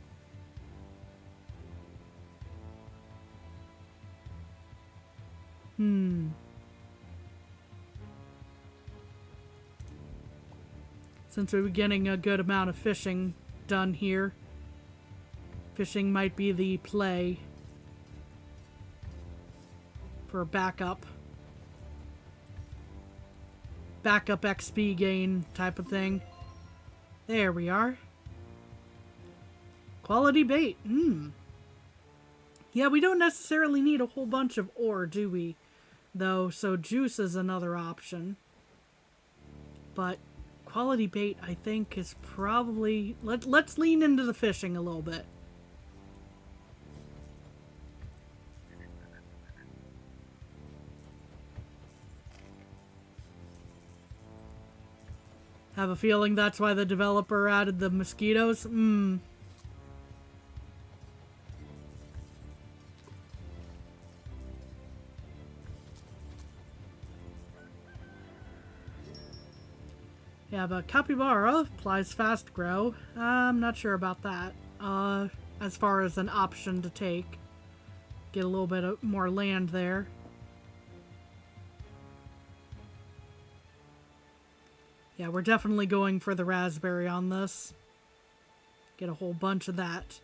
Since we're getting a good amount of fishing done here, fishing might be the play for backup. Backup XP gain type of thing. There we are. Quality bait. Yeah, we don't necessarily need a whole bunch of ore, do we? Though, so juice is another option. But quality bait, I think, is probably... Let's lean into the fishing a little bit. Have a feeling that's why the developer added the mosquitoes? Yeah, but capybara applies fast grow. I'm not sure about that. As far as an option to take. Get a little bit of more land there. Yeah, we're definitely going for the raspberry on this. Get a whole bunch of that.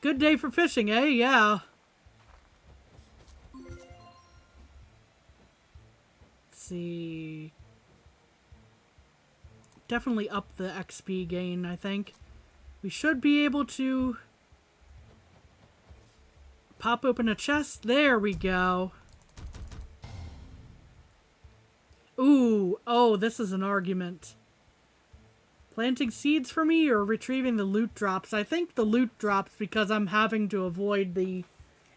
Good day for fishing, eh? Yeah. Let's see. Definitely up the XP gain, I think. We should be able to pop open a chest. There we go. Ooh, oh, this is an argument. Planting seeds for me or retrieving the loot drops? I think the loot drops because I'm having to avoid the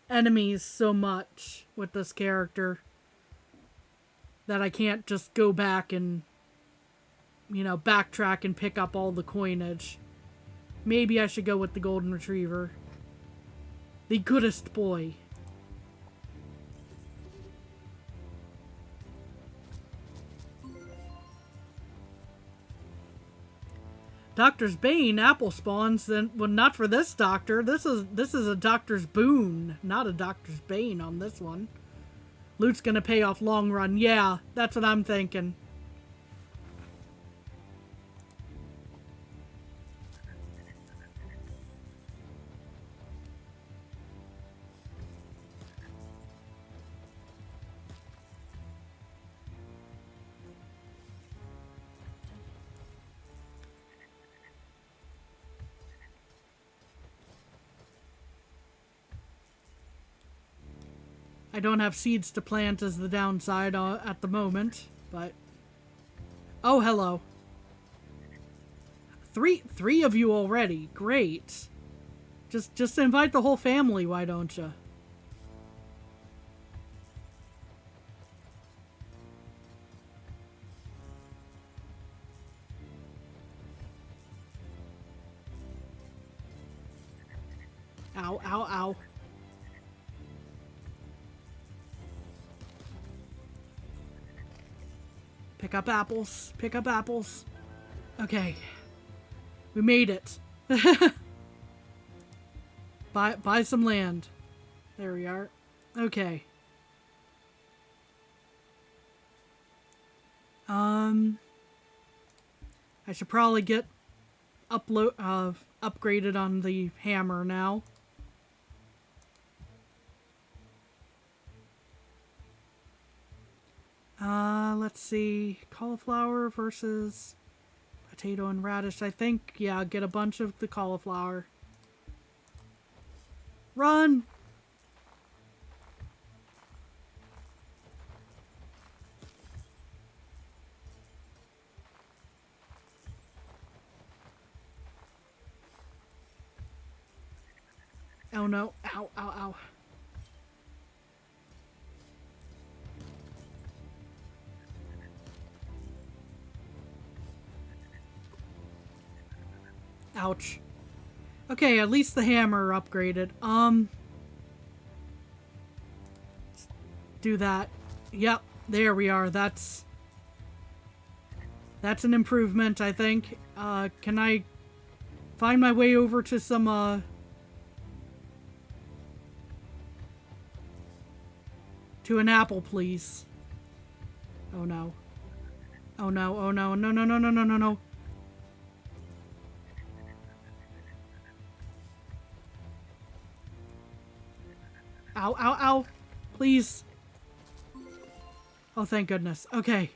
enemies so much with this character that I can't just go back and, you know, backtrack and pick up all the coinage. Maybe I should go with the golden retriever. The goodest boy. Doctor's Bane, apple spawns, then well, not for this doctor. This is a doctor's boon, not a doctor's bane on this one. Loot's gonna pay off long run. Yeah, that's what I'm thinking. I don't have seeds to plant as the downside at the moment, but... Oh, hello. Three of you already. Great. Just invite the whole family, why don't you? Ow, ow, ow. Pick up apples. Pick up apples. Okay. We made it. Buy some land. There we are. Okay. I should probably get upgraded on the hammer now. Let's see. Cauliflower versus potato and radish. I think, yeah, get a bunch of the cauliflower. Run! Oh no. Ow, ow, ow. Ouch. Okay, at least the hammer upgraded. Do that. Yep, there we are. That's an improvement, I think. Can I find my way over to some, to an apple, please? Oh no. Oh no, oh no, no, no, no, no, no, no, no. Ow, ow, ow. Please. Oh, thank goodness. Okay.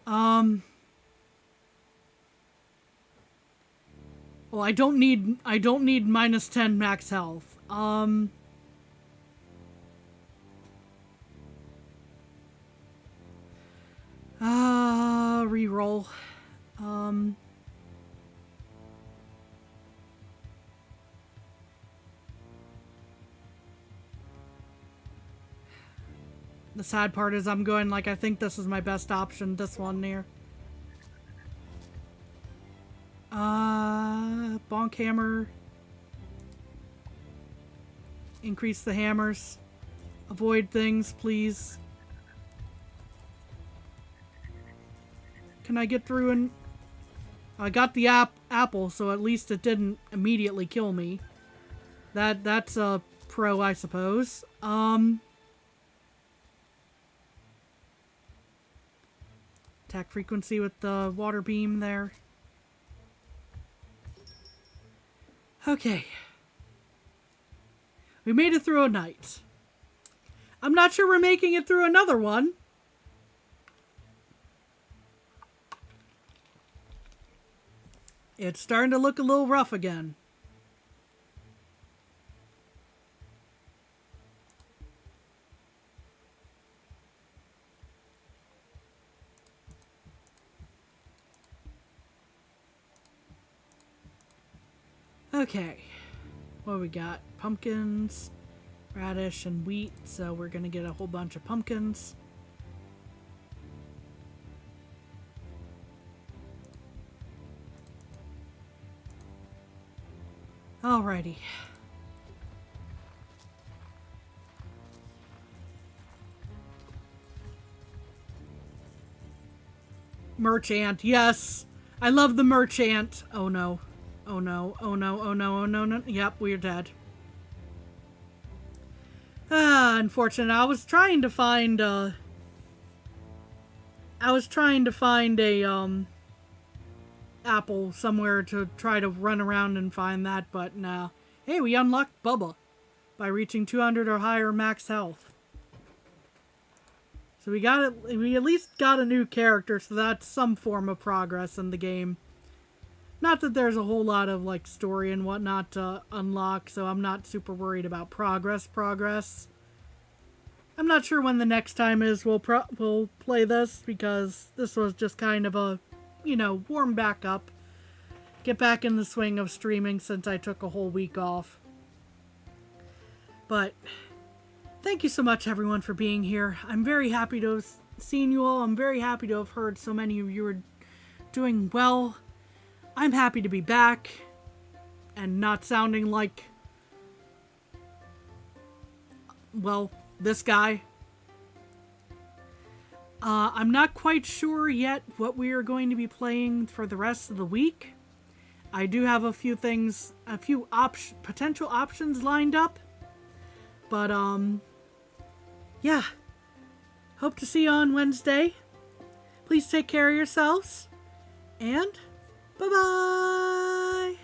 Well, I don't need -10 max health. Reroll. The sad part is I'm going like I think this is my best option, this one here. Bonk hammer. Increase the hammers. Avoid things, please. Can I get through and... I got the apple, so at least it didn't immediately kill me. That's a pro, I suppose. Attack frequency with the water beam there. Okay. We made it through a night. I'm not sure we're making it through another one. It's starting to look a little rough again. Okay, what we got? Pumpkins, radish, and wheat, so we're gonna get a whole bunch of pumpkins. Alrighty. Merchant, yes! I love the merchant! Oh no. Oh no, oh no, oh no, oh no, no. Yep, we're dead. Unfortunate. I was trying to find a apple somewhere to try to run around and find that, but nah. Hey, we unlocked Bubba by reaching 200 or higher max health. So we at least got a new character, so that's some form of progress in the game. Not that there's a whole lot of, like, story and whatnot to unlock, so I'm not super worried about progress. I'm not sure when the next time is we'll play this, because this was just kind of a, you know, warm back up. Get back in the swing of streaming since I took a whole week off. But thank you so much, everyone, for being here. I'm very happy to have seen you all. I'm very happy to have heard so many of you are doing well. I'm happy to be back and not sounding like, well, this guy. I'm not quite sure yet what we are going to be playing for the rest of the week. I do have a few potential options lined up. But, yeah. Hope to see you on Wednesday. Please take care of yourselves. And bye-bye.